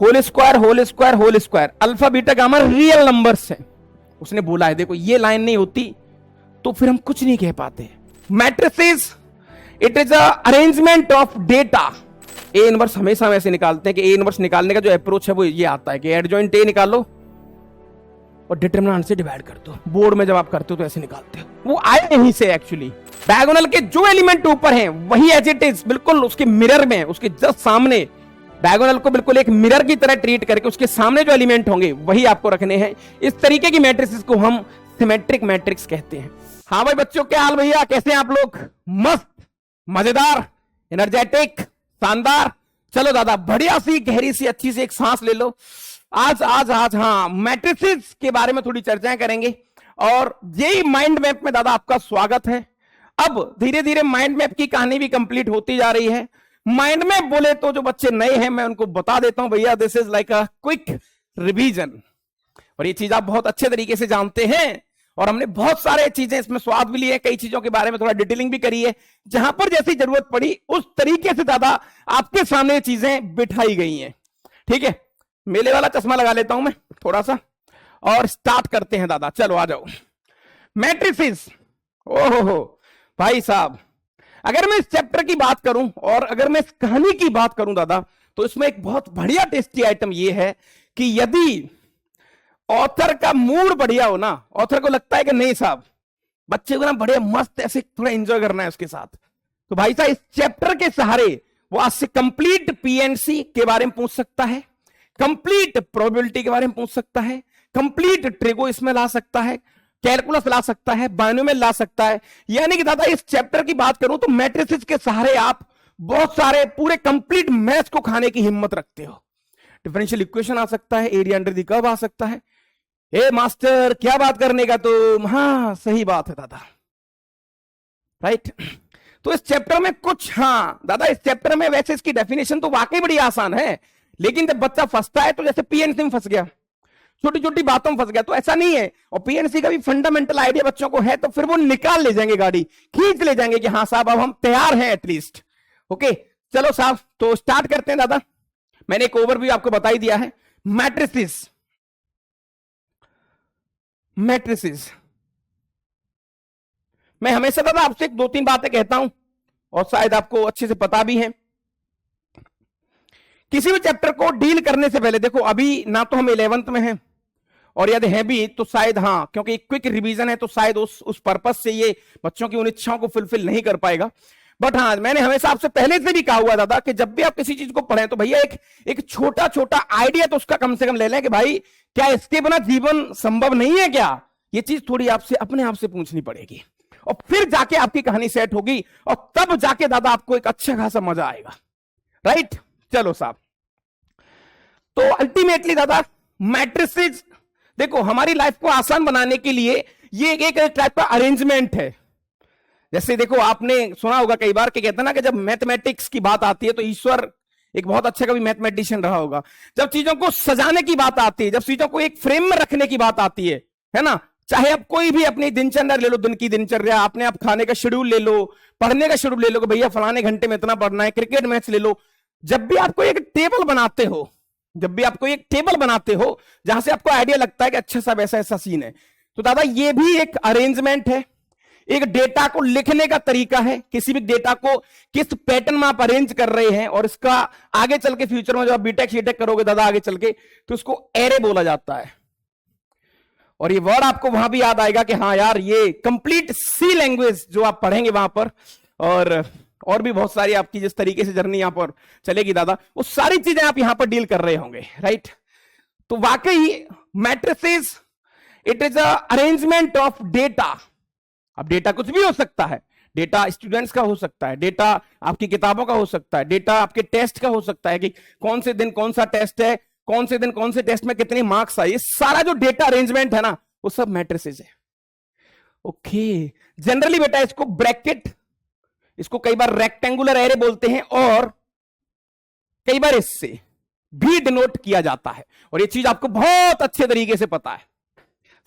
Whole square whole square whole square, alpha beta gamma real numbers है। उसने बोला है देखो ये लाइन नहीं होती तो फिर हम कुछ नहीं कह पाते। Matrices it is a arrangement of data. A inverse हमेशा हम ऐसे निकालते हैं कि ए इनवर्स निकालने का जो अप्रोच है वो ये आता है कि एडजॉइंट ए निकालो और डिटरमिनेंट से डिवाइड कर दो। बोर्ड में जब आप करते हो तो ऐसे निकालते हो, वो आया यहीं से एक्चुअली। डायगोनल के जो एलिमेंट ऊपर हैं वही एज इट इज बिल्कुल उसके मिरर में, उसके जस्ट सामने, डायगोनल को बिल्कुल एक मिरर की तरह ट्रीट करके उसके सामने जो एलिमेंट होंगे वही आपको रखने हैं। इस तरीके की मैट्रिसेस को हम सिमेट्रिक मैट्रिक्स कहते हैं। हाँ भाई बच्चों, क्या हाल भैया, कैसे हैं आप लोग? मस्त, मजेदार, एनर्जेटिक, शानदार। चलो दादा बढ़िया सी गहरी सी अच्छी सी एक सांस ले लो। आज आज आज हाँ मैट्रिसेस के बारे में थोड़ी चर्चाएं करेंगे और यही माइंड मैप में दादा आपका स्वागत है। अब धीरे धीरे माइंड मैप की कहानी भी कंप्लीट होती जा रही है। माइंड मैप बोले तो जो बच्चे नए हैं मैं उनको बता देता हूं भैया, this is like a quick revision, और ये चीज आप बहुत अच्छे तरीके से जानते हैं और हमने बहुत सारे चीजें इसमें स्वाद भी लिए, कई चीजों के बारे में थोड़ा डिटेलिंग भी करी है। जहां पर जैसी जरूरत पड़ी उस तरीके से दादा आपके सामने चीजें बिठाई गई हैं। ठीक है, मेले वाला चश्मा लगा लेता हूं मैं थोड़ा सा और स्टार्ट करते हैं दादा। चलो आ जाओ। मैट्रिसेस, ओहो भाई साहब, अगर मैं इस चैप्टर की बात करूं और अगर मैं इस कहानी की बात करूं दादा, तो इसमें एक बहुत बढ़िया टेस्टी आइटम यह है कि यदि ऑथर का मूड बढ़िया हो ना, ऑथर को लगता है कि नहीं साहब बच्चे को ना बढ़िया मस्त ऐसे थोड़ा एंजॉय करना है उसके साथ, तो भाई साहब इस चैप्टर के सहारे वो आज से कंप्लीट पीएनसी के बारे में पूछ सकता है, कंप्लीट प्रोबेबिलिटी के बारे में पूछ सकता है, कंप्लीट ट्रिगो इसमें ला सकता है, कैलकुलस ला सकता है, बायनोमियल ला सकता है। यानी कि दादा इस चैप्टर की बात करूं तो मैट्रिसेस के सहारे आप बहुत सारे पूरे कंप्लीट मैथ्स को खाने की हिम्मत रखते हो। डिफरेंशियल इक्वेशन आ सकता है, एरिया अंडर द कर्व आ सकता है। ए मास्टर क्या बात करने का तुम, हाँ सही बात है दादा, राइट। तो इस चैप्टर में कुछ, हाँ दादा इस चैप्टर में वैसे इसकी डेफिनेशन तो वाकई बड़ी आसान है, लेकिन जब बच्चा फंसता है तो जैसे पीएनसी में फंस गया, छोटी छोटी बातों में फंस गया, तो ऐसा नहीं है। और पीएनसी का भी फंडामेंटल आइडिया बच्चों को है तो फिर वो निकाल ले जाएंगे, गाड़ी खींच ले जाएंगे कि हाँ साहब अब हम तैयार हैं एटलीस्ट। ओके चलो साहब, तो स्टार्ट करते हैं दादा। मैंने एक ओवरव्यू आपको बता ही दिया है। मैट्रिसेस, मैट्रिसेस मैं हमेशा दादा आपसे एक दो तीन बातें कहता हूं और शायद आपको अच्छे से पता भी है। किसी भी चैप्टर को डील करने से पहले देखो, अभी ना तो हम 11th में हैं और यदि है भी तो शायद, हाँ क्योंकि एक क्विक रिवीजन है तो शायद उस पर्पस से ये बच्चों की उन इच्छाओं को फुलफिल नहीं कर पाएगा। बट हाँ मैंने हमेशा आपसे पहले से भी कहा हुआ दादा कि जब भी आप किसी चीज को पढ़ें तो भैया एक छोटा छोटा आइडिया तो उसका कम से कम ले लें कि भाई क्या इसके बिना जीवन संभव नहीं है क्या। ये चीज थोड़ी आपसे अपने आप से पूछनी पड़ेगी और फिर जाके आपकी कहानी सेट होगी और तब जाके दादा आपको एक अच्छा खासा मजा आएगा, राइट। चलो साहब, तो अल्टीमेटली दादा मैट्रिसेस देखो हमारी लाइफ को आसान बनाने के लिए ये एक टाइप का अरेंजमेंट है। जैसे देखो आपने सुना होगा कई बार कि कहते हैं ना कि जब मैथमेटिक्स की बात आती है तो ईश्वर एक बहुत अच्छा कभी मैथमेटिशियन रहा होगा। जब चीजों को सजाने की बात आती है, जब चीजों को एक फ्रेम में रखने की बात आती है ना, चाहे आप कोई भी अपनी दिनचर्या ले लो, दिन की दिनचर्या, आपने आप खाने का शेड्यूल ले लो, पढ़ने का शेड्यूल ले लो कि भैया फलाने घंटे में इतना पढ़ना है, क्रिकेट मैच ले लो। जब भी आपको एक टेबल बनाते हो, जब भी आपको एक टेबल बनाते हो जहां से आपको आइडिया लगता है कि अच्छा सा वैसा ऐसा सीन है, तो दादा ये भी एक अरेंजमेंट है, एक डेटा को लिखने का तरीका है। किसी भी डेटा को किस पैटर्न में आप अरेंज कर रहे हैं और इसका आगे चल के फ्यूचर में जब आप बीटेक शीटेक करोगे दादा आगे चल के, तो इसको एरे बोला जाता है। और ये वर्ड आपको वहां भी याद आएगा कि हाँ यार ये कंप्लीट सी लैंग्वेज जो आप पढ़ेंगे वहां पर, और भी बहुत सारी आपकी जिस तरीके से जर्नी यहां पर चलेगी दादा, वो सारी चीजें आप यहां पर डील कर रहे होंगे, राइट। तो वाकई matrices it is a arrangement of data. अब डेटा कुछ भी हो सकता है, डेटा स्टूडेंट्स का हो सकता है, डेटा आपकी किताबों का हो सकता है, डेटा आपके टेस्ट का हो सकता है कि कौन से दिन कौन सा टेस्ट है, कौन से दिन कौन से टेस्ट में कितने मार्क्स आए, ये सारा जो डेटा अरेंजमेंट है ना वो सब मैट्रिसेस है। ओके जनरली बेटा इसको ब्रैकेट, इसको कई बार रेक्टेंगुलर एरे बोलते हैं और कई बार इससे भी डिनोट किया जाता है, और ये चीज आपको बहुत अच्छे तरीके से पता है।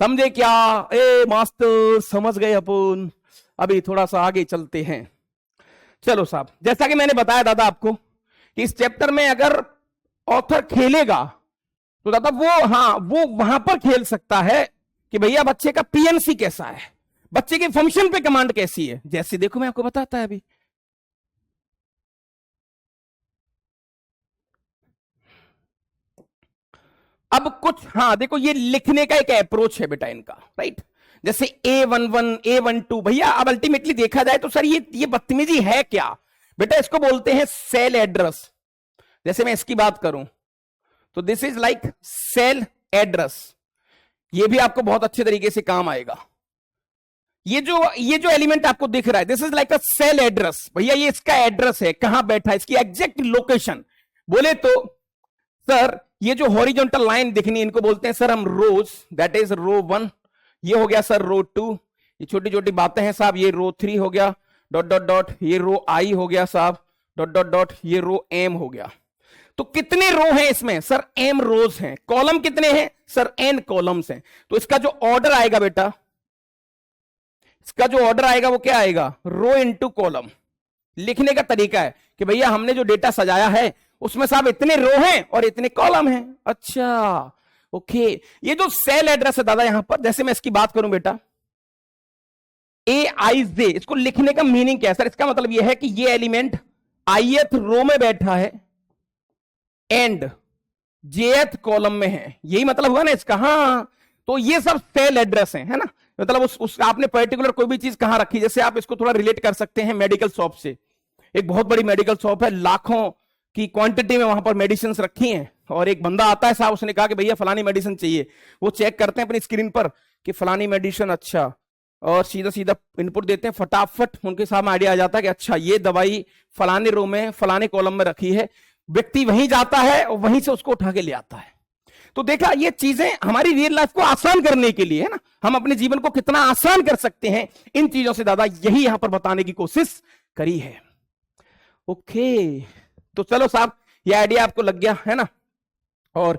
समझे क्या? ए मास्टर समझ गए अपन, अभी थोड़ा सा आगे चलते हैं। चलो साहब, जैसा कि मैंने बताया दादा आपको कि इस चैप्टर में अगर ऑथर खेलेगा तो दादा वो, हाँ, वो वहां पर खेल सकता है कि भैया बच्चे का पीएनसी कैसा है, बच्चे के फंक्शन पे कमांड कैसी है। जैसे देखो मैं आपको बताता है अभी, अब कुछ, हाँ देखो ये लिखने का एक अप्रोच है बेटा इनका, राइट। जैसे A11 A12, भैया अब अल्टीमेटली देखा जाए तो सर ये बदतमीजी है क्या बेटा, इसको बोलते हैं सेल एड्रेस। जैसे मैं इसकी बात करूं तो this is like cell address, ये भी आपको बहुत अच्छे तरीके से काम आएगा। ये जो एलिमेंट आपको दिख रहा है this is like a cell address, भैया ये इसका एड्रेस है, कहां बैठा है, इसकी एग्जैक्ट लोकेशन। बोले तो सर ये जो हॉरिजॉन्टल लाइन दिखनी इनको बोलते हैं सर हम रोज, दैट इज रो 1, ये हो गया सर रो 2, ये छोटी छोटी बातें हैं साहब, ये रो 3 हो गया, डॉट डॉट डॉट, ये रो आई हो गया साहब, डॉट डॉट डॉट, ये रो एम हो गया। तो कितने रो हैं इसमें सर, एम रोज हैं। कॉलम कितने हैं सर, एन कॉलम्स हैं। तो इसका जो ऑर्डर आएगा बेटा, इसका जो ऑर्डर आएगा वो क्या आएगा, रो इनटू कॉलम। लिखने का तरीका है कि भैया हमने जो डेटा सजाया है उसमें साहब इतने रो हैं और इतने कॉलम हैं। अच्छा ओके, ये जो सेल एड्रेस है दादा यहां पर, जैसे मैं इसकी बात करूं बेटा AIJ, इसको लिखने का मीनिंग क्या है सर, इसका मतलब यह है कि ये एलिमेंट ith रो में बैठा है एंड jth कॉलम में है, यही मतलब हुआ ना इसका। हाँ तो ये सब सेल एड्रेस है ना, मतलब उस आपने पर्टिकुलर कोई भी चीज कहां रखी, जैसे आप इसको थोड़ा रिलेट कर सकते हैं मेडिकल शॉप से। एक बहुत बड़ी मेडिकल शॉप है, लाखों की क्वांटिटी में वहां पर मेडिसिन रखी हैं, और एक बंदा आता है साहब, उसने कहा कि भैया फलानी मेडिसिन चाहिए, वो चेक करते हैं अपनी स्क्रीन पर कि फलानी मेडिसिन, अच्छा, और सीधा सीधा इनपुट देते हैं, फटाफट उनके सामने आइडिया आ जाता है कि अच्छा ये दवाई फलाने रो में फलाने कॉलम में रखी है। व्यक्ति वहीं जाता है और वहीं से उसको उठा के ले आता है। तो देखा ये चीजें हमारी रियल लाइफ को आसान करने के लिए है ना, हम अपने जीवन को कितना आसान कर सकते हैं इन चीजों से, दादा यही यहां पर बताने की कोशिश करी है। ओके तो चलो साहब ये आइडिया आपको लग गया है ना, और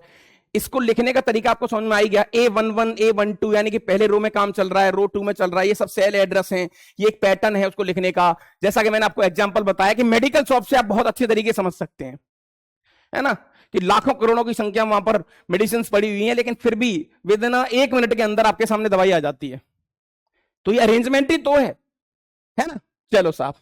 इसको लिखने का तरीका आपको समझ में आ ही गया। A11 A12 यानी कि पहले रो में काम चल रहा है, रो 2 में चल रहा है, ये सब सेल एड्रेस हैं, ये एक पैटर्न है उसको लिखने का। जैसा कि मैंने आपको एग्जांपल बताया कि मेडिकल शॉप से आप बहुत अच्छे तरीके समझ सकते हैं, है ना, कि लाखों करोड़ों की संख्या वहां पर मेडिसिन पड़ी हुई है, लेकिन फिर भी विद इन 1 मिनट के अंदर आपके सामने दवाई आ जाती है। तो ये अरेंजमेंट ही तो है ना। चलो साहब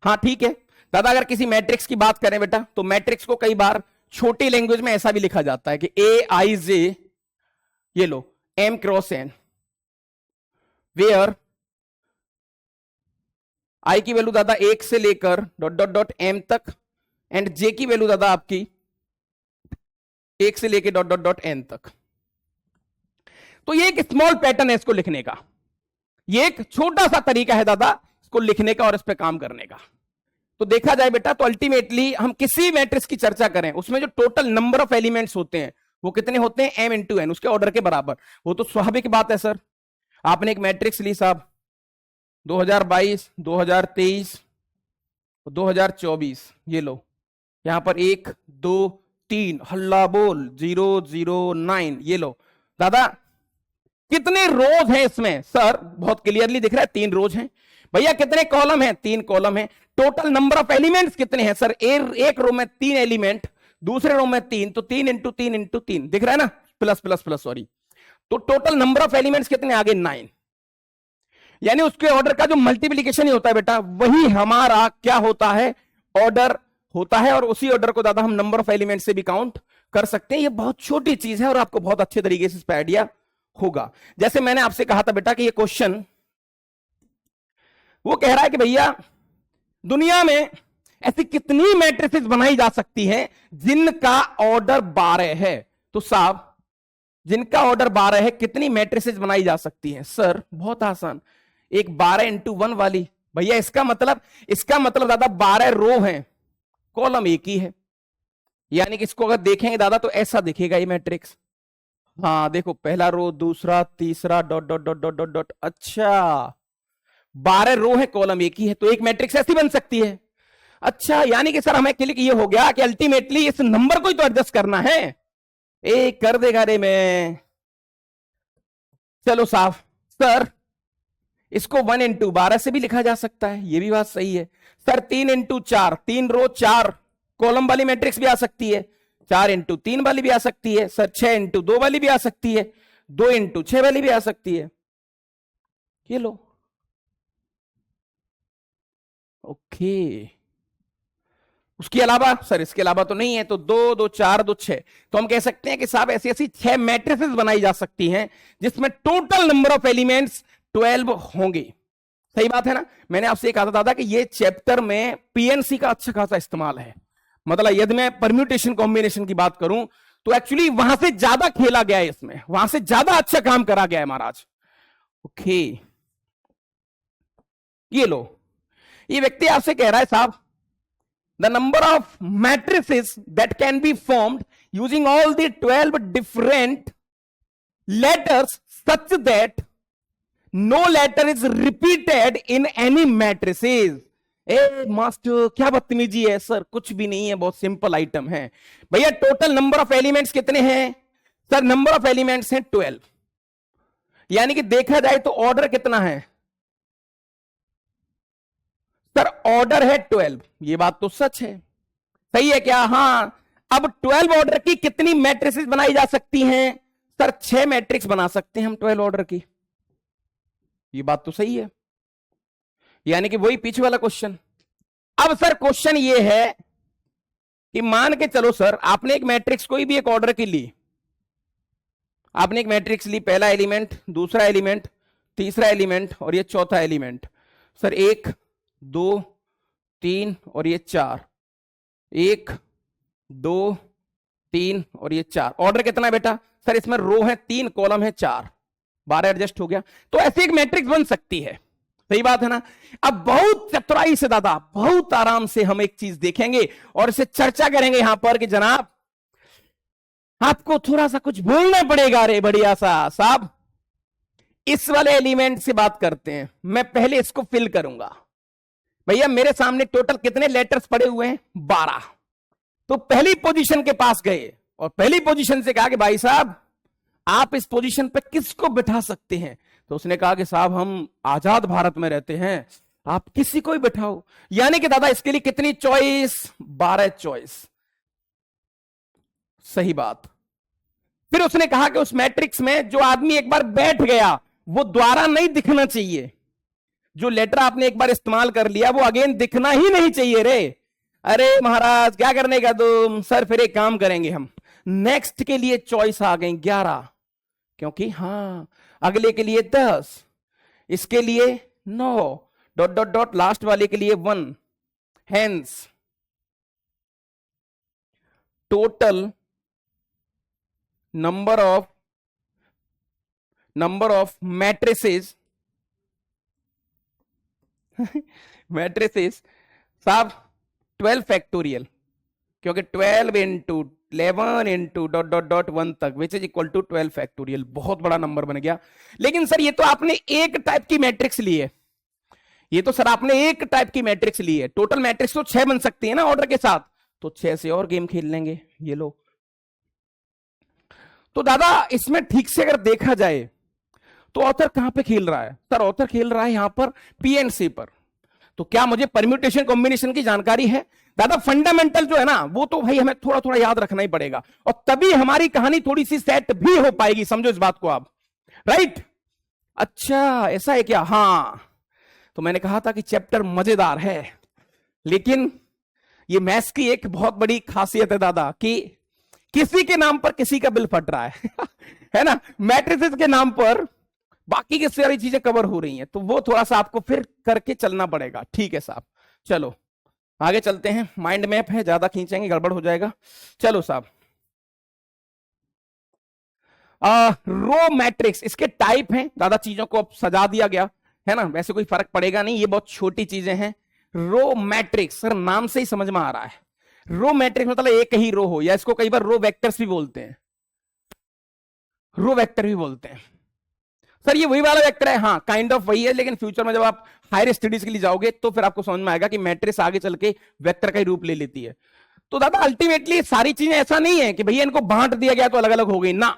हाँ ठीक है दादा, अगर किसी मैट्रिक्स की बात करें बेटा तो मैट्रिक्स को कई बार छोटी लैंग्वेज में ऐसा भी लिखा जाता है कि AIJ, ये लो M cross N, where I की वैल्यू दादा 1 से लेकर डॉट डॉट डॉट M तक, एंड J की वैल्यू दादा आपकी 1 से लेकर डॉट डॉट डॉट N तक। तो ये एक स्मॉल पैटर्न है इसको लिखने का, ये एक छोटा सा तरीका है दादा इसको लिखने का और इस पे काम करने का। तो देखा जाए बेटा तो अल्टीमेटली हम किसी मैट्रिक्स की चर्चा करें उसमें जो टोटल नंबर ऑफ एलिमेंट्स होते हैं वो कितने होते हैं, M इंटू N, उसके ऑर्डर के बराबर। वो तो स्वाभाविक बात है सर, आपने एक मैट्रिक्स ली साहब 2022 2023 2024, ये लो यहां पर 1 2 3 हल्ला बोल 0 0 9, ये लो दादा कितने रोज हैं इसमें सर, बहुत क्लियरली दिख रहा है 3 रोज हैं। भैया कितने कॉलम हैं, 3 कॉलम हैं। टोटल नंबर ऑफ एलिमेंट्स कितने हैं सर, एक रो में 3 एलिमेंट, दूसरे रो में 3, तो 3 इंटू 3 इंटू 3 दिख रहा है ना, प्लस प्लस प्लस सॉरी। तो टोटल नंबर ऑफ एलिमेंट्स कितने आ गए, 9। यानी उसके ऑर्डर का जो मल्टीप्लीकेशन ही होता है बेटा वही हमारा क्या होता है, ऑर्डर होता है, और उसी ऑर्डर को दादा हम नंबर ऑफ एलिमेंट से भी काउंट कर सकते हैं। ये बहुत छोटी चीज है और आपको बहुत अच्छे तरीके से इस पर आइडिया होगा। जैसे मैंने आपसे कहा था बेटा कि ये क्वेश्चन वो कह रहा है कि भैया दुनिया में ऐसी कितनी मैट्रिसेस बनाई जा सकती हैं जिनका ऑर्डर 12 है। तो साहब जिनका ऑर्डर 12 है कितनी मैट्रिसेस बनाई जा सकती हैं सर, बहुत आसान, एक 12 इंटू 1 वाली। भैया इसका मतलब दादा 12 रो हैं, कॉलम एक ही है, यानी कि इसको अगर देखेंगे दादा तो ऐसा दिखेगा ये मैट्रिक्स। हाँ देखो पहला रो दूसरा तीसरा dot dot dot dot dot dot, अच्छा 12 रो है कॉलम एक ही है, तो एक मैट्रिक्स ऐसी बन सकती है। अच्छा यानी कि सर हमें क्लिक ये हो गया कि अल्टीमेटली इस नंबर को ही तो एडजस्ट करना है, एक कर देगा रे मैं। चलो साफ सर इसको 1 इंटू 12 से भी लिखा जा सकता है, ये भी बात सही है सर। 3 इंटू 4, 3 रो 4 कॉलम वाली मैट्रिक्स भी आ सकती है, 4 इंटू 3 वाली भी आ सकती है सर, 6 इंटू 2 वाली भी आ सकती है, 2 इंटू 6 वाली भी आ सकती है। ये लो, ओके। उसके अलावा सर, इसके अलावा तो नहीं है, तो 2 2 4 2 6, तो हम कह सकते हैं कि साहब ऐसी ऐसी 6 मैट्रिसेस बनाई जा सकती हैं जिसमें टोटल नंबर ऑफ एलिमेंट्स 12 होंगे। सही बात है ना। मैंने आपसे कहा था दादा कि ये चैप्टर में पीएनसी का अच्छा खासा इस्तेमाल है, मतलब यदि मैं परम्यूटेशन कॉम्बिनेशन की बात करूं तो एक्चुअली वहां से ज्यादा खेला गया है, इसमें वहां से ज्यादा अच्छा काम करा गया है महाराज। ओके, ये लो, ये व्यक्ति आपसे कह रहा है साहब the number of matrices that can be formed using all the 12 different letters such that no letter is repeated in any matrices। A master क्या बदतमीजी है सर, कुछ भी नहीं है, बहुत सिंपल आइटम है भैया। टोटल नंबर ऑफ एलिमेंट्स कितने हैं सर? नंबर ऑफ एलिमेंट्स हैं 12, यानी कि देखा जाए तो ऑर्डर कितना है सर? ऑर्डर है 12। ये बात तो सच है, सही है क्या? हां। अब 12 ऑर्डर की कितनी मैट्रिसेस बनाई जा सकती हैं सर? 6 मैट्रिक्स बना सकते हैं हम 12 ऑर्डर की। ये बात तो सही है, यानी कि वही पीछे वाला क्वेश्चन। अब सर क्वेश्चन ये है कि मान के चलो सर, आपने एक मैट्रिक्स कोई भी एक ऑर्डर की ली, आपने एक मैट्रिक्स ली, पहला एलिमेंट, दूसरा एलिमेंट, तीसरा एलिमेंट और ये चौथा एलिमेंट सर। 1 2 3 और ये 4, 1 2 3 और ये 4। ऑर्डर कितना है बेटा सर? इसमें रो है 3, कॉलम है 4, 12 एडजस्ट हो गया, तो ऐसी एक मैट्रिक्स बन सकती है। सही बात है ना। अब बहुत चतुराई से दादा, बहुत आराम से हम एक चीज देखेंगे और इसे चर्चा करेंगे यहां पर कि जनाब आपको थोड़ा सा कुछ बोलना पड़ेगा। रे बढ़िया सा साहब, इस वाले एलिमेंट से बात करते हैं। मैं पहले इसको फिल करूंगा भैया। मेरे सामने टोटल कितने लेटर्स पड़े हुए हैं? 12। तो पहली पोजीशन के पास गए और पहली पोजीशन से कहा कि भाई साहब आप इस पोजीशन पे किसको बिठा सकते हैं? तो उसने कहा कि साहब हम आजाद भारत में रहते हैं, आप किसी को ही बिठाओ। यानी कि दादा इसके लिए कितनी चॉइस? 12 चॉइस। सही बात। फिर उसने कहा कि उस मैट्रिक्स में जो आदमी एक बार बैठ गया वो दोबारा नहीं दिखना चाहिए। जो लेटर आपने एक बार इस्तेमाल कर लिया वो अगेन दिखना ही नहीं चाहिए रे। अरे महाराज क्या करने का तुम? सर फिर एक काम करेंगे हम, नेक्स्ट के लिए चॉइस आ गई 11, क्योंकि हां अगले के लिए 10, इसके लिए 9, डॉट डॉट डॉट लास्ट वाले के लिए 1। Hence total number of matrices matrices साहब 12 फैक्टोरियल, क्योंकि 12 into 11 into dot dot dot 1 तक which is equal to 12 factorial. बहुत बड़ा नंबर बन गया। लेकिन सर ये तो आपने एक टाइप की मैट्रिक्स ली है, ये तो सर आपने एक टाइप की मैट्रिक्स ली है। टोटल मैट्रिक्स तो 6 बन सकती है ना ऑर्डर के साथ, तो 6 से और गेम खेल लेंगे। ये लो, तो दादा इसमें ठीक से अगर देखा जाए तो ऑथर कहां पे खेल रहा है सर? ऑथर खेल रहा है यहां पर पीएनसी पर। तो क्या मुझे परम्यूटेशन कॉम्बिनेशन की जानकारी है? दादा फंडामेंटल जो है ना वो तो भाई हमें थोड़ा थोड़ा याद रखना ही पड़ेगा, और तभी हमारी कहानी थोड़ी सी सेट भी हो पाएगी। समझो इस बात को आप, राइट? अच्छा ऐसा है क्या? हां, तो मैंने कहा था कि चैप्टर मजेदार है, लेकिन ये मैथ्स की एक बहुत बड़ी खासियत है दादा कि किसी के नाम पर किसी का बिल फट रहा है है ना। मैट्रिसेस के नाम पर बाकी की सारी चीजें कवर हो रही हैं, तो वो थोड़ा सा आपको फिर करके चलना पड़ेगा। ठीक है साहब, चलो आगे चलते हैं। माइंड मैप है, ज्यादा खींचेंगे गड़बड़ हो जाएगा। चलो साहब, रो मैट्रिक्स, इसके टाइप हैं दादा। चीजों को अब सजा दिया गया है ना, वैसे कोई फर्क पड़ेगा नहीं, ये बहुत छोटी चीजें हैं। रो मैट्रिक्स सर नाम से ही समझ में आ रहा है। रो मैट्रिक्स मतलब एक ही रो हो, या इसको कई बार रो वेक्टर्स भी बोलते हैं, रो वेक्टर भी बोलते हैं। सर ये वही वाला वेक्टर है? हाँ काइंड ऑफ वही है, लेकिन फ्यूचर में जब आप हायर स्टडीज के लिए जाओगे तो फिर आपको समझ में आएगा कि मैट्रिक्स आगे चल के वेक्टर का ही रूप ले लेती है। तो दादा अल्टीमेटली सारी चीजें ऐसा नहीं है कि भैया इनको बांट दिया गया तो अलग अलग हो गई ना,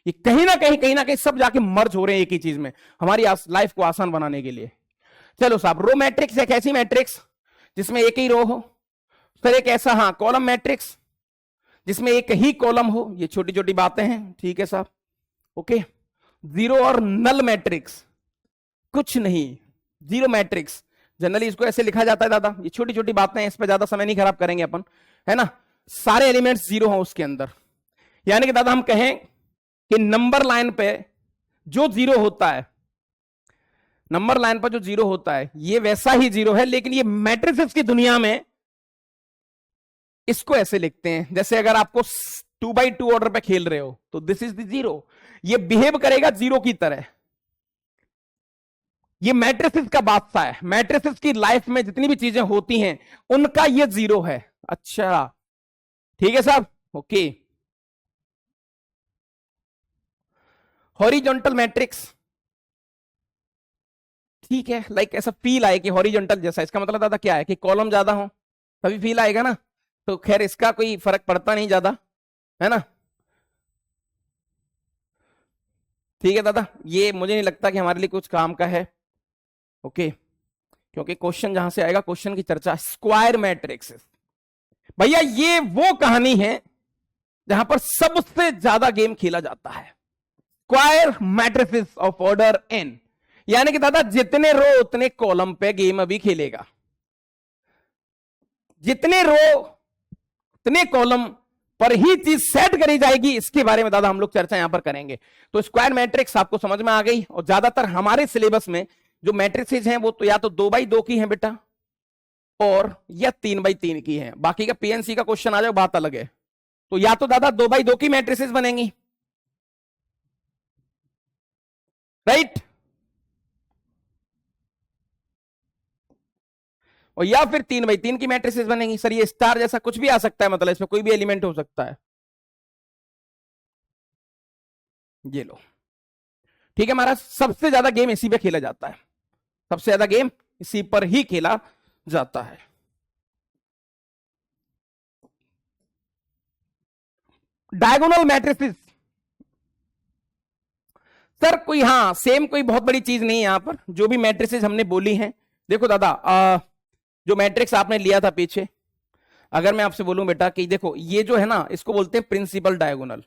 ये कहीं ना कहीं सब जाके मर्ज हो रहे हैं एक ही चीज में, हमारी लाइफ को आसान बनाने के लिए। चलो साहब, रो मैट्रिक्स एक ऐसी मैट्रिक्स जिसमें एक ही रो हो। फिर एक ऐसा, हाँ, कॉलम मैट्रिक्स जिसमें एक ही कॉलम हो। ये छोटी छोटी बातें हैं, ठीक है साहब, ओके। जीरो और नल मैट्रिक्स, कुछ नहीं, जीरो मैट्रिक्स। जनरली इसको ऐसे लिखा जाता है दादा, ये छोटी छोटी बातें हैं, इस पर ज्यादा समय नहीं खराब करेंगे अपन, है ना। सारे एलिमेंट्स जीरो हो उसके अंदर, यानी कि दादा हम कहें कि नंबर लाइन पे जो जीरो होता है, नंबर लाइन पर जो जीरो होता है ये वैसा ही जीरो है, लेकिन ये मैट्रिसेस की दुनिया में इसको ऐसे लिखते हैं, जैसे अगर आपको 2x2 ऑर्डर पे खेल रहे हो तो दिस इज द जीरो, ये बिहेव करेगा जीरो की तरह। ये मैट्रिसेस का बादशाह है, मैट्रिसेस की लाइफ में जितनी भी चीजें होती हैं उनका ये जीरो है। अच्छा, ठीक है साहब, ओके। हॉरिजॉन्टल मैट्रिक्स, ठीक है, लाइक ऐसा फील आए कि हॉरिजॉन्टल जैसा, इसका मतलब दादा क्या है कि कॉलम ज्यादा हो तभी फील आएगा ना, तो खैर इसका कोई फर्क पड़ता नहीं ज्यादा, है ना। ठीक है दादा, ये मुझे नहीं लगता कि हमारे लिए कुछ काम का है, ओके, क्योंकि क्वेश्चन जहां से आएगा, क्वेश्चन की चर्चा स्क्वायर मैट्रिक्स। भैया ये वो कहानी है जहां पर सबसे ज्यादा गेम खेला जाता है, square matrices of order n, यानी कि दादा जितने रो उतने कॉलम पे गेम अभी खेलेगा, जितने रो उतने कॉलम पर ही चीज सेट करी जाएगी, इसके बारे में दादा हम लोग चर्चा यहां पर करेंगे। तो स्क्वायर मैट्रिक्स आपको समझ में आ गई, और ज्यादातर हमारे सिलेबस में जो मैट्रिसेस हैं वो तो या तो 2x2 की हैं बेटा, और या 3x3 की हैं। बाकी का पीएनसी का क्वेश्चन आ जाए बात अलग है, तो या तो दादा 2x2 की मैट्रिसेस बनेंगी, राइट, और या फिर 3x3 की मैट्रिसेस बनेंगी। सर ये स्टार जैसा कुछ भी आ सकता है, मतलब इसमें कोई भी एलिमेंट हो सकता है, ये लो, ठीक है महाराज। सबसे ज्यादा गेम इसी पे खेला जाता है, सबसे ज्यादा गेम इसी पर ही खेला जाता है। डायगोनल मैट्रिसेस, सर कोई, हाँ सेम, कोई बहुत बड़ी चीज नहीं है यहां पर, जो भी मैट्रिसेस हमने बोली हैं। देखो दादा, जो मैट्रिक्स आपने लिया था पीछे, अगर मैं आपसे बोलूं बेटा कि देखो ये जो है ना, इसको बोलते हैं प्रिंसिपल डायगोनल,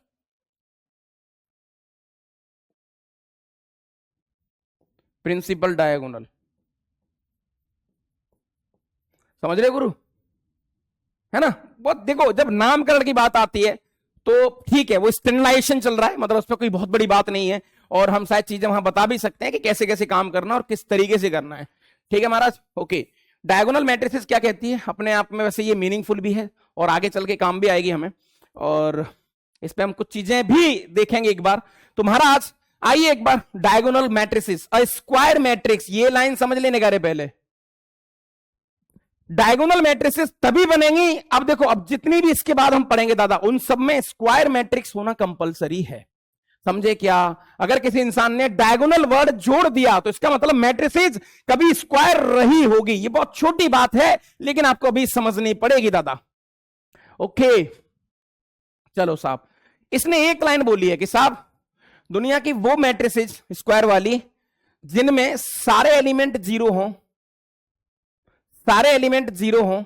प्रिंसिपल डायगोनल, समझ रहे गुरु, है ना। बहुत देखो, जब नामकरण की बात आती है तो ठीक है, वो स्टैंडर्डाइजेशन चल रहा है, मतलब उस पर कोई बहुत बड़ी बात नहीं है, और हम शायद चीजें वहां बता भी सकते हैं कि कैसे कैसे काम करना और किस तरीके से करना है, ठीक है महाराज, ओके। डायगोनल मैट्रिसेस क्या कहती है अपने आप में, वैसे ये मीनिंगफुल भी है और आगे चल के काम भी आएगी हमें, और इस पे हम कुछ चीजें भी देखेंगे एक बार। तो महाराज आइए एक बार, डायगोनल मैट्रिसेस, स्क्वायर मैट्रिक्स, ये लाइन समझ लेने का पहले। डायगोनल मैट्रिसेस तभी बनेंगी, अब देखो, अब जितनी भी इसके बाद हम पढ़ेंगे दादा, उन सब में स्क्वायर मैट्रिक्स होना कंपलसरी है, समझे क्या। अगर किसी इंसान ने डायगोनल वर्ड जोड़ दिया तो इसका मतलब मैट्रिसेस कभी स्क्वायर रही होगी। ये बहुत छोटी बात है, लेकिन आपको अभी समझनी पड़ेगी दादा, ओके। चलो साहब, इसने एक लाइन बोली है कि साहब दुनिया की वो मैट्रिसेस स्क्वायर वाली जिनमें सारे एलिमेंट जीरो हों, सारे एलिमेंट जीरो हों,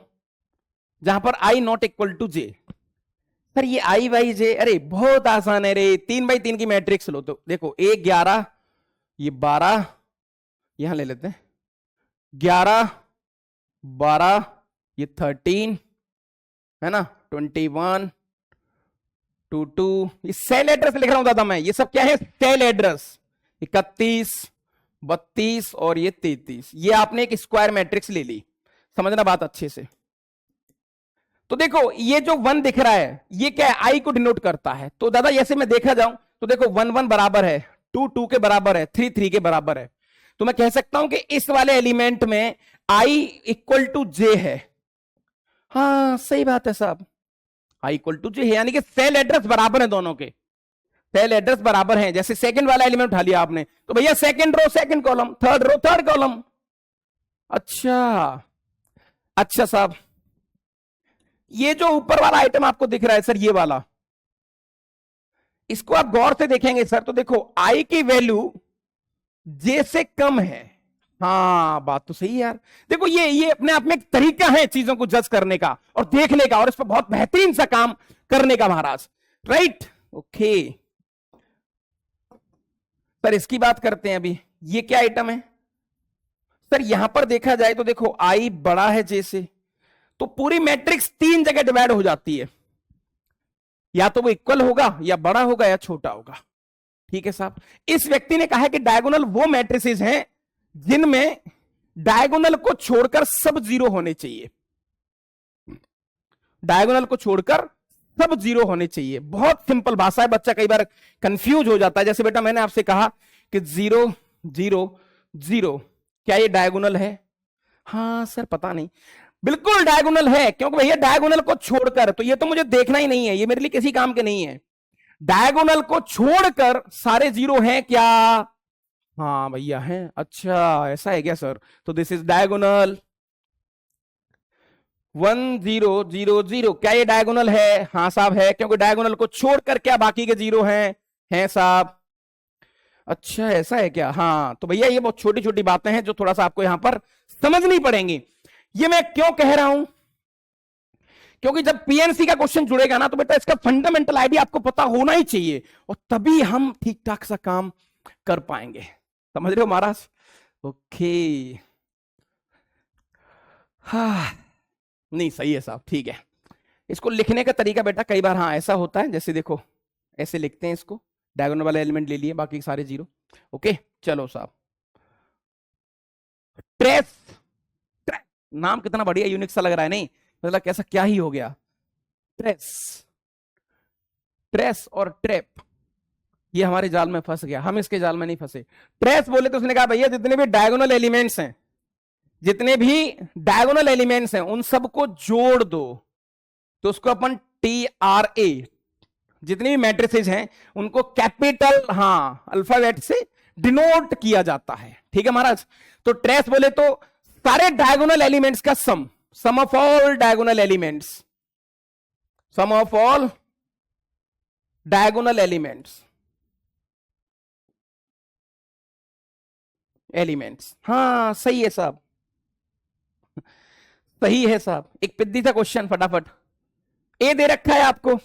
जहां पर I not equal to J. Sir ये आई बाई जे, अरे बहुत आसान है रे, 3x3 की मैट्रिक्स लो तो देखो, 1 11, ये 12, यहां ले लेते हैं 11 12, ये 13 है ना, 21 22, ये सेल एड्रेस लिख रहा हूं दादा मैं, ये सब क्या है, सेल एड्रेस। 31 32 और ये 33, ये आपने एक स्क्वायर मैट्रिक्स ले ली, समझना बात अच्छे से। तो देखो ये जो 1 दिख रहा है ये क्या है, आई को डिनोट करता है। तो दादा ऐसे मैं देखा जाऊं तो देखो 1 1 बराबर है, 2 2 के बराबर है, 3 3 के बराबर है, तो मैं कह सकता हूं कि इस वाले एलिमेंट में आई इक्वल टू जे है। हाँ सही बात है साहब, आई इक्वल टू जे है, यानी कि सेल एड्रेस बराबर है, दोनों के सेल एड्रेस बराबर हैं। जैसे सेकंड वाला एलिमेंट उठा लिया आपने तो भैया second row second column, third row third column. अच्छा अच्छा साहब, ये जो ऊपर वाला आइटम आपको दिख रहा है सर, ये वाला, इसको आप गौर से देखेंगे सर तो देखो आई की वैल्यू जे से कम है। हाँ बात तो सही है यार। देखो ये अपने आप में एक तरीका है चीजों को जज करने का और देखने का और इस पर बहुत बेहतरीन सा काम करने का महाराज। राइट ओके सर इसकी बात करते हैं अभी। ये क्या आइटम है सर? यहां पर देखा जाए तो देखो आई बड़ा है जे से, तो पूरी मैट्रिक्स 3 जगह डिवाइड हो जाती है, या तो वो इक्वल होगा या बड़ा होगा या छोटा होगा। ठीक है साहब। इस व्यक्ति ने कहा है कि डायगोनल वो मैट्रिसेस हैं जिनमें डायगोनल को छोड़कर सब जीरो होने चाहिए। डायगोनल को छोड़कर सब जीरो होने चाहिए। बहुत सिंपल भाषा है, बच्चा कई बार कंफ्यूज हो जाता है। जैसे बेटा मैंने आपसे कहा कि 0 0 0 क्या ये डायगोनल है? हाँ सर पता नहीं। बिल्कुल डायगोनल है, क्योंकि भैया डायगोनल को छोड़कर तो ये तो मुझे देखना ही नहीं है, ये मेरे लिए किसी काम के नहीं है। डायगोनल को छोड़कर सारे जीरो हैं क्या? हाँ भैया हैं। अच्छा ऐसा है क्या सर? तो दिस इज डायगोनल 1 0 0 0। क्या ये डायगोनल है? हाँ साहब है, क्योंकि डायगोनल को छोड़कर क्या बाकी के जीरो हैं साहब। अच्छा ऐसा है क्या? हाँ तो भैया ये बहुत छोटी छोटी बातें हैं जो थोड़ा सा आपको यहां पर समझनी पड़ेंगी। ये मैं क्यों कह रहा हूं? क्योंकि जब पीएनसी का क्वेश्चन जुड़ेगा ना तो बेटा इसका फंडामेंटल आईडिया आपको पता होना ही चाहिए, और तभी हम ठीक ठाक सा काम कर पाएंगे। समझ रहे हो महाराज? ओके हाँ नहीं सही है साहब, ठीक है। इसको लिखने का तरीका बेटा कई बार हाँ ऐसा होता है, जैसे देखो ऐसे लिखते हैं इसको, डायगोनल वाला एलिमेंट ले लिए बाकी सारे जीरो। ओके चलो साहब। ट्रेस, नाम कितना बढ़िया यूनिक सा लग रहा है, नहीं मतलब कैसा क्या ही हो गया। ट्रेस, ट्रेस और ट्रैप, ये हमारे जाल में फंस गया, हम इसके जाल में नहीं फंसे। ट्रेस बोले तो उसने कहा भैया जितने भी डायगोनल एलिमेंट्स हैं, जितने भी डायगोनल एलिमेंट्स हैं उन सबको जोड़ दो, तो उसको अपन TRA, जितनी भी मैट्रिसेस हैं उनको कैपिटल हाँ अल्फाबेट से डिनोट किया जाता है। ठीक है महाराज। तो ट्रेस बोले तो सारे डायगोनल एलिमेंट्स का sum of all diagonal elements, sum of all diagonal elements, हाँ सही है साहब, सही है साहब। एक पिद्दी सा क्वेश्चन फटाफट। ए दे रखा है आपको,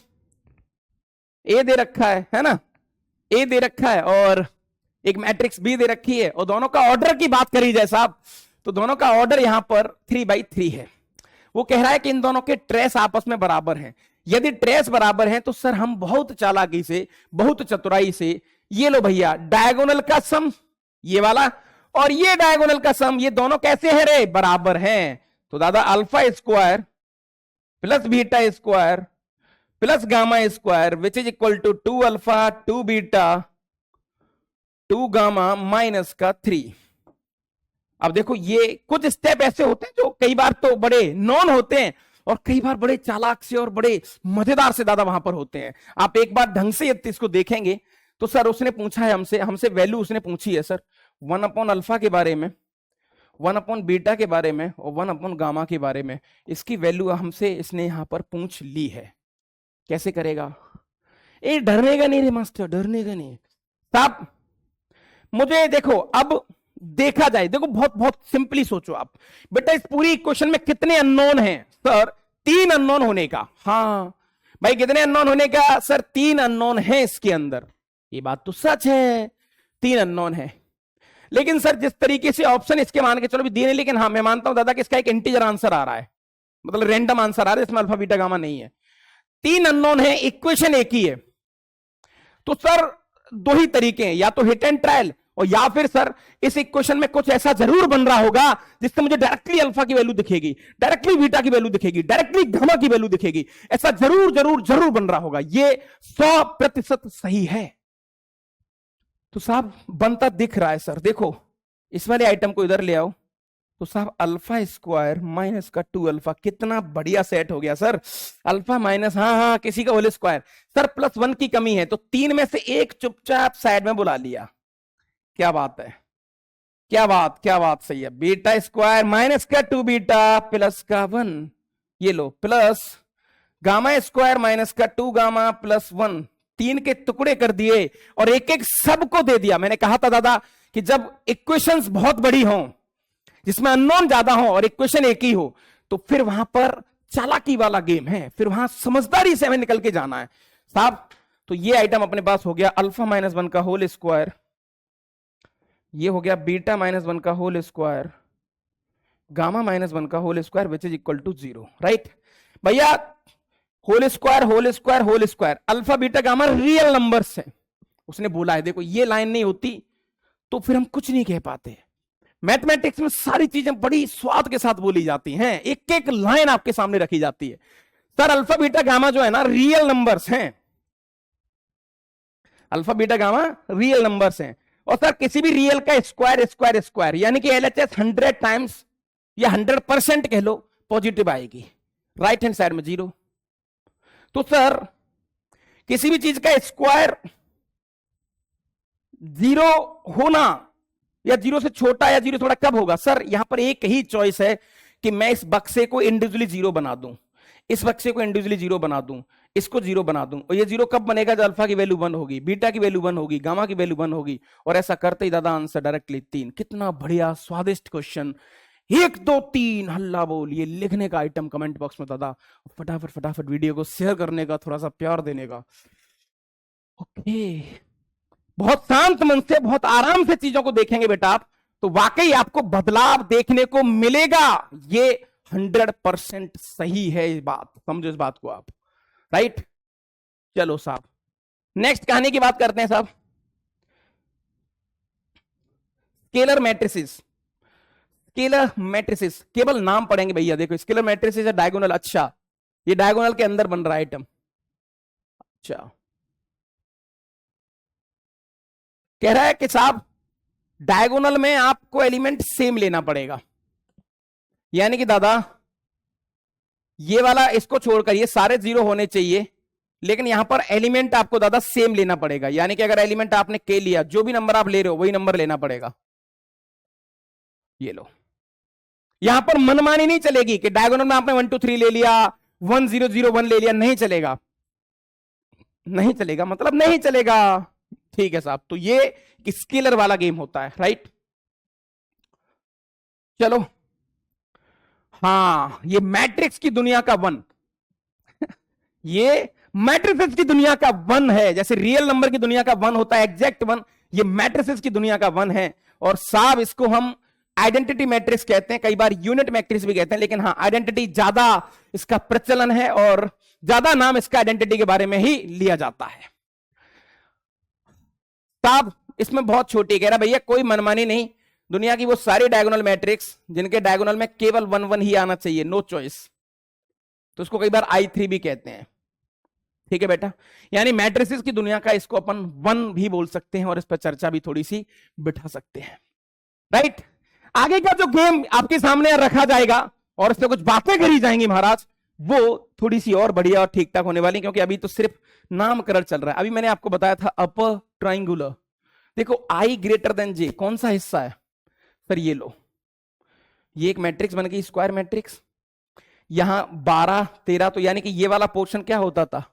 ए दे रखा है ना, ए दे रखा है और एक मैट्रिक्स बी दे रखी है, और दोनों का ऑर्डर की बात करी जाए साहब तो दोनों का ऑर्डर यहां पर 3/3 है। वो कह रहा है कि इन दोनों के ट्रेस आपस में बराबर हैं। यदि ट्रेस बराबर हैं तो सर हम बहुत चालाकी से, बहुत चतुराई से, ये लो भैया डायगोनल का सम ये वाला और ये डायगोनल का सम, ये दोनों कैसे है रे? बराबर हैं। तो दादा alpha square plus beta square plus gamma square which is equal to 2 alpha 2 beta 2 gamma minus का 3। अब देखो ये कुछ स्टेप ऐसे होते हैं जो कई बार तो बड़े नॉन होते हैं और कई बार बड़े चालाक से और बड़े मजेदार से दादा वहां पर होते हैं। आप एक बार ढंग से इसको देखेंगे तो सर उसने पूछा है हमसे वैल्यू उसने पूछी है सर 1 अल्फा के बारे में, 1 बीटा के बारे में और 1 गामा के बारे में। इसकी वैल्यू हमसे इसने यहां पर पूछ ली है। कैसे करेगा? ए डरने का नहीं रे मास्टर, डरने का नहीं साहब। मुझे देखो अब देखा जाए, देखो बहुत बहुत सिंपली सोचो आप बेटा, इस पूरी इक्वेशन में कितने अननोन हैं सर? 3 अननोन होने का। हाँ भाई कितने अननोन होने का सर? 3 अननोन है इसके अंदर। ये बात तो सच है, 3 अननोन है। लेकिन सर जिस तरीके से ऑप्शन इसके मान के चलो भी दिए नहीं, लेकिन हाँ मैं मानता हूं दादा कि इसका एक इंटीजर आंसर आ रहा है, मतलब रैंडम आंसर आ रहा है, इसमें अल्फा बीटा गामा नहीं है। 3 अननोन है, इक्वेशन एक ही है। तो सर 2 ही तरीके हैं, या तो हिट एंड ट्रायल और या फिर सर इस इक्वेशन में कुछ ऐसा जरूर बन रहा होगा जिससे मुझे डायरेक्टली अल्फा की वैल्यू दिखेगी, डायरेक्टली बीटा की वैल्यू दिखेगी, डायरेक्टली गामा की वैल्यू दिखेगी। ऐसा जरूर जरूर जरूर बन रहा होगा। ये 100% सही है। तो साहब बनता दिख रहा है सर। देखो इस वाले आइटम को इधर ले आओ तो साहब अल्फा स्क्वायर माइनस का 2 अल्फा, कितना बढ़िया सेट हो गया सर। अल्फा माइनस हाँ किसी का होल स्क्वायर सर, +1 की कमी है तो 3 में से एक चुपचाप साइड में बुला लिया। क्या बात है, क्या बात सही है। बीटा स्क्वायर माइनस का 2 बीटा प्लस का 1, ये लो प्लस गामा स्क्वायर माइनस का 2 गामा प्लस 1, 3 के टुकड़े कर दिए और एक एक सबको दे दिया। मैंने कहा था दादा कि जब इक्वेशंस बहुत बड़ी हो, जिसमें अननोन ज्यादा हो और इक्वेशन एक ही हो, तो फिर वहां पर चालाकी वाला गेम है, फिर वहां समझदारी से हमें निकल के जाना है साहब। तो ये आइटम अपने पास हो गया अल्फा माइनस 1 का होल स्क्वायर, ये हो गया बीटा माइनस 1 का होल स्क्वायर, गामा माइनस 1 का whole square which is equal to 0, right भैया। Whole square whole square whole square, alpha beta gamma real numbers है। उसने बोला है देखो ये लाइन नहीं होती तो फिर हम कुछ नहीं कह पाते। मैथमेटिक्स में सारी चीजें बड़ी स्वाद के साथ बोली जाती हैं, एक एक लाइन आपके सामने रखी जाती है। सर अल्फा बीटा गामा जो है ना रियल नंबर्स हैं, alpha beta gamma real numbers हैं। और सर किसी भी रियल का स्क्वायर स्क्वायर स्क्वायर यानी कि एलएचएस 100 टाइम्स या 100% कह लो पॉजिटिव आएगी, राइट हैंड साइड में 0। तो सर किसी भी चीज का स्क्वायर 0 होना या 0 से छोटा या 0 थोड़ा कब होगा? सर यहां पर एक ही चॉइस है कि मैं इस बक्से को इंडिविजुअली 0 बना दूं, इस बक्से को इंडिविजुअली 0 बना दूं, इसको 0 बना दूं। और ये 0 कब बनेगा? जब अल्फा की वैल्यू 1 होगी, बीटा की वैल्यू 1 होगी, गामा की वैल्यू 1 होगी। और ऐसा करते ही दादा आंसर डायरेक्टली 3। कितना बढ़िया स्वादिष्ट क्वेश्चन। 1 2 3 हल्ला बोल, ये लिखने का आइटम कमेंट बॉक्स में दादा, फटाफट फटाफट वीडियो को शेयर करने का, थोड़ा सा प्यार देने का। ओके, बहुत शांत मन से बहुत आराम से चीजों को देखेंगे बेटा आप, तो वाकई आपको बदलाव देखने को मिलेगा। ये 100% सही है इस बात, समझो इस बात को आप, राइट। चलो साहब नेक्स्ट कहानी की बात करते हैं साहब। स्केलर मैट्रिसेस, स्केलर मैट्रिसेस केवल नाम पढ़ेंगे भैया। देखो स्केलर मैट्रिसेस है डायगोनल, अच्छा ये डायगोनल के अंदर बन रहा है आइटम। अच्छा कह रहा है कि साहब डायगोनल में आपको एलिमेंट सेम लेना पड़ेगा, यानी कि दादा ये वाला इसको छोड़कर ये सारे 0 होने चाहिए, लेकिन यहां पर एलिमेंट आपको दादा सेम लेना पड़ेगा। यानी कि अगर एलिमेंट आपने के लिया, जो भी नंबर आप ले रहे हो वही नंबर लेना पड़ेगा। ये लो, यहां पर मनमानी नहीं चलेगी कि डायगोनल में आपने 1 2 3 ले लिया, 1 0 0 1 ले लिया, नहीं चलेगा, नहीं चलेगा, मतलब नहीं चलेगा। ठीक है साहब, तो ये स्केलर वाला गेम होता है, राइट। चलो हाँ, ये मैट्रिक्स की दुनिया का 1 ये मैट्रिसेस की दुनिया का 1 है। जैसे रियल नंबर की दुनिया का 1 होता है एग्जैक्ट 1, ये मैट्रिसेस की दुनिया का 1 है। और साहब इसको हम आइडेंटिटी मैट्रिक्स कहते हैं, कई बार यूनिट मैट्रिक्स भी कहते हैं, लेकिन हाँ आइडेंटिटी ज्यादा इसका प्रचलन है और ज्यादा नाम इसका आइडेंटिटी के बारे में ही लिया जाता है। साहब इसमें बहुत छोटी कह रहा भैया कोई मनमानी नहीं, दुनिया की वो सारी डायगोनल मैट्रिक्स जिनके डायगोनल में केवल 1 1 ही आना चाहिए, नो चॉइस, तो उसको कई बार I3 भी कहते हैं। ठीक है बेटा, यानी मैट्रिसेस की दुनिया का इसको अपन 1 भी बोल सकते हैं और इस पर चर्चा भी थोड़ी सी बिठा सकते हैं, राइट। आगे का जो गेम आपके सामने रखा जाएगा और इससे कुछ बातें करी जाएंगी महाराज, वो थोड़ी सी और बढ़िया और ठीक ठाक होने वाली, क्योंकि अभी तो सिर्फ नामकरण चल रहा है। अभी मैंने आपको बताया था अपर ट्राइंगुलर, देखो I ग्रेटर देन J कौन सा हिस्सा है? सर ये लो, ये एक मैट्रिक्स बन गई स्क्वायर मैट्रिक्स, यहां 12 13, तो यानी कि ये वाला पोर्शन क्या होता था?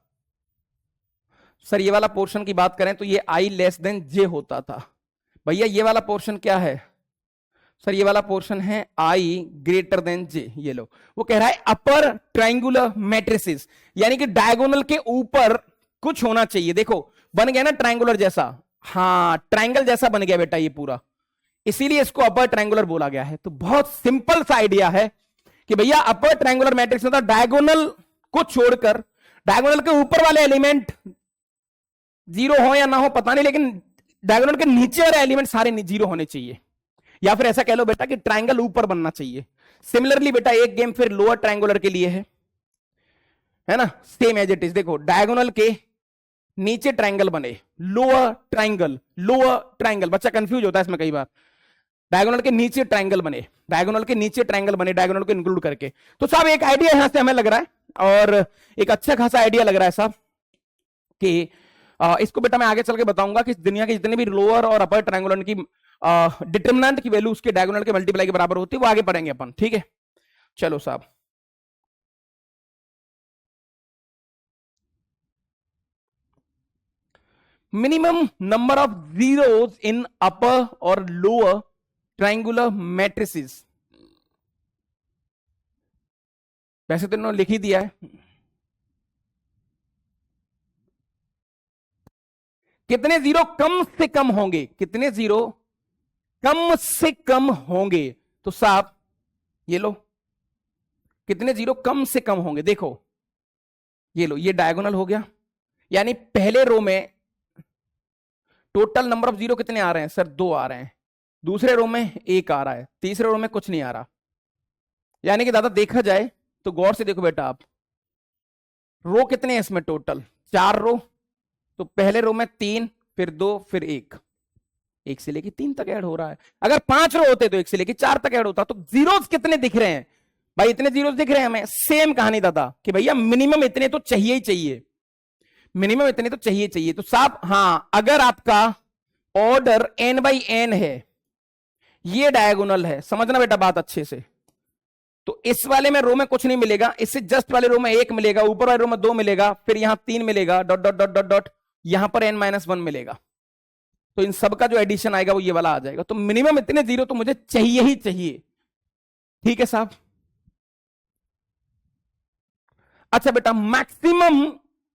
सर ये वाला पोर्शन की बात करें तो ये I लेस देन J होता था। भैया ये वाला पोर्शन क्या है? सर ये वाला पोर्शन है I ग्रेटर देन J। ये लो, वो कह रहा है अपर ट्राइंगुलर मैट्रिसेस, यानी कि डायगोनल के ऊपर कुछ होना चाहिए। देखो बन गया ना ट्राइंगुलर जैसा, हाँ ट्राइंगल जैसा बन गया बेटा ये पूरा, इसीलिए इसको अपर ट्राइंगुलर बोला गया है। तो बहुत सिंपल सा आइडिया है कि भैया अपर ट्राइंगुलर मैट्रिक्स में डायगोनल को छोड़कर डायगोनल के ऊपर वाले एलिमेंट 0 हो या ना हो पता नहीं, लेकिन डायगोनल के नीचे वाले एलिमेंट सारे 0 होने चाहिए, या फिर ऐसा कह लो बेटा कि ट्राइंगल ऊपर बनना चाहिए। सिमिलरली बेटा एक गेम फिर लोअर ट्राइंगुलर के लिए है ना, सेम एज इट इज। देखो डायगोनल के नीचे ट्राइंगल बने, लोअर ट्राइंगल, बच्चा कंफ्यूज होता है इसमें कई बार। डायगोनल के नीचे ट्राइंगल बने, डायगोनल के नीचे ट्राइंगल बने, डायगोनल को इंक्लूड करके। तो साहब एक आइडिया यहां से हमें लग रहा है, और एक अच्छा खासा आइडिया लग रहा है साहब कि इसको बेटा मैं आगे चल के बताऊंगा कि दुनिया के जितने भी लोअर और अपर ट्राइंगुलर की डिटरमिनेंट की वैल्यू उसके डायगोनल के मल्टीप्लाई के बराबर होती है, वो आगे पढ़ेंगे अपन, ठीक है। चलो साहब minimum number of zeros in upper और लोअर ट्राइंगुलर मैट्रिसेस। वैसे तो इन्होंने लिख ही दिया है। कितने जीरो कम से कम होंगे, कितने जीरो कम से कम होंगे? तो साहब ये लो, कितने जीरो कम से कम होंगे? देखो ये लो, ये डायगोनल हो गया, यानी पहले रो में टोटल नंबर ऑफ जीरो कितने आ रहे हैं सर? 2 आ रहे हैं। दूसरे रो में 1 आ रहा है। तीसरे रो में कुछ नहीं आ रहा। यानी कि दादा देखा जाए तो गौर से देखो बेटा, आप रो कितने हैं इसमें? टोटल 4 रो। तो पहले रो में 3, फिर 2, फिर 1, 1 से लेके 3 तक ऐड हो रहा है। अगर 5 रो होते तो 1 से लेके 4 तक ऐड होता। तो जीरोस कितने दिख रहे हैं भाई? इतने जीरोस दिख रहे हैं हमें। सेम कहानी दादा कि भैया मिनिमम इतने तो चाहिए ही चाहिए, मिनिमम इतने तो चाहिए चाहिए। तो साहब हाँ, अगर आपका ऑर्डर n बाई n है, ये डायगोनल है, समझना बेटा बात अच्छे से, तो इस वाले में रो में कुछ नहीं मिलेगा, इससे जस्ट वाले रो में 1 मिलेगा, ऊपर वाले रो में 2 मिलेगा, फिर यहां 3 मिलेगा, dot dot dot dot dot, यहां पर n-1 मिलेगा। तो इन सब का जो एडिशन आएगा वो ये वाला आ जाएगा। तो मिनिमम इतने जीरो तो मुझे चाहिए ही चाहिए। ठीक है साहब। अच्छा बेटा, maximum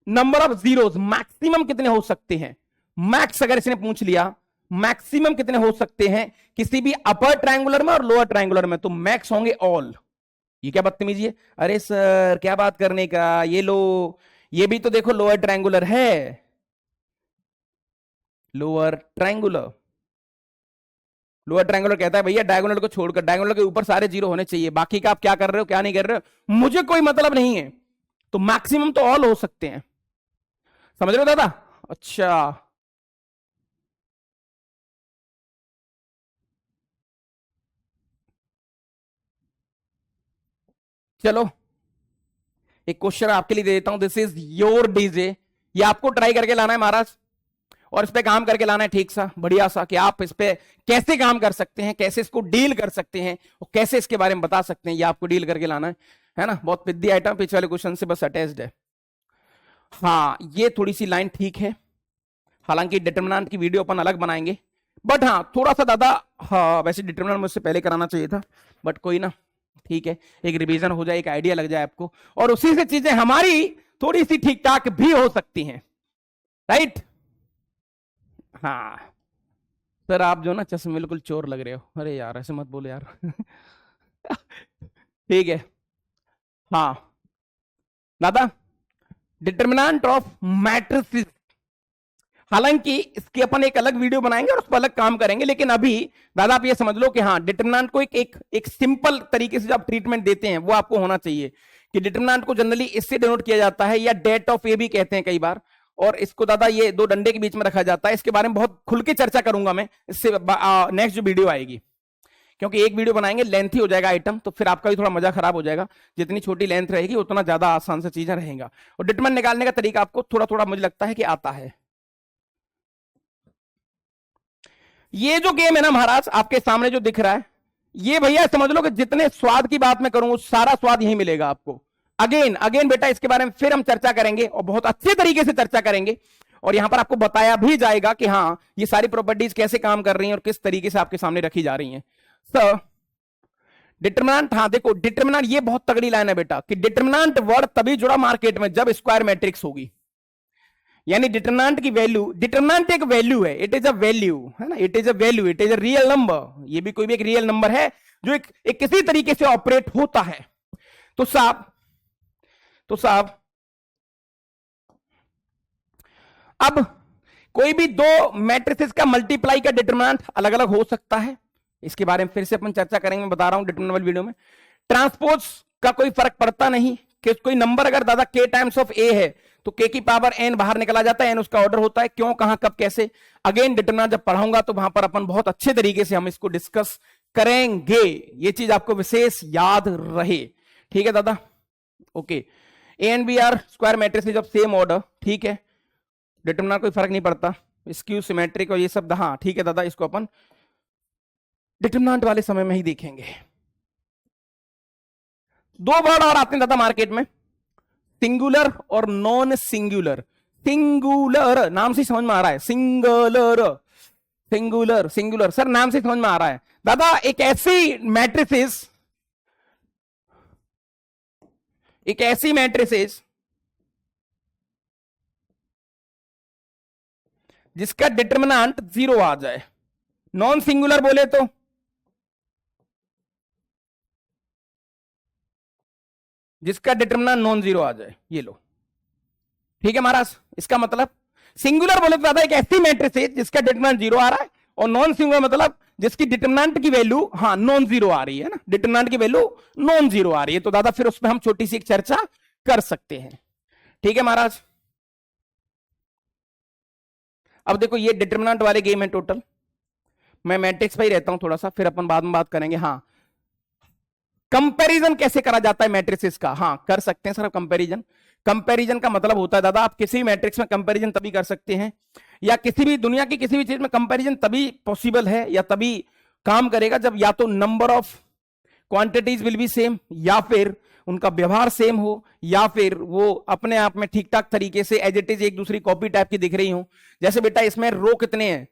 number of zeros, maximum कितने हो सकते हैं? मैक्स अगर इसने पूछ लिया मैक्सिमम कितने हो सकते हैं किसी भी अपर ट्रायंगुलर में और लोअर ट्रायंगुलर में, तो मैक्स होंगे ऑल। ये क्या बदतमीजी है? अरे सर क्या बात करने का, ये लो, ये भी तो देखो लोअर ट्रायंगुलर है, लोअर ट्रायंगुलर। लोअर ट्रायंगुलर कहता है भैया डायगोनल को छोड़कर, डायगोनल के ऊपर सारे जीरो होने चाहिए, बाकी का आप क्या कर रहे हो क्या नहीं कर रहे हो मुझे कोई मतलब नहीं है। तो मैक्सिमम तो ऑल हो सकते हैं, समझ रहे हो दादा? अच्छा चलो एक क्वेश्चन आपके लिए दे देता हूं। दिस इज योर डीजे, ये आपको ट्राई करके लाना है महाराज, और इस पे काम करके लाना है ठीक सा बढ़िया सा, कि आप इस पे कैसे काम कर सकते हैं, कैसे इसको डील कर सकते हैं, और कैसे इसके बारे में बता सकते हैं, ये आपको डील करके लाना है ना? बहुत पिद्दी आइटम, पिछले वाले क्वेश्चन से बस अटैच्ड है। हाँ ये थोड़ी सी लाइन ठीक है, हालांकि डिटरमिनेंट की वीडियो अपन अलग बनाएंगे, बट हाँ थोड़ा सा दादा, हाँ वैसे डिटरमिनेंट मुझसे पहले कराना चाहिए था, बट कोई ना, ठीक है, एक रिवीजन हो जाए, एक आइडिया लग जाए आपको, और उसी से चीजें हमारी थोड़ी सी ठीक ठाक भी हो सकती हैं, राइट? हाँ सर आप जो ना चश्मे बिल्कुल चोर लग रहे हो, अरे यार ऐसे मत बोलो यार। ठीक है। हाँ दादा, डिटरमिनेंट ऑफ मैट्रिसेस, हालांकि इसकी अपन एक अलग वीडियो बनाएंगे और उस पर अलग काम करेंगे, लेकिन अभी दादा आप ये समझ लो कि हाँ डिटरमिनेंट को एक सिंपल तरीके से जो आप ट्रीटमेंट देते हैं वो आपको होना चाहिए, कि डिटरमिनेंट को जनरली इससे डिनोट किया जाता है, या डेट ऑफ ए भी कहते हैं कई बार, और इसको दादा ये 2 डंडे के बीच में रखा जाता है। इसके बारे में बहुत खुल के चर्चा करूंगा मैं इससे नेक्स्ट जो वीडियो आएगी, क्योंकि एक वीडियो बनाएंगे लेंथी हो जाएगा आइटम, तो फिर आपका भी थोड़ा मजा खराब हो जाएगा। जितनी छोटी लेंथ रहेगी उतना ज्यादा आसान से चीजें रहेगा, और डिटरमिनेंट निकालने का तरीका आपको थोड़ा थोड़ा मुझे लगता है कि आता है। ये जो गेम है ना महाराज आपके सामने जो दिख रहा है, ये भैया समझ लो कि जितने स्वाद की बात मैं करूं सारा स्वाद यही मिलेगा आपको। अगेन अगेन बेटा इसके बारे में फिर हम चर्चा करेंगे, और बहुत अच्छे तरीके से चर्चा करेंगे, और यहां पर आपको बताया भी जाएगा कि हाँ ये सारी प्रॉपर्टीज कैसे काम कर रही हैं और किस तरीके से आपके सामने रखी जा रही हैं। सर डिटरमिनेंट, हाँ देखो डिटरमिनेंट, ये बहुत तगड़ी लाइन है बेटा, कि डिटरमिनेंट वर्ड तभी जुड़ा मार्केट में जब स्क्वायर मैट्रिक्स होगी, यानी डिटरमिनेंट की वैल्यू, डिटरमिनेंट एक वैल्यू है, इट इज अ वैल्यू है ना, it is a value, it is a real number, ये भी कोई भी एक रियल नंबर है जो एक किसी तरीके से ऑपरेट होता है। तो साहब अब कोई भी 2 मैट्रिसेस का मल्टीप्लाई का डिटरमिनेंट अलग अलग हो सकता है, इसके बारे में फिर से अपन चर्चा करेंगे, मैं बता रहा हूं डिटरमिनेंट वीडियो में। ट्रांसपोज का कोई फर्क पड़ता नहीं, कि कोई नंबर अगर दादा k टाइम्स ऑफ a है तो k की पावर n बाहर निकला जाता है, n उसका ऑर्डर होता है, क्यों कहां कब कैसे, अगेन डिटरमिनेंट जब पढ़ाऊंगा तो वहां पर अपन बहुत अच्छे तरीके से हम इसको डिस्कस करेंगे, ये चीज आपको विशेष याद रहे। ठीक है दादा, okay. A and B are square matrices of same order, ठीक है, डिटरमिनेंट कोई फर्क नहीं पड़ता, स्क्यू सिमेट्रिक और ये सब, हाँ ठीक है दादा, इसको अपन डिटरमिनेंट वाले समय में ही देखेंगे। 2 वर्ड और आते हैं दादा मार्केट में, सिंगुलर और नॉन सिंगुलर। सिंगुलर, नाम से समझ में आ रहा है, सिंगुलर, सिंगुलर, सिंगुलर, सर नाम से समझ में आ रहा है। दादा एक ऐसी मैट्रिसेस, एक ऐसी मैट्रिसेस जिसका डिटर्मिनेंट 0 आ जाए, नॉन सिंगुलर बोले तो जिसका डिटर्मिनेंट नॉन 0 आ जाए, ये लो, ठीक है महाराज। इसका मतलब सिंगुलर बोले तो दादा एक ऐसी मैट्रिक्स है जिसका डिटरमिनेंट 0 आ रहा है, और नॉन सिंगुलर मतलब जिसकी डिटरमिनेंट की वैल्यू हाँ नॉन 0 आ रही है ना, डिटरमिनेंट की वैल्यू नॉन 0 आ रही है, तो दादा फिर उसमें हम छोटी सी एक चर्चा कर सकते हैं, ठीक है महाराज। अब देखो ये डिटरमिनेंट वाले गेम है टोटल, मैं मैट्रिक्स पे ही रहता हूं थोड़ा सा, फिर अपन बाद में बात करेंगे। हाँ, कंपैरिजन कैसे करा जाता है मैट्रिसेस का, हाँ कर सकते हैं सर कंपैरिजन। कंपैरिजन का मतलब होता है दादा आप किसी भी मैट्रिक्स में कंपैरिजन तभी कर सकते हैं, या किसी भी दुनिया की किसी भी चीज में कंपैरिजन तभी पॉसिबल है या तभी काम करेगा जब या तो number of quantities will be same, या फिर उनका व्यवहार सेम हो, या फिर वो अपने आप में ठीक ठाक तरीके से एज इट इज एक दूसरी कॉपी टाइप की दिख रही हो। जैसे बेटा इसमें रो कितने हैं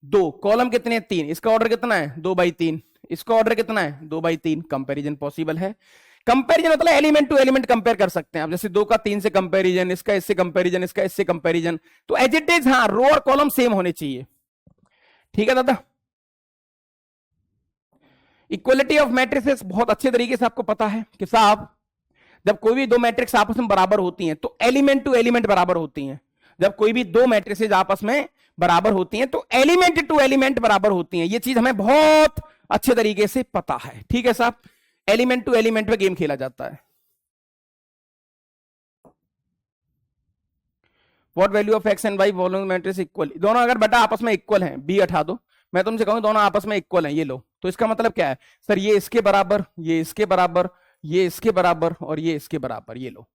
2, कॉलम कितने हैं 3, इसका ऑर्डर कितना है 2/3, इसका ऑर्डर कितना है 2/3, कंपैरिजन पॉसिबल है। कंपैरिजन मतलब एलिमेंट टू एलिमेंट कंपेयर कर सकते हैं आप, जैसे 2 का 3 से कंपैरिजन, इसका इससे कंपैरिजन, इसका इससे कंपैरिजन, तो एज इट इज हाँ रो और कॉलम सेम होने चाहिए, ठीक है दादा। इक्वलिटी ऑफ मैट्रिसेस बहुत अच्छे तरीके से आपको पता है कि साहब जब कोई भी दो मैट्रिक्स आपस में बराबर होती हैं तो एलिमेंट टू एलिमेंट बराबर होती हैं, जब कोई भी दो मैट्रिसेस आपस में बराबर होती हैं तो एलिमेंट टू एलिमेंट बराबर होती हैं, ये चीज हमें बहुत अच्छे तरीके से पता है, ठीक है साहब। एलिमेंट टू एलिमेंट पे गेम खेला जाता है। What value of X and Y following matrix equal, दोनों अगर बेटा आपस में इक्वल हैं, बी हटा दो, मैं तुमसे कहूं दोनों आपस में इक्वल हैं, ये लो, तो इसका मतलब क्या है सर, ये इसके बराबर, ये इसके बराबर, ये इसके बराबर और ये इसके बराबर, ये लो,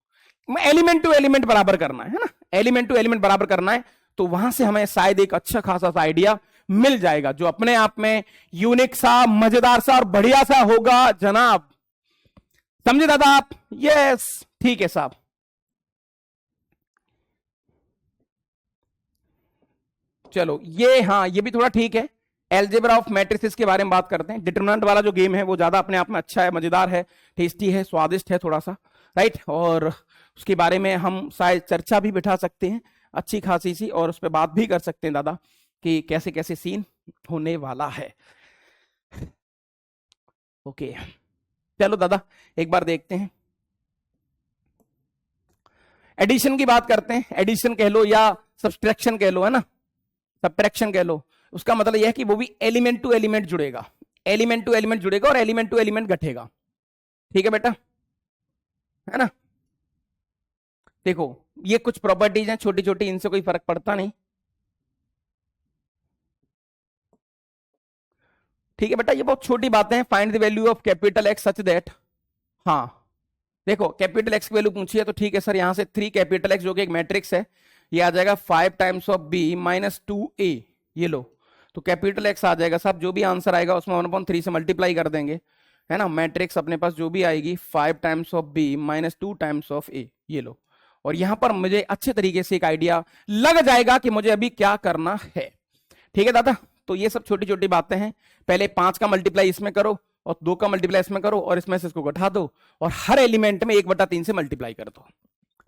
एलिमेंट टू एलिमेंट बराबर करना है ना, एलिमेंट टू एलिमेंट बराबर करना है, तो वहां से हमें शायद एक अच्छा खासा सा आइडिया मिल जाएगा जो अपने आप में यूनिक सा, मजेदार सा और बढ़िया सा होगा जनाब, समझे दादा आप? यस ठीक है साहब। चलो ये हाँ ये भी थोड़ा ठीक है, एल्जेब्रा ऑफ मैट्रिसेस के बारे में बात करते हैं। डिटरमिनेंट वाला जो गेम है वो ज्यादा अपने आप में अच्छा है, मजेदार है, टेस्टी है, स्वादिष्ट है थोड़ा सा, राइट, और उसके बारे में हम शायद चर्चा भी बिठा सकते हैं अच्छी खासी सी, और उस पर बात भी कर सकते हैं दादा कि कैसे कैसे सीन होने वाला है। ओके चलो दादा एक बार देखते हैं, एडिशन की बात करते हैं। एडिशन कह लो या सब्सट्रैक्शन कह लो, है ना, सब्ट्रैक्शन कह लो, उसका मतलब यह है कि वो भी एलिमेंट टू एलिमेंट जुड़ेगा, एलिमेंट टू एलिमेंट जुड़ेगा और एलिमेंट टू एलिमेंट घटेगा, ठीक है बेटा, है ना। देखो ये कुछ प्रॉपर्टीज हैं छोटी छोटी, इनसे कोई फर्क पड़ता नहीं, ठीक है बेटा, ये बहुत छोटी बातें हैं। Find the value of capital x such that, हाँ देखो कैपिटल एक्स की वैल्यू पूछी है तो ठीक है सर, यहां से 3 कैपिटल एक्स जो कि एक मैट्रिक्स है, ये आ जाएगा 5 times of B minus 2a, ये लो, तो कैपिटल एक्स आ जाएगा साहब, जो भी आंसर आएगा उसमें 1/3 से मल्टीप्लाई कर देंगे, है ना, मैट्रिक्स अपने पास जो भी आएगी 5 times of B minus 2 times of A, ये लो, और यहां पर मुझे अच्छे तरीके से एक आइडिया लग जाएगा कि मुझे अभी क्या करना है, ठीक है दादा। तो ये सब छोटी छोटी बातें हैं, पहले 5 का मल्टीप्लाई इसमें करो और 2 का मल्टीप्लाई इसमें करो और इसमें से इसको घटा दो और हर एलिमेंट में 1/3 से मल्टीप्लाई कर दो,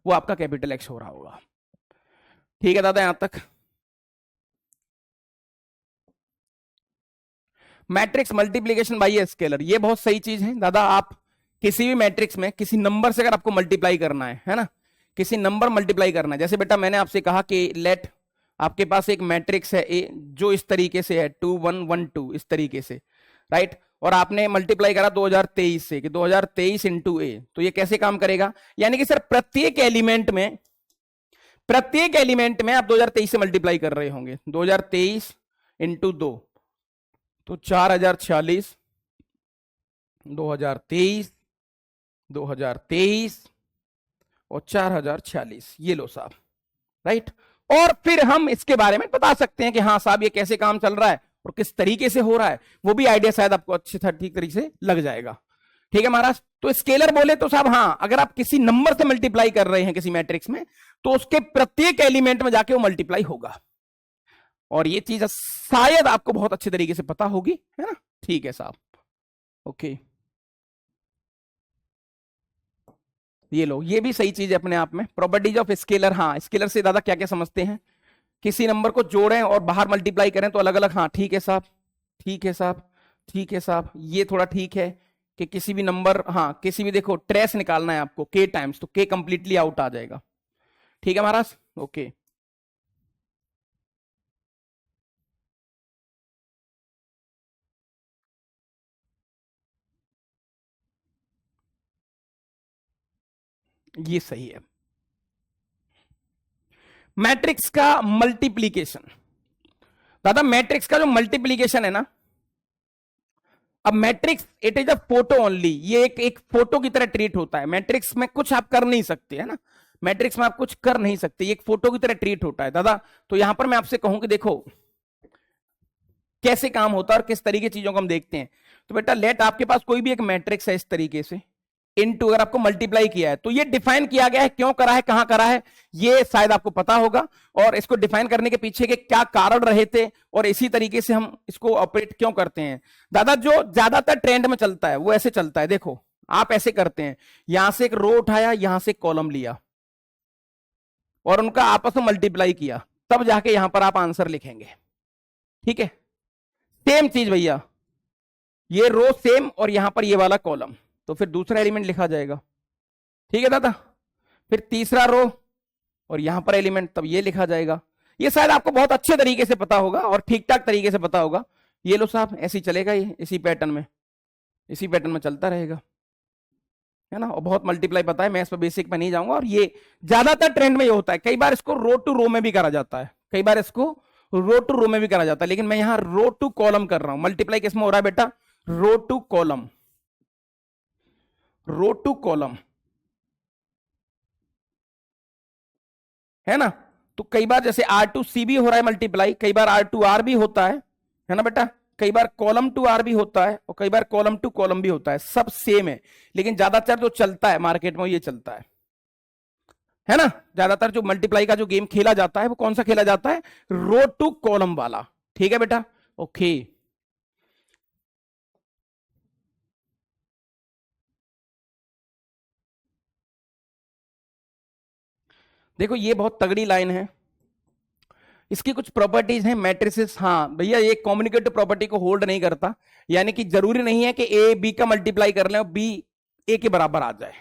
वो आपका कैपिटल एक्स हो रहा होगा, ठीक है दादा। यहां तक मैट्रिक्स मल्टीप्लीकेशन बाय स्केलर, ये बहुत सही चीज है दादा। आप किसी भी मैट्रिक्स में किसी नंबर से अगर आपको मल्टीप्लाई करना है ना, किसी नंबर मल्टीप्लाई करना है, जैसे बेटा मैंने आपसे कहा कि लेट आपके पास एक मैट्रिक्स है ए जो इस तरीके से है 2 1 1 2 इस तरीके से, राइट, और आपने मल्टीप्लाई करा 2023 से कि 2023 इंटू ए, तो ये कैसे काम करेगा, यानी कि सर प्रत्येक एलिमेंट में आप 2023 से मल्टीप्लाई कर रहे होंगे, 2023 इंटू 2 तो 4046, 2023 2023 और 4046, ये लो साहब, राइट। और फिर हम इसके बारे में बता सकते हैं कि हाँ साहब ये कैसे काम चल रहा है और किस तरीके से हो रहा है, वो भी आइडिया शायद आपको अच्छे ठीक तरीके से लग जाएगा, ठीक है महाराज। तो स्केलर बोले तो साहब हाँ, अगर आप किसी नंबर से मल्टीप्लाई कर रहे हैं किसी मैट्रिक्स में, तो उसके प्रत्येक एलिमेंट में जाके वो मल्टीप्लाई होगा। और ये चीज शायद आपको बहुत अच्छे तरीके से पता होगी, है ना। ठीक है साहब, ओके। ये लो, ये भी सही चीज है अपने आप में, प्रॉपर्टीज ऑफ स्केलर। हाँ, स्केलर से दादा क्या क्या समझते हैं, किसी नंबर को जोड़ें और बाहर मल्टीप्लाई करें तो अलग अलग। हाँ ठीक है साहब, ठीक है साहब, ठीक है साहब, ये थोड़ा ठीक है कि किसी भी नंबर, हाँ किसी भी, देखो ट्रेस निकालना है आपको के टाइम्स, तो के कंप्लीटली आउट आ जाएगा। ठीक है महाराज, ओके। ये सही है। मैट्रिक्स का मल्टीप्लीकेशन, दादा मैट्रिक्स का जो मल्टीप्लीकेशन है ना, अब matrix it is a photo only, ये एक फोटो की तरह ट्रीट होता है। मैट्रिक्स में कुछ आप कर नहीं सकते, है ना, मैट्रिक्स में आप कुछ कर नहीं सकते, ये एक फोटो की तरह ट्रीट होता है दादा। तो यहां पर मैं आपसे कहूं कि देखो कैसे काम होता है और किस तरीके चीजों को हम देखते हैं। तो बेटा लेट आपके पास कोई भी एक मैट्रिक्स है इस तरीके से, इनटू अगर आपको मल्टीप्लाई किया है, तो ये डिफाइन किया गया है, क्यों करा है, कहां करा है, ये शायद आपको पता होगा। और इसको डिफाइन करने के पीछे के क्या कारण रहे थे, और इसी तरीके से हम इसको ऑपरेट क्यों करते हैं। दादा जो ज्यादातर ट्रेंड में चलता है वो ऐसे चलता है, देखो आप ऐसे करते हैं, यहां से एक रो उठाया, यहां से कॉलम लिया और उनका आपस में मल्टीप्लाई किया, तब जाके यहां पर आप आंसर लिखेंगे। ठीक है, सेम चीज भैया, ये रो सेम और यहां पर ये वाला कॉलम, तो फिर दूसरा एलिमेंट लिखा जाएगा। ठीक है दादा, फिर तीसरा रो और यहां पर एलिमेंट, तब ये लिखा जाएगा। ये शायद आपको बहुत अच्छे तरीके से पता होगा और ठीक ठाक तरीके से पता होगा। ये लो साहब, ऐसे ही चलेगा, ये इसी पैटर्न में, इसी पैटर्न में चलता रहेगा, है ना। और बहुत मल्टीप्लाई पता है, मैं इस पर बेसिक में नहीं जाऊंगा। और ये ज्यादातर ट्रेंड में ये होता है, कई बार इसको रो टू रो में भी करा जाता है, कई बार इसको रो टू रो में भी करा जाता है, लेकिन मैं यहां रो टू कॉलम कर रहा हूं। मल्टीप्लाई किसमें हो रहा है बेटा, row to column, row to column, है ना। तो कई बार जैसे आर टू सी भी हो रहा है मल्टीप्लाई, कई बार आर टू आर भी होता है ना बेटा, कई बार कॉलम टू आर भी होता है और कई बार कॉलम टू कॉलम भी होता है, सब सेम है। लेकिन ज्यादातर जो चलता है मार्केट में ये चलता है ना, ज्यादातर जो मल्टीप्लाई का जो गेम खेला जाता है वो कौन सा खेला जाता है, रो टू कॉलम वाला। ठीक है बेटा, ओके। देखो ये बहुत तगड़ी लाइन है, इसकी कुछ प्रॉपर्टीज हैं मैट्रिसेस। हाँ भैया, ये कम्युनिकेटिव प्रॉपर्टी को होल्ड नहीं करता, यानी कि जरूरी नहीं है कि ए बी का मल्टीप्लाई कर लें और बी ए के बराबर आ जाए।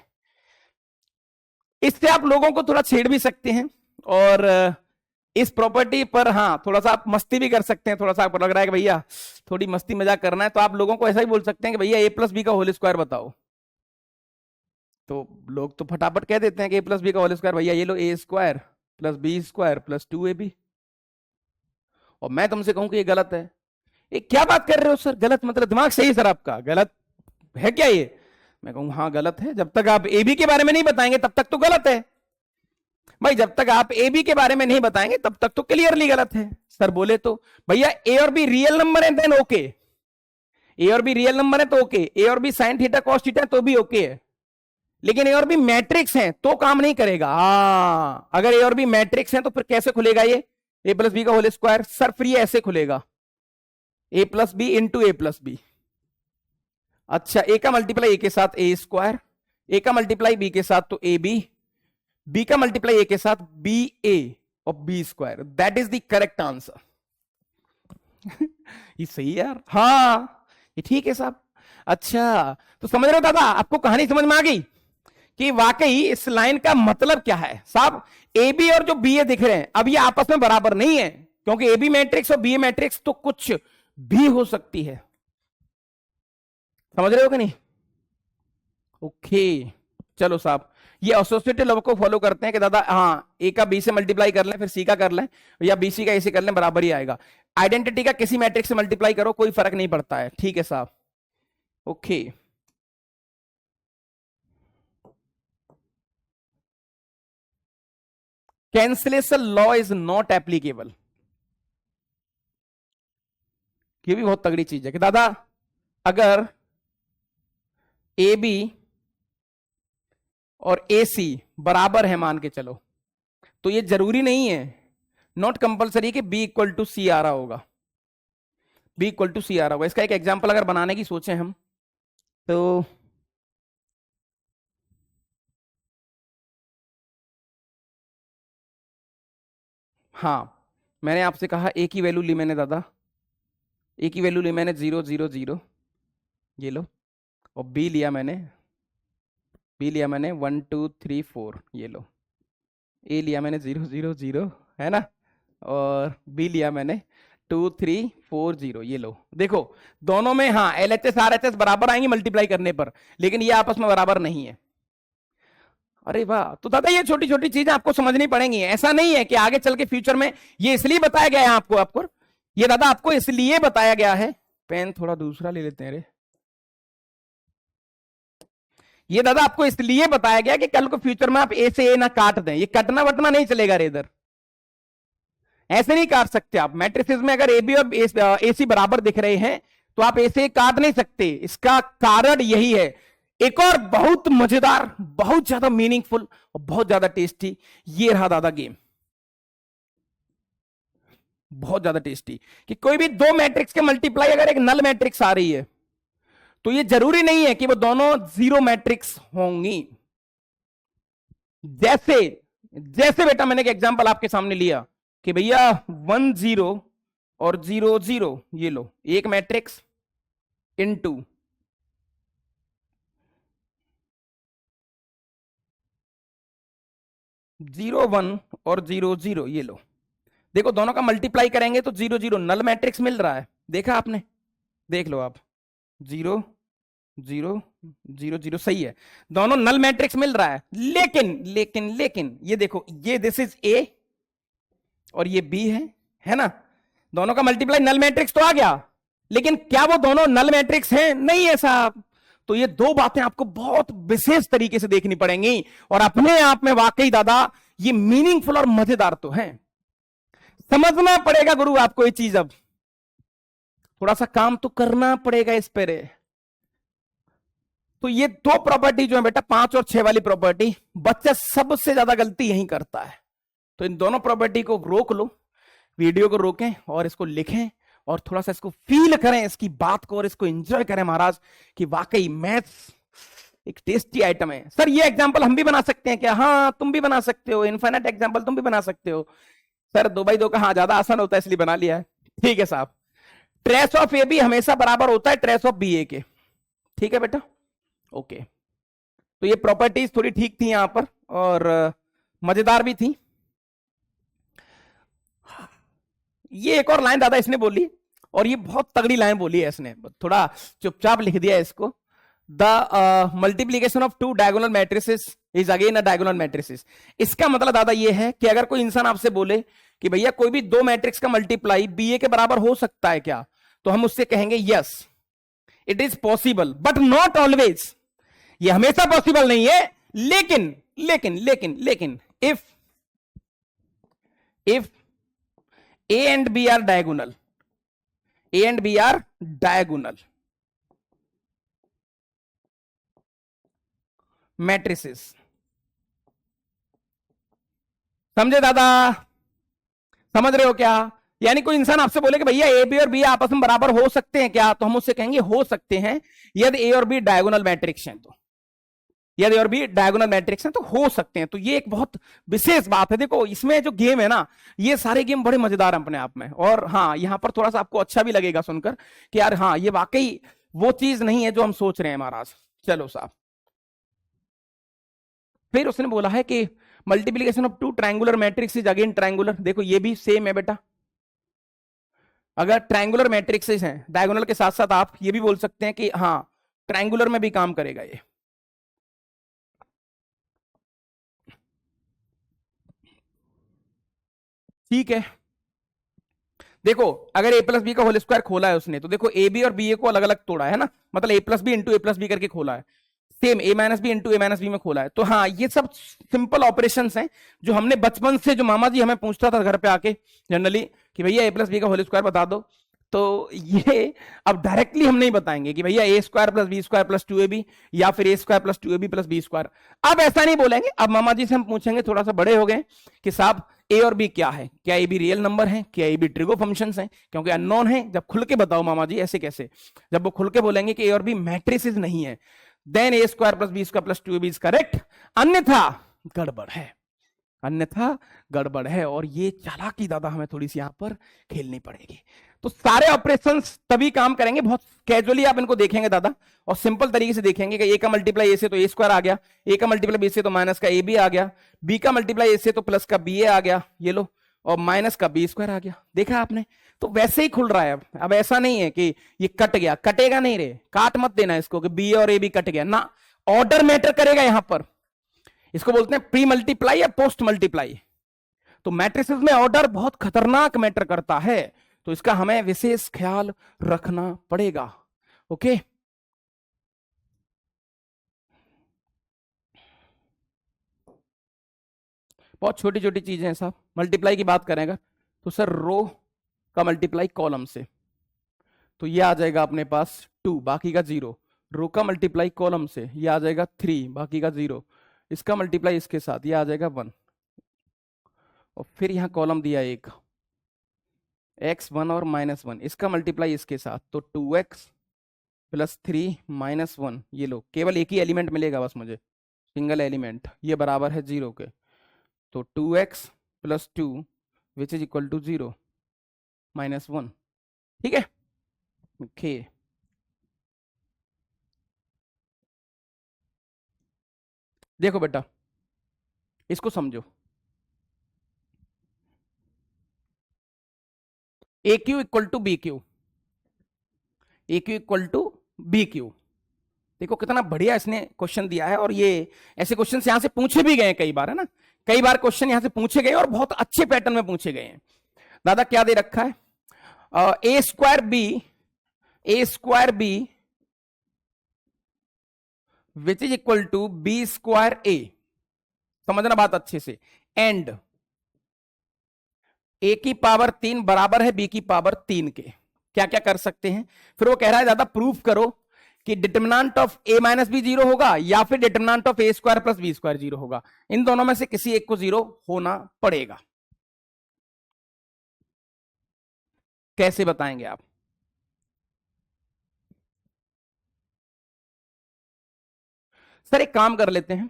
इससे आप लोगों को थोड़ा छेड़ भी सकते हैं, और इस प्रॉपर्टी पर हाँ थोड़ा सा आप मस्ती भी कर सकते हैं। थोड़ा सा आपको लग रहा है कि भैया थोड़ी मस्ती मजाक करना है, तो आप लोगों को ऐसा ही बोल सकते हैं कि भैया ए प्लस बी का होल स्क्वायर बताओ। तो लोग तो फटाफट कह देते हैं कि ए प्लस बी का होल स्क्वायर, भैया ये लो A square plus B square plus 2ab। और मैं तुमसे कहूं कि ये गलत है, ये क्या बात कर रहे हो सर, गलत मतलब दिमाग सही है सर आपका, गलत है क्या ये। मैं कहूं हाँ गलत है, जब तक आप ए बी के बारे में नहीं बताएंगे तब तक तो गलत है भाई, जब तक आप ए बी के बारे में नहीं बताएंगे तब तक तो क्लियरली गलत है। सर बोले तो भैया ए और बी रियल नंबर है देन ओके, ए और बी रियल नंबर है तो ओके, ए और B sine theta cos theta तो भी ओके है, लेकिन ए और बी मैट्रिक्स है तो काम नहीं करेगा। हाँ अगर ए और बी मैट्रिक्स है तो फिर कैसे खुलेगा ये ए प्लस बी का होल स्क्वायर, सर फिर ये ऐसे खुलेगा ए प्लस बी इंटू ए प्लस बी। अच्छा, ए का मल्टीप्लाई ए के साथ ए स्क्वायर, ए का मल्टीप्लाई बी के साथ तो ए बी, बी का मल्टीप्लाई ए के साथ बी ए और B square, that is the correct answer. ये सही है यार, हाँ ये ठीक है साहब। अच्छा तो समझ रहे हो दादा, आपको कहानी समझ में आ गई कि वाकई इस लाइन का मतलब क्या है साहब। ए बी और जो बी ए दिख रहे हैं अब ये आपस में बराबर नहीं है, क्योंकि ए बी मैट्रिक्स और बी ए मैट्रिक्स तो कुछ भी हो सकती है, समझ रहे हो कि नहीं। ओके चलो साहब, ये एसोसिएटेड लॉ को फॉलो करते हैं कि दादा हाँ ए का बी से मल्टीप्लाई कर लें फिर सी का कर लें, या बी सी का ए से कर लें, बराबर ही आएगा। आइडेंटिटी का किसी मैट्रिक्स से मल्टीप्लाई करो कोई फर्क नहीं पड़ता है। ठीक है साहब, okay. Cancellation law is not applicable, ये भी बहुत तगड़ी चीज है कि दादा अगर ए बी और ए सी बराबर है मान के चलो, तो ये जरूरी नहीं है, नॉट कंपलसरी कि बी इक्वल टू सी आ रहा होगा, बी इक्वल टू सी आ रहा होगा। इसका एक एग्जांपल अगर बनाने की सोचें हम, तो हाँ, मैंने आपसे कहा ए की वैल्यू ली मैंने दादा, ए की वैल्यू ली मैंने 0 0 0, ये लो, और बी लिया मैंने 1 2 3 4, ये लो। ए लिया मैंने 0 0 0, है ना, और बी लिया मैंने 2 3 4 0, ये लो। देखो दोनों में हाँ LHS RHS बराबर आएंगे मल्टीप्लाई करने पर, लेकिन ये आपस में बराबर नहीं है। अरे वाह, तो दादा ये छोटी छोटी चीजें आपको समझनी पड़ेंगी। ऐसा नहीं है कि आगे चल के फ्यूचर में, ये इसलिए बताया गया है आपको, ये दादा आपको इसलिए बताया गया है। पेन थोड़ा दूसरा ले लेते हैं रे। ये दादा आपको इसलिए बताया गया कि कल को फ्यूचर में आप ए से ए ना काट दें, ये कटना वटना नहीं चलेगा रे इधर, ऐसे नहीं काट सकते आप। मैट्रिसेस में अगर ए बी और ए सी बराबर दिख रहे हैं तो आप ए से ए काट नहीं सकते। इसका कारण यही है। एक और बहुत मजेदार, बहुत ज्यादा मीनिंगफुल और बहुत ज्यादा टेस्टी, ये रहा दादा गेम, बहुत ज्यादा टेस्टी, कि कोई भी दो मैट्रिक्स के मल्टीप्लाई अगर एक नल मैट्रिक्स आ रही है तो ये जरूरी नहीं है कि वो दोनों जीरो मैट्रिक्स होंगी। जैसे जैसे बेटा मैंने एक एग्जांपल आपके सामने लिया कि भैया 1 0 और 0 0, ये लो एक मैट्रिक्स, इनटू 0 1 और 0 0, ये लो। देखो दोनों का मल्टीप्लाई करेंगे तो 0 0 नल मैट्रिक्स मिल रहा है, देखा आपने, देख लो आप, 0 0 0 0 सही है, दोनों नल मैट्रिक्स मिल रहा है। लेकिन लेकिन लेकिन ये देखो, ये दिस इज ए और ये बी है ना, दोनों का मल्टीप्लाई नल मैट्रिक्स तो आ गया, लेकिन क्या वो दोनों नल मैट्रिक्स हैं? नहीं है साहब। तो ये दो बातें आपको बहुत विशेष तरीके से देखनी पड़ेंगी, और अपने आप में वाकई दादा ये मीनिंगफुल और मजेदार तो है। समझना पड़ेगा गुरु आपको ये चीज, अब थोड़ा सा काम तो करना पड़ेगा इस पर। तो ये दो प्रॉपर्टी जो है बेटा, 5 और 6 वाली प्रॉपर्टी, बच्चा सबसे ज्यादा गलती यही करता है। तो इन दोनों प्रॉपर्टी को रोक लो, वीडियो को रोकें और इसको लिखें और थोड़ा सा इसको फील करें, इसकी बात को, और इसको एंजॉय करें महाराज, कि वाकई मैथ्स एक टेस्टी आइटम है। सर ये एग्जांपल हम भी बना सकते हैं क्या? हाँ तुम भी बना सकते हो, इनफाइनाइट एग्जांपल तुम भी बना सकते हो। सर 2 बाई 2 का हाँ ज्यादा आसान होता है इसलिए बना लिया है। ठीक है साहब, ट्रेस ऑफ ए बी हमेशा बराबर होता है ट्रेस ऑफ बी ए के। ठीक है बेटा, ओके। तो ये प्रॉपर्टीज थोड़ी ठीक थी यहां पर और मजेदार भी थी। ये एक और लाइन दादा इसने बोली, और ये बहुत तगड़ी लाइन बोली है इसने, थोड़ा चुपचाप लिख दिया है इसको। The multiplication of 2 diagonal matrices is again a diagonal matrices. इसका मतलब दादा ये है कि अगर कोई इंसान आपसे बोले कि भैया कोई भी दो मैट्रिक्स का मल्टीप्लाई बी ए के बराबर हो सकता है क्या, तो हम उससे कहेंगे yes it is possible but not always. ये हमेशा पॉसिबल नहीं है, लेकिन लेकिन लेकिन लेकिन if A and B are diagonal, A and B are diagonal matrices। समझे दादा? समझ रहे हो क्या? यानी कोई इंसान आपसे बोले कि भैया ए बी और बी आपस में बराबर हो सकते हैं क्या, तो हम उससे कहेंगे हो सकते हैं यदि ए और बी डायगोनल मैट्रिक्स हैं, तो यदि और भी डायगोनल मैट्रिक्स हैं तो हो सकते हैं। तो ये एक बहुत विशेष बात है। देखो इसमें जो गेम है ना, ये सारे गेम बड़े मजेदार हैं अपने आप में। और हाँ, यहां पर थोड़ा सा आपको अच्छा भी लगेगा सुनकर कि यार हाँ ये वाकई वो चीज नहीं है जो हम सोच रहे हैं महाराज। चलो साहब, फिर उसने बोला है कि multiplication of 2 triangular matrix is again triangular. देखो ये भी सेम है बेटा, अगर ट्रायंगुलर मैट्रिक्सेस हैं डायगोनल के साथ साथ आप ये भी बोल सकते हैं कि हाँ ट्रायंगुलर में भी काम करेगा ये। ठीक है, देखो अगर ए प्लस बी का होल स्क्वायर खोला है उसने, तो देखो ए बी और बी ए को अलग अलग तोड़ा है ना, मतलब ए प्लस बी इंटू ए प्लस बी करके खोला है। सेम ए माइनस बी इंटू ए माइनस बी में खोला है। तो हाँ ये सब सिंपल ऑपरेशंस हैं जो हमने बचपन से, जो मामा जी हमें पूछता था घर पे आके जनरली कि भैया ए प्लस बी का होल स्क्वायर बता दो, तो ये अब डायरेक्टली हम नहीं बताएंगे कि भैया A square plus B square plus 2ab या फिर A square plus 2ab plus B square. अब ऐसा नहीं बोलेंगे। अब मामा जी से हम पूछेंगे, थोड़ा सा बड़े हो गए, कि साहब ए और बी क्या है, क्या ए बी रियल नंबर है, क्या ए बी ट्रिगो फंक्शंस हैं, क्योंकि अननोन है। जब खुल के बताओ मामा जी, ऐसे कैसे? जब वो खुल के बोलेंगे कि ए और बी मैट्रिसेस नहीं है, then A square plus B square plus 2ab is correct, अन्यथा गड़बड़ है, अन्यथा गड़बड़ है। और ये चालाकी दादा हमें थोड़ी सी यहां पर खेलनी पड़ेगी। तो सारे ऑपरेशंस तभी काम करेंगे, बहुत कैजुअली आप इनको देखेंगे दादा, और सिंपल तरीके से देखेंगे कि ए का मल्टीप्लाई ए से तो ए स्क्वायर आ गया, ए का मल्टीप्लाई बी से तो माइनस का ए बी आ गया, बी का मल्टीप्लाई ए से तो प्लस का बी ए आ गया, ये लो, और माइनस का बी स्क्वायर आ गया। देखा आपने? तो वैसे ही खुल रहा है। अब ऐसा नहीं है कि ये कट गया, कटेगा नहीं रे, काट मत देना इसको कि बी और ए बी कट गया ना, ऑर्डर मैटर करेगा यहां पर। इसको बोलते हैं प्री मल्टीप्लाई या पोस्ट मल्टीप्लाई। तो मैट्रिसेस में ऑर्डर बहुत खतरनाक मैटर करता है, तो इसका हमें विशेष ख्याल रखना पड़ेगा। ओके, बहुत छोटी छोटी चीजें हैं साहब। मल्टीप्लाई की बात करेंगे तो सर रो का मल्टीप्लाई कॉलम से, तो ये आ जाएगा अपने पास 2, बाकी का 0। रो का मल्टीप्लाई कॉलम से ये आ जाएगा 3, बाकी का 0। इसका मल्टीप्लाई इसके साथ ये आ जाएगा 1, और फिर यहां कॉलम दिया एक x1 और -1, इसका मल्टीप्लाई इसके साथ तो 2x प्लस 3 -1, ये लो, केवल एक ही एलिमेंट मिलेगा बस मुझे, सिंगल एलिमेंट, ये बराबर है 0 के। तो 2x plus 2 which is equal to 0 -1। ठीक है, ओके। देखो बेटा, इसको समझो, A Q equal to B Q, A Q equal to B Q. देखो कितना बढ़िया इसने क्वेश्चन दिया है, और ये ऐसे क्वेश्चन यहां से पूछे भी गए कई बार, है ना, कई बार क्वेश्चन यहां से पूछे गए और बहुत अच्छे पैटर्न में पूछे गए हैं। दादा क्या दे रखा है? A square B which is equal to B square A, समझना बात अच्छे से, एंड ए की पावर 3 बराबर है बी की पावर 3 के। क्या क्या कर सकते हैं? फिर वो कह रहा है दादा प्रूफ करो कि determinant of A minus B 0 होगा या फिर determinant of A square plus B square 0 होगा। इन दोनों में से किसी एक को 0 होना पड़ेगा। कैसे बताएंगे आप? सर एक काम कर लेते हैं,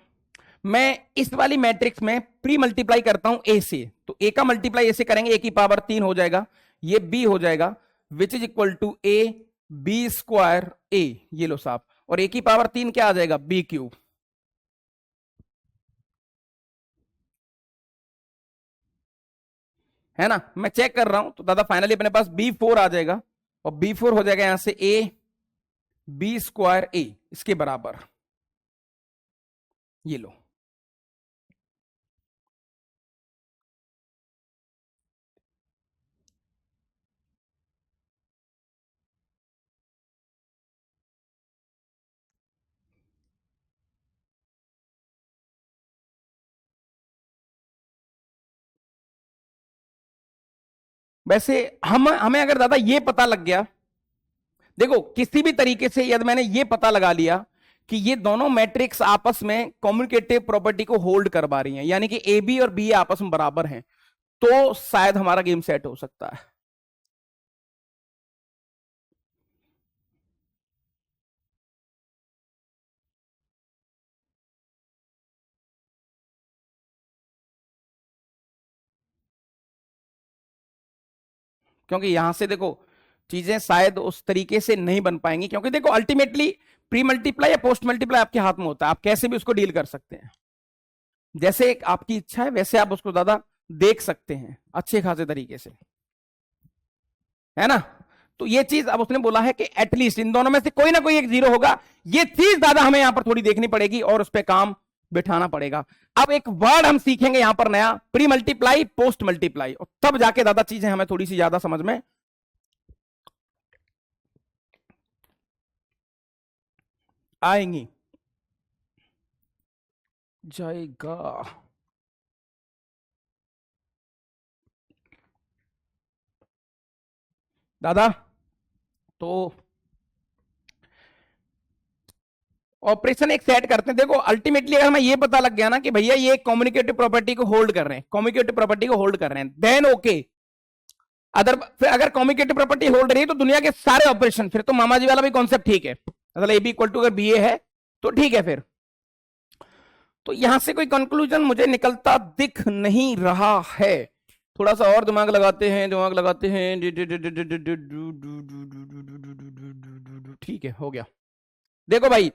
मैं इस वाली मैट्रिक्स में प्री मल्टीप्लाई करता हूं ए से, तो ए का मल्टीप्लाई ए से करेंगे, ए की पावर 3 हो जाएगा, ये बी हो जाएगा, which is equal to A B square A, ये लो साहब, और ए की पावर 3 क्या आ जाएगा? बी क्यूब, है ना। मैं चेक कर रहा हूं, तो दादा फाइनली अपने पास B4 आ जाएगा, और B4 हो जाएगा यहां से ए बी स्क्वायर ए, इसके बराबर, ये लो। वैसे हम हमें अगर दादा ये पता लग गया, देखो किसी भी तरीके से यदि मैंने ये पता लगा लिया कि ये दोनों मैट्रिक्स आपस में कम्युनिकेटिव प्रॉपर्टी को होल्ड करवा रही हैं, यानी कि ए बी और बी आपस में बराबर हैं, तो शायद हमारा गेम सेट हो सकता है। क्योंकि यहां से देखो चीजें शायद उस तरीके से नहीं बन पाएंगी, क्योंकि देखो अल्टीमेटली प्री मल्टीप्लाई या पोस्ट मल्टीप्लाई आपके हाथ में होता है, आप कैसे भी उसको डील कर सकते हैं, जैसे एक आपकी इच्छा है वैसे आप उसको ज्यादा देख सकते हैं अच्छे खासे तरीके से, है ना। तो ये चीज अब उसने बोला है कि एटलीस्ट इन दोनों में से कोई ना कोई एक 0 होगा, ये चीज दादा हमें यहां पर थोड़ी देखनी पड़ेगी और उस पर काम बिठाना पड़ेगा। अब एक वर्ड हम सीखेंगे यहां पर नया, प्री मल्टीप्लाई पोस्ट मल्टीप्लाई, और तब जाके दादा चीजें हमें थोड़ी सी ज्यादा समझ में आएंगी। जाएगा दादा, तो ऑपरेशन एक सेट करते हैं। देखो अल्टीमेटली अगर हमें ये पता लग गया ना कि भैया ये कम्युनिकेटिव प्रॉपर्टी को होल्ड कर रहे हैं, कम्युनिकेटिव प्रॉपर्टी को होल्ड कर रहे हैं, देन ओके। अदर फिर अगर कम्युनिकेटिव प्रॉपर्टी होल्ड रही है तो दुनिया के सारे ऑपरेशन, फिर तो मामा जी वाला भी कॉन्सेप्ट ठीक है, मतलब ए बी इक्वल टू अगर बी ए है तो ठीक है। फिर तो यहां से कोई कंक्लूजन मुझे निकलता दिख नहीं रहा है। थोड़ा सा और दिमाग लगाते हैं, दिमाग लगाते हैं। ठीक है, हो गया। देखो भाई,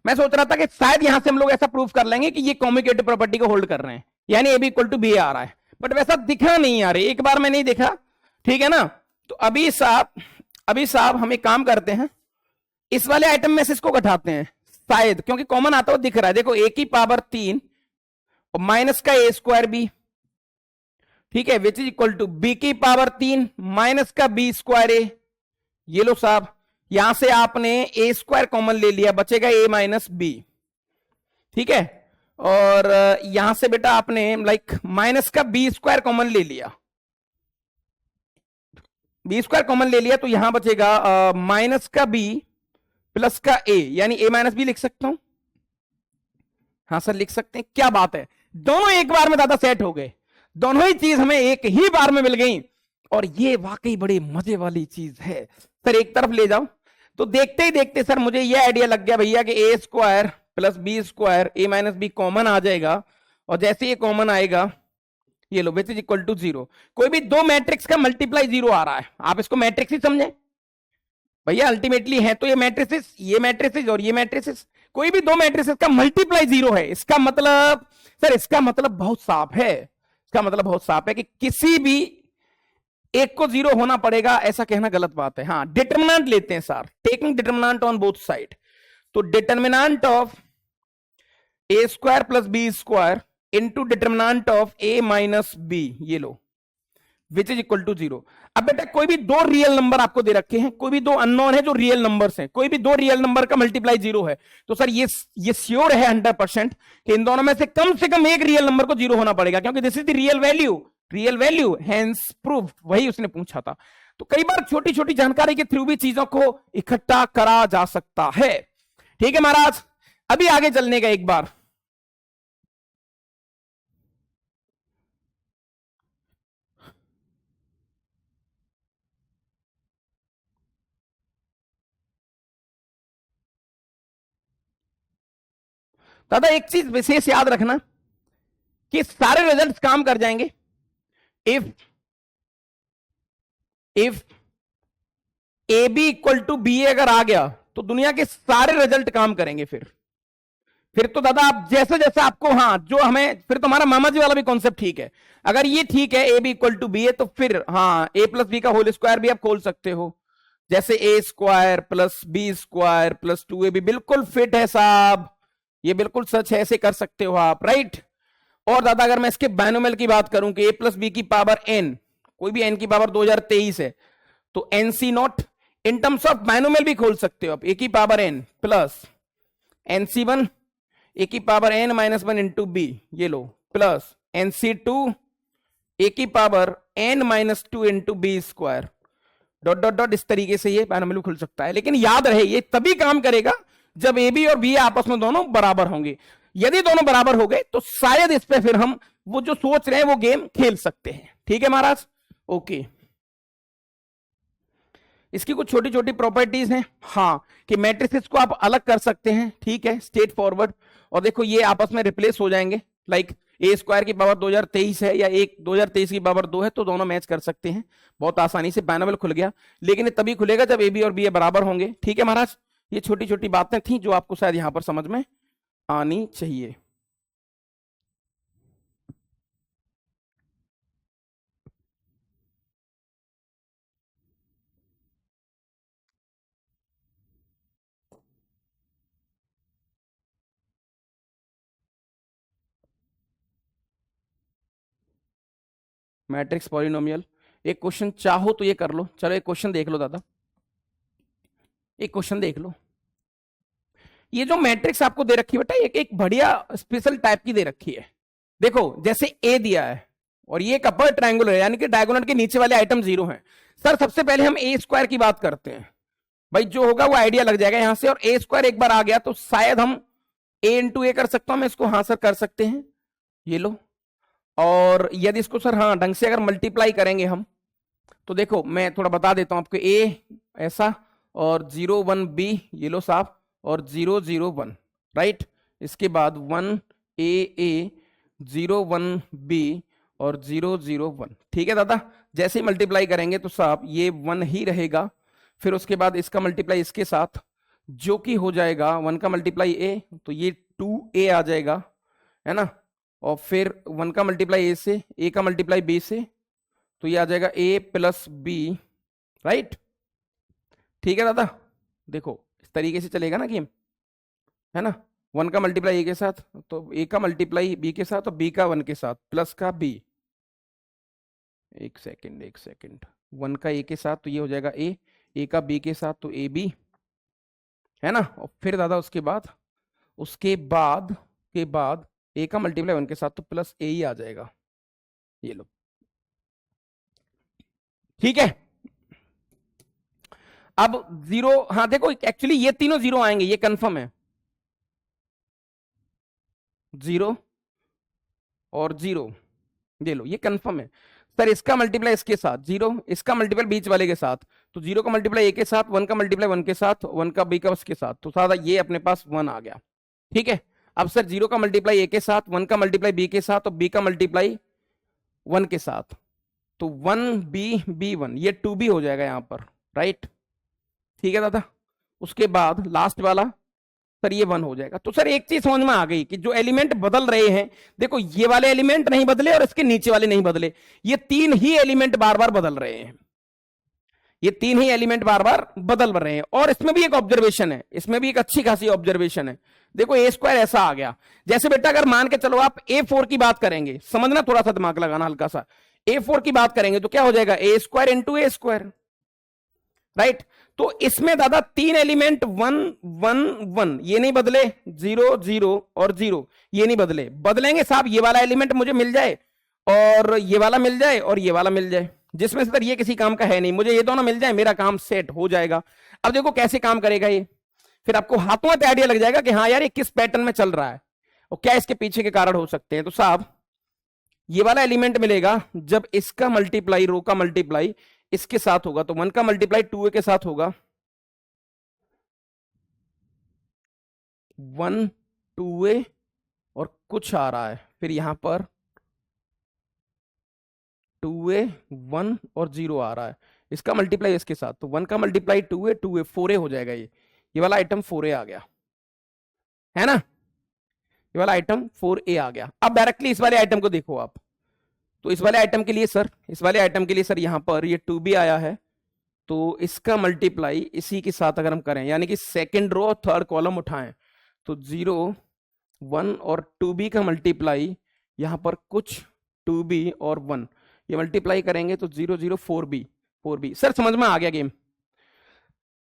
मैं सोच रहा था कि शायद यहां से हम लोग ऐसा प्रूफ कर लेंगे कि ये कम्युनिकेटिव प्रॉपर्टी को होल्ड कर रहे हैं, यानी A B equal to B आ रहा है, बट वैसा दिखा नहीं यार, एक बार में नहीं दिखा, ठीक है ना। तो अभी साहब हम एक काम करते हैं, इस वाले आइटम में से इसको घटाते हैं शायद, क्योंकि कॉमन आता हुआ दिख रहा है। देखो ए की पावर 3 और माइनस का ए स्क्वायर बी, ठीक है, which is equal to B की पावर 3 माइनस का बी स्क्वायर ए। ये लो साहब, यहां से आपने ए स्क्वायर कॉमन ले लिया, बचेगा ए माइनस बी, ठीक है। और यहां से बेटा आपने लाइक माइनस का बी स्क्वायर कॉमन ले लिया, बी स्क्वायर कॉमन ले लिया, तो यहां बचेगा माइनस का बी प्लस का ए, यानी ए माइनस बी लिख सकता हूं। हाँ सर लिख सकते हैं, क्या बात है, दोनों एक बार में दादा सेट हो गए, दोनों ही चीज हमें एक ही बार में मिल गई, और ये वाकई बड़ी मजे वाली चीज है। सर एक तरफ ले जाओ, तो देखते ही देखते सर मुझे ये आइडिया लग गया भैया कि ए स्क्वायर प्लस बी स्क्वायर ए माइनस बी कॉमन आ जाएगा, और जैसे ये कॉमन आएगा, ये लो विच इज इक्वल टू 0। कोई भी दो मैट्रिक्स का मल्टीप्लाई 0 आ रहा है, आप इसको मैट्रिक्स ही समझे भैया, अल्टीमेटली है तो ये मैट्रिसेस, ये मैट्रिसेस और ये मैट्रिसेस, कोई भी दो मैट्रिसेस का मल्टीप्लाई 0 है, इसका मतलब सर, इसका मतलब बहुत साफ है, इसका मतलब बहुत साफ है कि किसी भी एक को 0 होना पड़ेगा, ऐसा कहना गलत बात है। हाँ डिटर्मिनेंट लेते हैं sir, taking determinant on both side, तो determinant of A square plus B square into determinant of A minus B, ये लो विच इज इक्वल टू 0। अब बेटा कोई भी दो रियल नंबर आपको दे रखे हैं, कोई भी दो अननोन है जो रियल नंबर्स हैं, कोई भी दो रियल नंबर का मल्टीप्लाई 0 है, तो सर ये श्योर है 100% कि इन दोनों में से कम एक रियल नंबर को 0 होना पड़ेगा, क्योंकि this is the real value hence proof, वही उसने पूछा था। तो कई बार छोटी छोटी जानकारी के थ्रू भी चीजों को इकट्ठा करा जा सकता है। ठीक है महाराज, अभी आगे चलने का एक बार, दादा एक चीज विशेष याद रखना कि सारे रिजल्ट्स काम कर जाएंगे if A B equal to B A अगर आ गया तो दुनिया के सारे रिजल्ट काम करेंगे। फिर तो दादा आप जैसे जैसे आपको, हाँ जो हमें, फिर तो हमारा मामा जी वाला भी कॉन्सेप्ट ठीक है। अगर ये ठीक है A B equal to B A, तो फिर हाँ ए प्लस बी का होल स्क्वायर भी आप खोल सकते हो, जैसे A square plus B square plus 2ab, बिल्कुल फिट है साहब, ये बिल्कुल सच है, ऐसे कर सकते हो आप, राइट। और दादा अगर मैं इसके बायनोमियल की बात करूं कि ए प्लस बी की पावर n, कोई भी n की पावर 2023 है, तो nc not, in terms of binomial भी खोल सकते हो आप, ए की power n plus nc1 A की power n minus 1 into B, ये लो, प्लस nc2 ए की power n minus 2 into B square, dot dot dot, इस तरीके से ये बायनोमियल खुल सकता है। लेकिन याद रहे ये तभी काम करेगा जब ए बी और बी आपस में दोनों बराबर होंगे। यदि दोनों बराबर हो गए तो शायद इस पे फिर हम वो जो सोच रहे हैं वो गेम खेल सकते हैं। ठीक है महाराज, ओके। इसकी कुछ छोटी छोटी प्रॉपर्टीज हैं, हाँ, कि मैट्रिसेस को आप अलग कर सकते हैं, ठीक है, स्ट्रेट फॉरवर्ड। और देखो ये आपस में रिप्लेस हो जाएंगे, लाइक ए स्क्वायर की पावर 2023 है या एक 2023 की पावर 2 है, तो दोनों मैच कर सकते हैं बहुत आसानी से, बायनोमियल खुल गया। लेकिन ये तभी खुलेगा जब ए बी और बी बराबर होंगे। ठीक है महाराज, ये छोटी छोटी बातें थी जो आपको शायद यहां पर समझ में आनी चाहिए। मैट्रिक्स पॉलिनोमियल, एक क्वेश्चन चाहो तो ये कर लो, चलो एक क्वेश्चन देख लो दादा, एक क्वेश्चन देख लो। ये जो मैट्रिक्स आपको दे रखी है बेटा, एक बढ़िया स्पेशल टाइप की दे रखी है। देखो जैसे ए दिया है और ये एक अपर ट्रायंगुलर है, यानी कि डायगोनल के नीचे वाले आइटम 0 हैं। सर सबसे पहले हम ए स्क्वायर की बात करते हैं। भाई जो होगा वो आइडिया लग जाएगा यहां से, और ए स्क्वायर एक बार आ गया तो शायद हम ए इंटू ए कर सकता हूं मैं इसको। हाँ सर कर सकते हैं, ये लो। और यदि इसको सर हाँ ढंग से अगर मल्टीप्लाई करेंगे हम, तो देखो मैं थोड़ा बता देता हूं आपको। ए ऐसा और 0 1 बी, ये लो साहब, और 0 0 1, राइट। इसके बाद 1 ए 0 1 बी और 0 0 1, ठीक है दादा। जैसे ही मल्टीप्लाई करेंगे तो साहब ये 1 ही रहेगा, फिर उसके बाद इसका मल्टीप्लाई इसके साथ, जो कि हो जाएगा 1 का मल्टीप्लाई ए, तो ये 2a आ जाएगा, है ना। और फिर 1 का मल्टीप्लाई ए से, ए का मल्टीप्लाई बी से, तो ये आ जाएगा a प्लस बी, राइट। ठीक है दादा, देखो इस तरीके से चलेगा ना गेम, है ना। 1 का मल्टीप्लाई ए के साथ, तो ए का मल्टीप्लाई बी के साथ, और बी का 1 के साथ, प्लस का बी। एक सेकंड 1 का ए के साथ तो ये हो जाएगा ए का बी के साथ तो ए बी, है ना। और फिर दादा उसके बाद ए का मल्टीप्लाई 1 के साथ तो प्लस ए ही आ जाएगा, ये लो, ठीक है। अब 0, हाँ देखो एक्चुअली ये तीनों 0 आएंगे, ये कंफर्म है। 0 और 0, ये लो, ये कंफर्म है सर। इसका मल्टीप्लाई इसके साथ 0, इसका मल्टीप्लाई बीच वाले के साथ, तो 0 का मल्टीप्लाई ए के साथ, 1 का मल्टीप्लाई 1 के साथ, 1 का बी का उसके साथ, तो सादा ये अपने पास 1 आ गया, ठीक है। अब सर 0 का मल्टीप्लाई ए के साथ, 1 का मल्टीप्लाई बी के साथ, और बी का मल्टीप्लाई 1 के साथ, तो 1 बी बी 1, ये 2b हो जाएगा यहां पर, राइट। ठीक है दादा। उसके बाद लास्ट वाला सर ये 1 हो जाएगा। तो सर एक चीज समझ में आ गई कि जो एलिमेंट बदल रहे हैं, देखो ये वाले एलिमेंट नहीं बदले और इसके नीचे वाले नहीं बदले, ये 3 ही एलिमेंट बार बार बदल रहे हैं, ये 3 ही एलिमेंट बार बार बदल रहे हैं। और इसमें भी एक ऑब्जर्वेशन है, इसमें भी एक अच्छी खासी ऑब्जर्वेशन है। देखो ए स्क्वायर ऐसा आ गया, जैसे बेटा अगर मान के चलो आप A4 की बात करेंगे, समझना थोड़ा सा दिमाग लगाना हल्का सा, A4 की बात करेंगे तो क्या हो जाएगा, ए स्क्वायर इंटू ए स्क्वायर, राइट। तो इसमें दादा 3 एलिमेंट 1 1 1, ये नहीं बदले, 0 0 और 0, ये नहीं बदले। बदलेंगे साहब ये वाला एलिमेंट मुझे मिल जाए, और ये वाला मिल जाए, और ये वाला मिल जाए, जिसमें से सर ये किसी काम का है नहीं, मुझे ये दोनों मिल जाए, मेरा काम सेट हो जाएगा। अब देखो कैसे काम करेगा ये, फिर आपको हाथों हाथ आइडिया लग जाएगा कि हाँ यार ये किस पैटर्न में चल रहा है और क्या इसके पीछे के कारण हो सकते हैं। तो साहब ये वाला एलिमेंट मिलेगा जब इसका मल्टीप्लाई, रो का मल्टीप्लाई इसके साथ होगा, तो 1 का मल्टीप्लाई 2a के साथ होगा, 1 2a और कुछ आ रहा है, फिर यहां पर 2a 1 और 0 आ रहा है, इसका मल्टीप्लाई इसके साथ, तो 1 का मल्टीप्लाई 2a 2a 4a हो जाएगा। ये वाला आइटम 4a आ गया, है ना, ये वाला आइटम 4a आ गया। अब डायरेक्टली इस वाले आइटम को देखो आप, तो इस वाले आइटम के लिए सर यहां पर ये 2b आया है, तो इसका मल्टीप्लाई इसी के साथ अगर हम करें, यानी कि सेकंड रो और थर्ड कॉलम उठाएं, तो 0 1 और 2b का मल्टीप्लाई यहां पर कुछ 2b और 1, ये मल्टीप्लाई करेंगे तो 0 0 4b। सर समझ में आ गया गेम।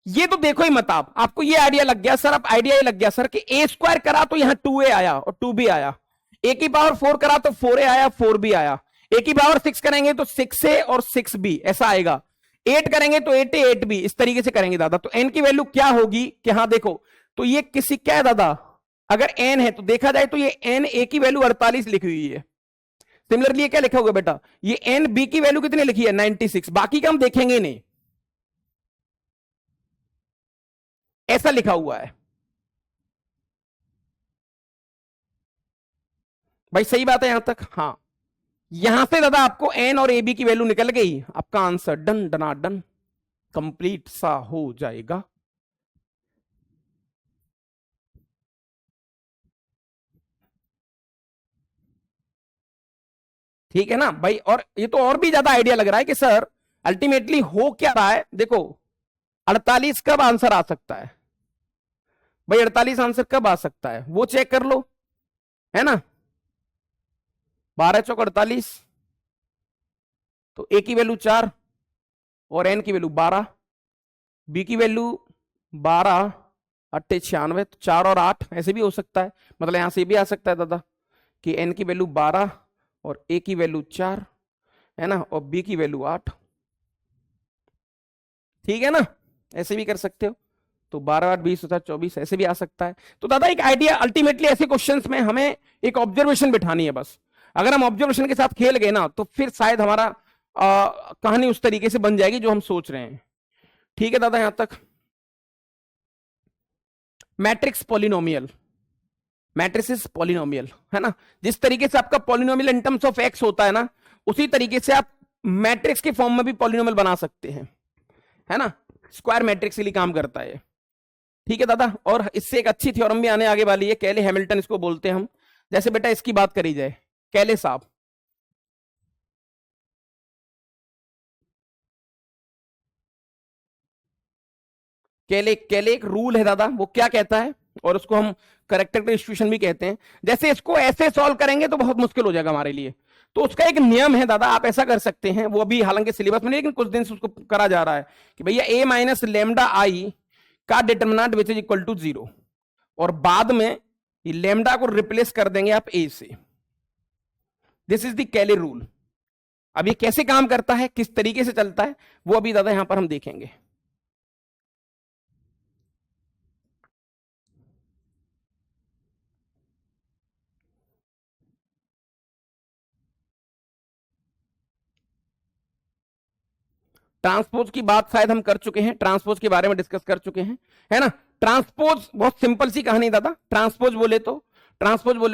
ये तो देखो ही मत आपको ये आइडिया लग गया सर, अब आइडिया ये लग गया सर कि ए स्क्वायर करा तो यहां 2a आया और 2b आया, ए की पावर 4 करा तो 4a आया 4b आया, ए की पावर 6 करेंगे तो 6a और 6b ऐसा आएगा, 8 करेंगे तो 8a 8b, इस तरीके से करेंगे दादा। तो n की वैल्यू क्या होगी कि हाँ देखो, तो ये किसी क्या है दादा, अगर n है तो देखा जाए तो ये n a की वैल्यू 48 लिखी हुई है। सिमिलरली क्या लिखा होगा बेटा, ये n b की वैल्यू कितनी लिखी है 96, बाकी का हम देखेंगे नहीं, ऐसा लिखा हुआ है भाई, सही बात है यहां तक। हाँ यहां से दादा आपको n और ab की वैल्यू निकल गई, आपका आंसर डन डनाडन कंप्लीट सा हो जाएगा। ठीक है ना भाई। और ये तो और भी ज्यादा आइडिया लग रहा है कि सर अल्टीमेटली हो क्या रहा है। देखो 48 कब आंसर आ सकता है भाई, 48 आंसर कब आ सकता है वो चेक कर लो, है ना। 12 चौक 48, तो ए की वैल्यू 4 और एन की वैल्यू 12, बी की वैल्यू 12 8 96, तो 4 और 8 ऐसे भी हो सकता है, मतलब यहां से भी आ सकता है दादा कि एन की वैल्यू 12 और ए की वैल्यू 4, है ना, और बी की वैल्यू 8, ठीक है ना, ऐसे भी कर सकते हो। तो 12 8 20 होता 24, ऐसे भी आ सकता है। तो दादा एक आइडिया, अल्टीमेटली ऐसे क्वेश्चंस में हमें एक ऑब्जर्वेशन बिठानी है बस। अगर हम ऑब्जर्वेशन के साथ खेल गए ना तो फिर शायद हमारा कहानी उस तरीके से बन जाएगी जो हम सोच रहे हैं। ठीक है दादा, यहां तक। मैट्रिक्स पॉलिनोमियल, मैट्रिसेस पॉलिनोमियल है ना, जिस तरीके से आपका polynomial in terms of x होता है ना, उसी तरीके से आप मैट्रिक्स के फॉर्म में भी पॉलिनोमियल बना सकते हैं, है ना। स्क्वायर मैट्रिक्स के लिए काम करता है। ठीक है दादा, और इससे एक अच्छी थ्योरम भी आने आगे वाली है, कैले हैमिल्टन इसको बोलते हैं हम। जैसे बेटा इसकी बात करी जाए, कैले साहब, कैले कैले एक रूल है दादा, वो क्या कहता है, और उसको हम करेक्टर डिस्ट्रीब्यूशन भी कहते हैं। जैसे इसको ऐसे सॉल्व करेंगे तो बहुत मुश्किल हो जाएगा हमारे लिए, तो उसका एक नियम है दादा, आप ऐसा कर सकते हैं, वो अभी हालांकि सिलेबस में नहीं, लेकिन कुछ दिन से उसको करा जा रहा है कि भैया a माइनस लेमडा आई का determinant which is equal to 0, और बाद में ये लेमडा को रिप्लेस कर देंगे आप a से। दिस इज द कैले रूल। अब ये कैसे काम करता है, किस तरीके से चलता है, वो अभी दादा यहां पर हम देखेंगे। ट्रांसपोज की बात शायद हम कर चुके हैं, ट्रांसपोज के बारे में डिस्कस कर चुके हैं, है ना। ट्रांसपोज बहुत सिंपल सी कहानी दादा, ट्रांसपोज बोले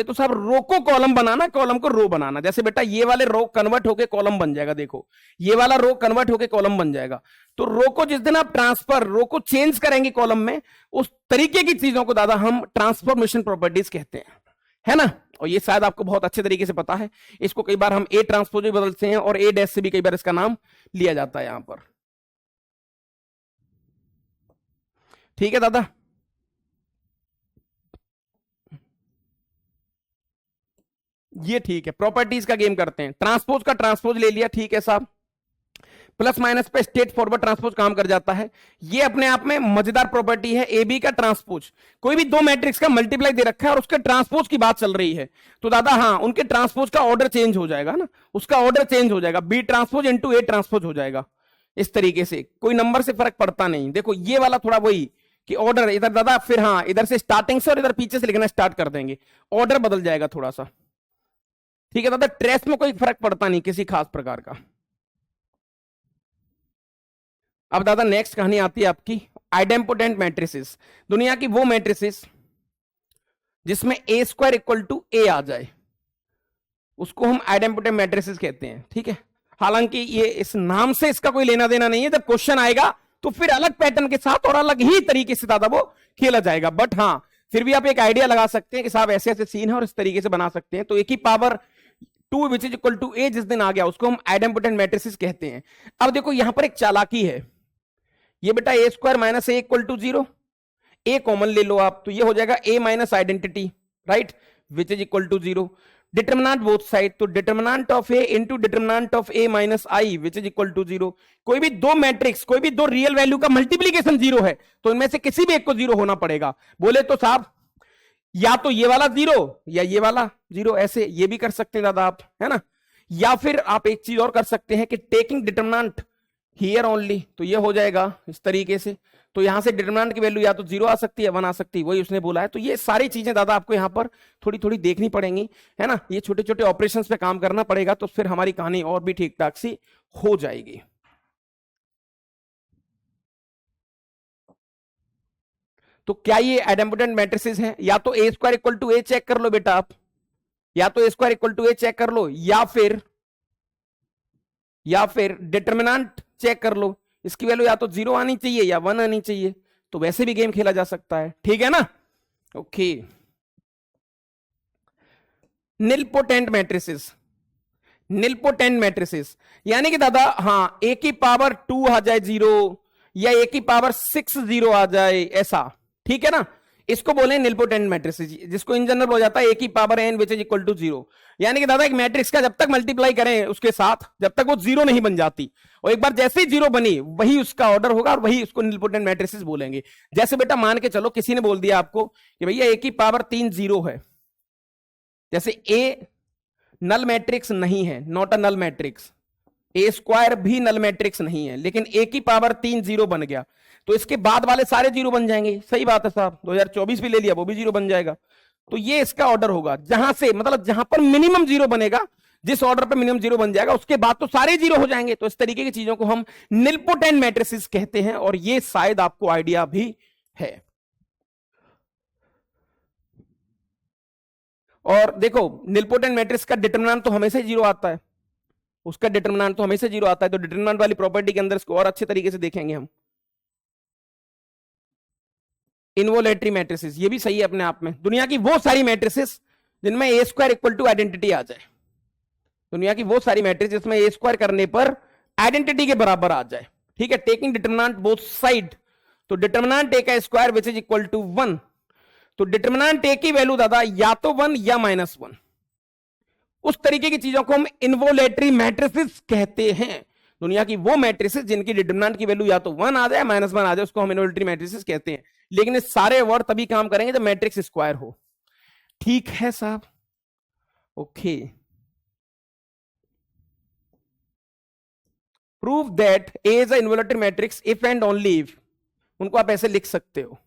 तो साहब रो को कॉलम बनाना, कॉलम को रो बनाना। जैसे बेटा ये वाले रो कन्वर्ट होके कॉलम बन जाएगा, देखो ये वाला रो कन्वर्ट होके कॉलम बन जाएगा। तो रो को जिस दिन आप रो को चेंज करेंगे कॉलम में, उस तरीके की चीजों को दादा हम ट्रांसफॉर्मेशन प्रॉपर्टीज कहते हैं, है ना। और ये शायद आपको बहुत अच्छे तरीके से पता है, इसको कई बार हम ए ट्रांसपोज भी बदलते हैं, और ए डैश से भी कई बार इसका नाम लिया जाता है यहां पर। ठीक है दादा, ये ठीक है, प्रॉपर्टीज का गेम करते हैं। ट्रांसपोज का ट्रांसपोज ले लिया, ठीक है साहब, प्लस माइनस पे स्ट्रेट फॉरवर्ड ट्रांसपोज काम कर जाता है। ये अपने आप में मजेदार प्रॉपर्टी है, ए बी का ट्रांसपोज। कोई भी दो मैट्रिक्स का मल्टीप्लाई दे रखा है और उसके ट्रांसपोज की बात चल रही है, तो दादा हाँ उनके ट्रांसपोज का ऑर्डर चेंज हो जाएगा ना, उसका ऑर्डर चेंज हो जाएगा, B transpose into A transpose हो जाएगा। इस तरीके से कोई नंबर से फर्क पड़ता नहीं। देखो ये वाला थोड़ा वही कि ऑर्डर इधर दादा, फिर हाँ इधर से स्टार्टिंग से और इधर पीछे से लिखना स्टार्ट कर देंगे, ऑर्डर बदल जाएगा थोड़ा सा। ठीक है दादा, ट्रेस में कोई फर्क पड़ता नहीं किसी खास प्रकार का। अब दादा नेक्स्ट कहानी आती है आपकी आइडेम्पोटेंट मैट्रिसेस। दुनिया की वो मैट्रिसेस जिसमें ए स्क्वायर इक्वल टू ए आ जाए, उसको हम आइडेम्पोटेंट मैट्रिसेस कहते हैं। ठीक है, हालांकि ये इस नाम से इसका कोई लेना देना नहीं है, जब क्वेश्चन आएगा तो फिर अलग पैटर्न के साथ और अलग ही तरीके से दादा वो खेला जाएगा। बट हाँ फिर भी आप एक आइडिया लगा सकते हैं कि साहब ऐसे ऐसे सीन है और इस तरीके से बना सकते हैं। तो एक ही power 2 which is equal to A जिस दिन आ गया उसको हम आइडेम्पोटेंट मैट्रिसेस कहते हैं। अब देखो यहां पर एक चालाकी है, ये बेटा A square minus A equal to 0, A common ले लो आप, तो ये हो जाएगा A minus identity, right, which is equal to 0। Determinant both side, तो determinant of A into determinant of A minus I which is equal to 0। कोई भी दो मैट्रिक्स, कोई भी दो रियल वैल्यू का मल्टीप्लीकेशन 0 है तो इनमें से किसी भी एक को 0 होना पड़ेगा। बोले तो साहब या तो ये वाला 0 या ये वाला 0, ऐसे ये भी कर सकते हैं दादा आप, है ना। या फिर आप एक चीज और कर सकते हैं कि टेकिंग डिटर्मिनेंट हियर ओनली, तो ये हो जाएगा इस तरीके से। तो यहां से डिटर्मिनेंट की वैल्यू या तो 0 आ सकती है 1 आ सकती है, वही उसने बोला है। तो ये सारी चीजें दादा आपको यहां पर थोड़ी थोड़ी देखनी पड़ेंगी, है ना। ये छोटे छोटे ऑपरेशंस पे काम करना पड़ेगा, तो फिर हमारी कहानी और भी ठीक ठाक सी हो जाएगी। तो क्या ये आइडेम्पोटेंट मैट्रिसेस हैं? या तो A square equal to A check कर लो बेटा आप, या तो A square equal to A check कर लो, या फिर डिटर्मिनेंट चेक कर लो, इसकी वैल्यू या तो 0 आनी चाहिए या 1 आनी चाहिए। तो वैसे भी गेम खेला जा सकता है, ठीक है ना। Okay, nilpotent matrices, nilpotent matrices यानी कि दादा हाँ ए की पावर 2 आ जाए 0 या ए की पावर 6 0 आ जाए, ऐसा, ठीक है ना। इसको बोले निलपोटेंट मैट्रिसेस, जिसको इन जनरल हो जाता है ए की power n which is equal to 0। यानी कि दादा एक मैट्रिक्स का जब तक मल्टीप्लाई करें उसके साथ, जब तक वो 0 नहीं बन जाती, और एक बार जैसे ही 0 बनी वही उसका ऑर्डर होगा और वही उसको निलपोटेंट मैट्रिसेस बोलेंगे। जैसे बेटा मान के चलो किसी ने बोल दिया आपको कि भैया ए की पावर 3 0 है, जैसे ए नल मैट्रिक्स नहीं है, not a null matrix, A square भी नल मैट्रिक्स नहीं है, लेकिन ए की पावर 3 जीरो बन गया, तो इसके बाद वाले सारे जीरो बन जाएंगे। सही बात है साहब, 2024 भी ले लिया, वो भी जीरो बन जाएगा। तो ये इसका ऑर्डर होगा, जहां से मतलब जहां पर मिनिमम जीरो बनेगा, जिस ऑर्डर पे मिनिमम जीरो बन जाएगा उसके बाद तो सारे जीरो हो जाएंगे। तो इस तरीके की चीजों को हम निलपोटेंट मैट्रिसेस कहते हैं, और ये शायद आपको आइडिया भी है। और देखो निलपोटेंट मैट्रिक्स का डिटरमिनेंट तो हमेशा जीरो आता है, उसका डिटरमिनेंट तो हमेशा जीरो आता है। तो डिटरमिनेंट वाली प्रॉपर्टी के अंदर इसको और अच्छे तरीके से देखेंगे हम। इनवोलेटरी मैट्रिसेस, ये भी सही है अपने आप में। दुनिया की वो सारी मैट्रिसेस जिनमें ए स्क्वायर इक्वल टू आइडेंटिटी आ जाए, दुनिया की वो सारी मैट्रिक्स जिसमें ए स्क्वायर करने पर आइडेंटिटी के बराबर आ जाए। ठीक है, टेकिंग डिटरमिनेंट बोथ साइड। तो डिटरमिनेंट ए का square which is equal to 1, तो डिटरमिनेंट ए की वैल्यू दादा या तो 1 या -1, उस तरीके की चीजों को हम इनवोलेटरी मैट्रिसेस कहते हैं। दुनिया की वो मैट्रिसेस जिनकी डिटरमिनेंट की वैल्यू या तो 1 आ जाए -1 आ जाए, उसको हम इनवोलेटरी मैट्रिसेस कहते हैं। लेकिन इस सारे वर्ड तभी काम करेंगे जब मैट्रिक्स स्क्वायर हो। ठीक है साहब, okay. Prove that A is a involutory matrix if and only if, उनको आप ऐसे लिख सकते हो।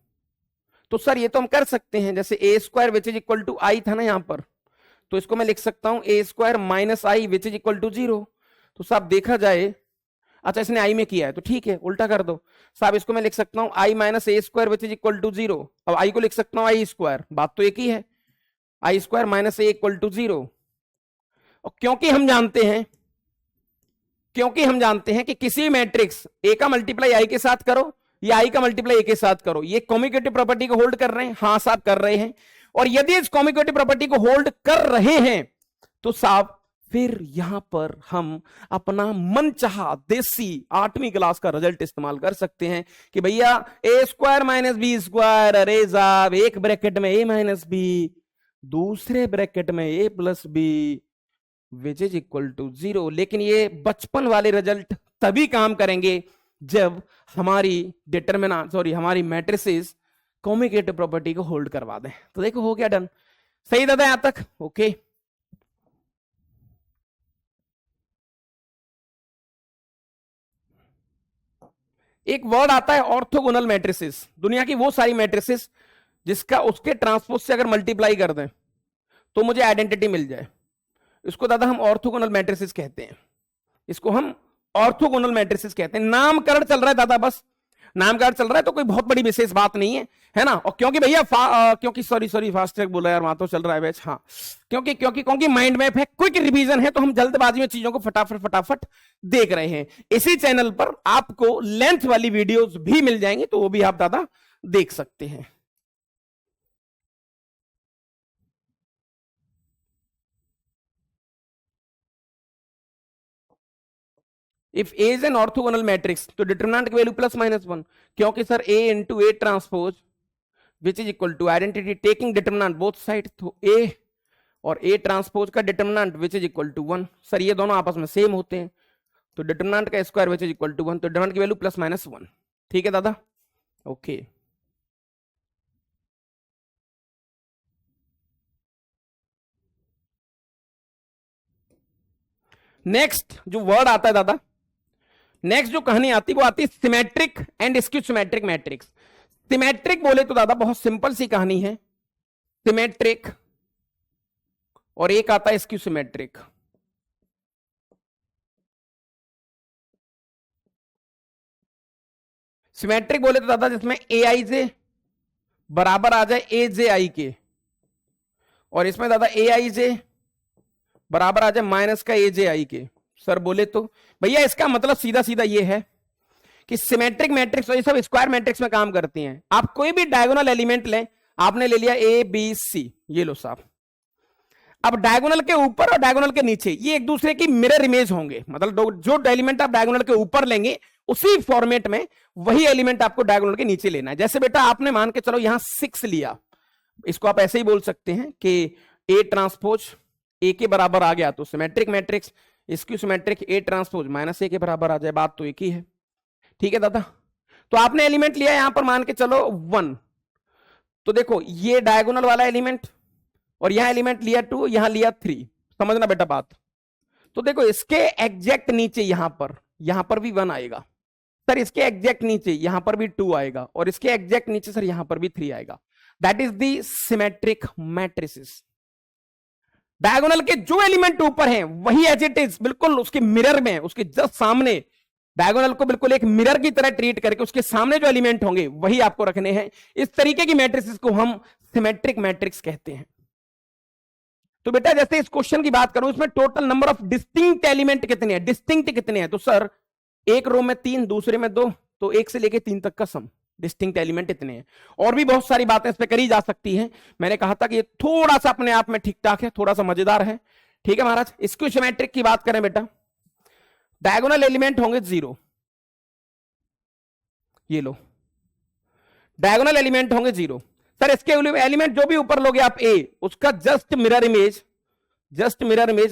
तो सर ये तो हम कर सकते हैं, जैसे A square which is equal to I था ना यहां पर, तो इसको मैं लिख सकता हूं A square minus I which is equal to 0। तो साहब देखा जाए, अच्छा इसने आई में किया है तो ठीक है, उल्टा कर दो साहब, इसको मैं लिख सकता हूं I minus A square which is equal to 0। अब आई को लिख सकता हूं आई स्क्वायर, बात तो एक ही है, I square minus A equal to 0। और क्योंकि हम जानते हैं कि किसी मैट्रिक्स ए का मल्टीप्लाई आई के साथ करो या आई का मल्टीप्लाई ए के साथ करो, ये कम्युटेटिव प्रॉपर्टी को होल्ड कर रहे हैं। हाँ साहब कर रहे हैं। और यदि इस कम्युटेटिव प्रॉपर्टी को होल्ड कर रहे हैं तो साहब फिर यहां पर हम अपना मनचाहा देसी 8वीं क्लास का रिजल्ट इस्तेमाल कर सकते हैं कि भैया A square minus B square, अरे साहब एक ब्रैकेट में ए माइनस बी, दूसरे ब्रैकेट में A plus B which is equal to 0। लेकिन ये बचपन वाले रिजल्ट तभी काम करेंगे जब हमारी मैट्रिसेस कम्युटेटिव प्रॉपर्टी को होल्ड करवा दें। तो देखो हो गया डन। सही दादा यहां तक, ओके। एक वर्ड आता है ऑर्थोगोनल मैट्रिसेस, दुनिया की वो सारी मैट्रिसेस जिसका उसके ट्रांसपोज से अगर मल्टीप्लाई कर दें तो मुझे आइडेंटिटी मिल जाए, इसको दादा हम ऑर्थोगोनल मैट्रिसेस कहते हैं। इसको हम ऑर्थोगोनल मैट्रिसेस कहते हैं। नामकरण चल रहा है दादा, बस नामकरण चल रहा है, तो कोई बहुत बड़ी विशेष बात नहीं है ना। और क्योंकि भैया क्योंकि सॉरी फास्ट ट्रैक बोला यार, वहां तो चल रहा है बैच। हाँ क्योंकि माइंड मैप है, क्विक रिवीजन है, तो हम जल्दबाजी में चीजों को फटाफट देख रहे हैं। इसी चैनल पर आपको लेंथ वाली वीडियोस भी मिल जाएंगे, तो वो भी आप दादा देख सकते हैं। If A is an orthogonal matrix तो डिटरमिनेंट की वैल्यू +-1, क्योंकि sir A into A transpose which is equal to identity taking determinant both side, तो ए और ए ट्रांसपोज का determinant which is equal to 1। Sir ये दोनों आपस में सेम होते हैं, तो डिटरमिनेंट का square which is equal to 1, तो डिटरमिनेंट की वैल्यू +-1। ठीक है दादा, ओके। नेक्स्ट जो वर्ड आता है दादा, नेक्स्ट जो कहानी आती है वो आती है symmetric and skew symmetric matrix. Symmetric बोले तो दादा बहुत सिंपल सी कहानी है, सिमेट्रिक, और एक आता है स्क्यू सिमेट्रिक। सिमेट्रिक बोले तो दादा जिसमें ए आई जे बराबर आ जाए ए जे आई के, और इसमें दादा ए आई जे बराबर आ जाए माइनस का ए जे आई के। सर बोले तो भैया इसका मतलब सीधा सीधा ये है कि सिमेट्रिक मैट्रिक्स और ये सब स्क्वायर मैट्रिक्स में काम करती हैं। आप कोई भी डायगोनल एलिमेंट लें, आपने ले लिया ए बी सी, ये लो साहब, अब डायगोनल के ऊपर और डायगोनल के नीचे ये एक दूसरे की मिरर इमेज होंगे, मतलब जो एलिमेंट आप डायगोनल के ऊपर लेंगे उसी फॉर्मेट में वही एलिमेंट आपको डायगोनल के नीचे लेना है। जैसे बेटा आपने मान के चलो यहां 6 लिया, इसको आप ऐसे ही बोल सकते हैं कि ए ट्रांसपोज ए के बराबर आ गया तो symmetric matrix, skew symmetric A transpose minus A के बराबर आ जाए, बात तो एक ही है। ठीक है दादा, तो आपने एलिमेंट लिया यहां पर मान के चलो 1, तो देखो ये डायगोनल वाला एलिमेंट और यहां एलिमेंट लिया 2, यहां लिया 3, समझना बेटा बात। तो देखो इसके एग्जैक्ट नीचे यहां पर भी 1 आएगा सर, इसके एग्जैक्ट नीचे यहां पर भी 2 आएगा, और इसके एग्जैक्ट नीचे सर यहां पर भी 3 आएगा। That is the symmetric matrices. Diagonal के जो एलिमेंट ऊपर हैं वही एज इट इज बिल्कुल उसके मिरर में, उसके जस्ट सामने, डायगोनल को बिल्कुल एक मिरर की तरह ट्रीट करके उसके सामने जो एलिमेंट होंगे वही आपको रखने हैं। इस तरीके की मैट्रिसेस को हम सिमेट्रिक मैट्रिक्स कहते हैं। तो बेटा जैसे इस क्वेश्चन की बात करूं, इसमें total number of distinct element कितने हैं, डिस्टिंक्ट कितने हैं, तो सर एक रो में 3, दूसरे में 2, तो 1 से लेके 3 तक का सम डिस्टिंक्ट एलिमेंट इतने हैं। और भी बहुत सारी बातें इस पे करी जा सकती हैं। मैंने कहा था कि ये थोड़ा सा अपने आप में ठीक ठाक है, थोड़ा सा मजेदार है। ठीक है महाराज। स्क्यू सिमेट्रिक की बात करें बेटा, डायगोनल एलिमेंट होंगे 0, ये लो, डायगोनल एलिमेंट होंगे 0। सर इसके एलिमेंट जो भी ऊपर लोगे आप ए, उसका just mirror image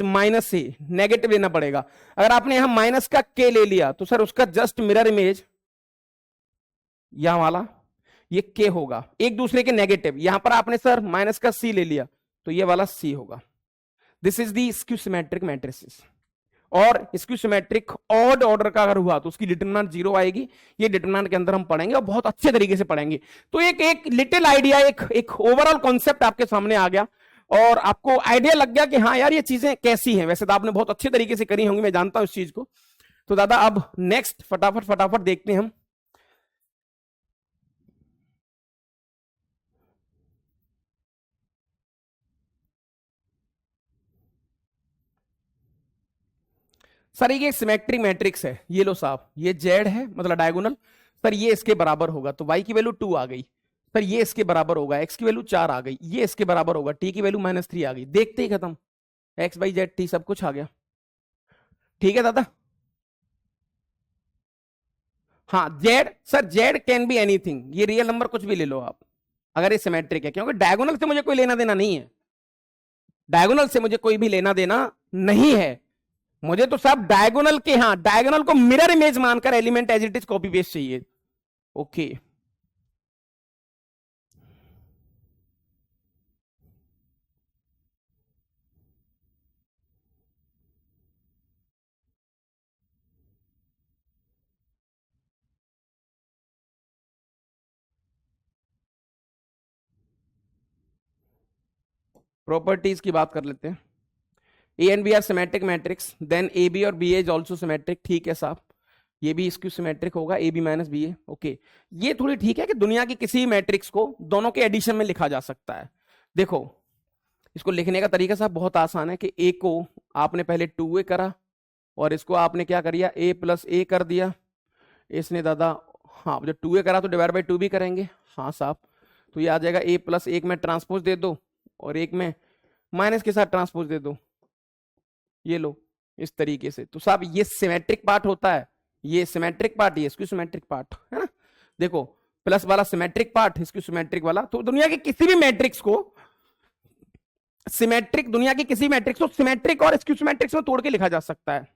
-a, negative लेना पड़ेगा। अगर आपने यहां माइनस का k ले लिया तो सर उसका जस्ट मिरर इमेज यहां वाला ये k होगा, एक दूसरे के नेगेटिव। यहां पर आपने सर माइनस का c ले लिया तो ये वाला c होगा। This is the skew symmetric matrices. और स्क्यू सिमेट्रिक ऑड ऑर्डर का अगर हुआ तो उसकी डिटरमिनेंट 0 आएगी। ये डिटरमिनेंट के अंदर हम पढ़ेंगे और बहुत अच्छे तरीके से पढ़ेंगे। तो एक लिटिल आइडिया, एक ओवरऑल कॉन्सेप्ट आपके सामने आ गया और आपको आइडिया लग गया कि हाँ यार ये चीजें कैसी हैं। वैसे तो आपने बहुत अच्छे तरीके से करी होंगी, मैं जानता हूं इस चीज को। तो दादा अब नेक्स्ट फटाफट देखते हैं हम। सर ये सिमेट्रिक मैट्रिक्स है, ये लो साहब, ये जेड है मतलब डायगोनल। सर ये इसके बराबर होगा तो y की वैल्यू 2 आ गई। सर ये इसके बराबर होगा, x की वैल्यू 4 आ गई। ये इसके बराबर होगा, t की वैल्यू -3 आ गई। देखते ही खत्म, x बाई जेड टी सब कुछ आ गया। ठीक है दादा। हाँ Z, sir Z can be anything, ये रियल नंबर कुछ भी ले लो आप, अगर ये सिमेट्रिक है, क्योंकि डायगोनल से मुझे कोई लेना देना नहीं है। डायगोनल से मुझे कोई भी लेना देना नहीं है। मुझे तो सब डायगोनल के, हाँ डायगोनल को मिरर इमेज मानकर element as it is copy paste चाहिए। ओके प्रॉपर्टीज की बात कर लेते हैं। A and B are symmetric matrix, then A B और बी इज ऑल्सो सिमेट्रिक। ठीक है साहब, ये भी इसकी सिमेट्रिक होगा, A B minus B A. Okay, ये थोड़ी ठीक है कि दुनिया की किसी मैट्रिक्स को दोनों के एडिशन में लिखा जा सकता है। देखो इसको लिखने का तरीका साहब बहुत आसान है कि ए को आपने पहले 2a करा और इसको आपने क्या कर दिया, a प्लस ए कर दिया। इसने दादा, हाँ जब 2a करा तो डिवाइड बाई 2 भी करेंगे। हाँ साहब, तो ये आ जाएगा a प्लस, एक में ट्रांसपोज दे दो और एक में माइनस के साथ ट्रांसपोज दे दो, ये लो इस तरीके से। तो साहब ये सिमेट्रिक पार्ट होता है, ये सिमेट्रिक पार्ट, ये इसकी सिमेट्रिक पार्ट है ना। देखो प्लस वाला सिमेट्रिक पार्ट, इसकी सिमेट्रिक वाला। तो दुनिया के किसी भी मैट्रिक्स को सिमेट्रिक, दुनिया की किसी मैट्रिक्स को सिमेट्रिक और इसकी सिमेट्रिक्स में तोड़ के लिखा जा सकता है।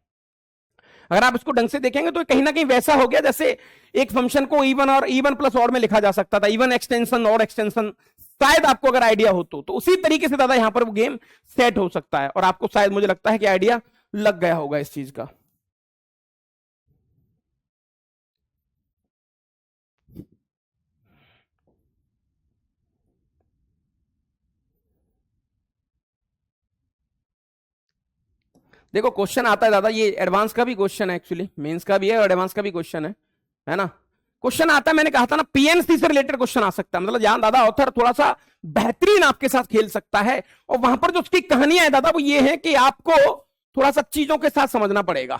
अगर आप इसको ढंग से देखेंगे तो कहीं ना कहीं वैसा हो गया जैसे एक फंक्शन को इवन और इवन प्लस ऑड में लिखा जा सकता था, इवन एक्सटेंशन ऑड एक्सटेंशन। शायद आपको अगर आइडिया हो तो उसी तरीके से दादा यहां पर वो गेम सेट हो सकता है और आपको शायद मुझे लगता है कि आइडिया लग गया होगा इस चीज का। देखो क्वेश्चन आता है दादा, ये एडवांस का भी क्वेश्चन है, एक्चुअली मेंस का भी है और एडवांस का भी क्वेश्चन है ना। क्वेश्चन आता है, मैंने कहा था ना पीएनसी से रिलेटेड क्वेश्चन आ सकता है, मतलब जहां दादा ऑथर थोड़ा सा बेहतरीन आपके साथ खेल सकता है। और वहां पर जो उसकी कहानियां है दादा वो ये है कि आपको थोड़ा सा चीजों के साथ समझना पड़ेगा,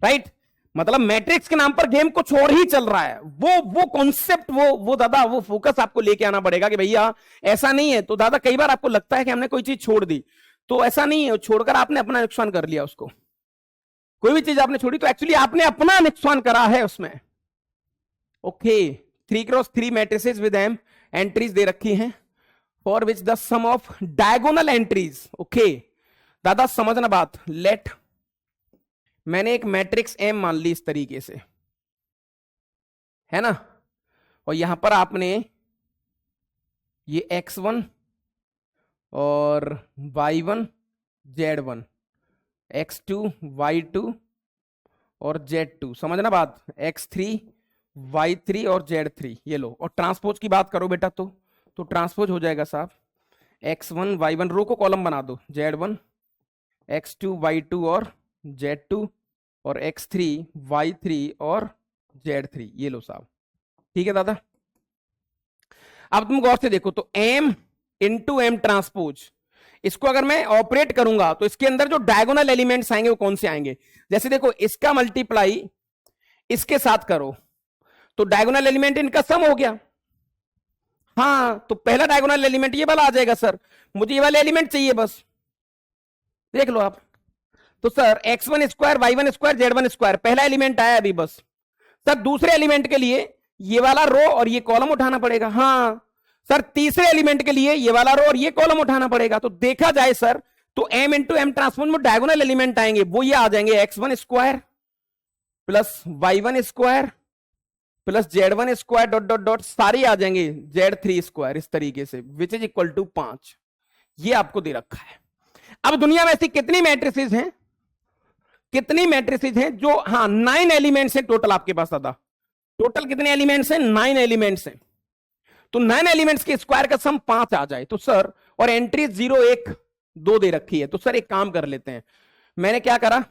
राइट। मतलब मैट्रिक्स के नाम पर गेम कुछ और ही चल रहा है, वो कॉन्सेप्ट, वो दादा वो फोकस आपको लेके आना पड़ेगा कि भैया ऐसा नहीं है। तो दादा कई बार आपको लगता है कि हमने कोई चीज छोड़ दी, तो ऐसा नहीं है, छोड़कर आपने अपना नुकसान कर लिया उसको। कोई भी चीज आपने छोड़ी तो एक्चुअली आपने अपना नुकसान करा है उसमें। Okay, 3x3 matrices with M entries दे रखी हैं, for which the sum of diagonal entries. Okay दादा समझना बात, लेट मैंने एक मैट्रिक्स एम मान ली इस तरीके से, है ना, और यहां पर आपने ये x1 और y1 z1, x2 y2 और z2, समझना बात, x3 y3 और z3, ये लो। और ट्रांसपोज की बात करो बेटा तो ट्रांसपोज हो जाएगा साहब x1 y1, रो को कॉलम बना दो, z1 x2 y2 और z2 और x3 y3 और z3, ये लो साहब। ठीक है दादा। अब तुम गौर से देखो तो m इंटू एम ट्रांसपोज, इसको अगर मैं ऑपरेट करूंगा तो इसके अंदर जो डायगोनल एलिमेंट्स आएंगे वो कौन से आएंगे? जैसे देखो इसका मल्टीप्लाई इसके साथ करो तो डायगोनल एलिमेंट इनका सम हो गया। हाँ, तो पहला डायगोनल एलिमेंट ये वाला आ जाएगा सर, मुझे ये वाले एलिमेंट चाहिए बस, देख लो आप। तो sir x1 square y1 square z1 square पहला एलिमेंट आया अभी बस। सर दूसरे एलिमेंट के लिए ये वाला रो और ये कॉलम उठाना पड़ेगा। हाँ सर, तीसरे एलिमेंट के लिए ये वाला रो और ये कॉलम उठाना पड़ेगा। तो देखा जाए सर तो m इंटू एम ट्रांसपोज में डायगोनल एलिमेंट आएंगे, वो ये आ जाएंगे x1 square plus y1 square plus z1 square dot dot dot, सारे आ जाएंगे z3 स्क्वायर, इस तरीके से, विच इज इक्वल टू 5। ये आपको दे रखा है। अब दुनिया में ऐसी कितनी मैट्रिसेस हैं, कितनी मैट्रिसेस हैं जो, हाँ 9 एलिमेंट्स हैं टोटल आपके पास दादा। टोटल कितने एलिमेंट्स हैं? 9 एलिमेंट्स हैं। तो 9 एलिमेंट्स के स्क्वायर का सम 5 आ जाए तो सर, और एंट्री 0 1 2 दे रखी है, तो सर एक काम कर लेते हैं। मैंने क्या करा,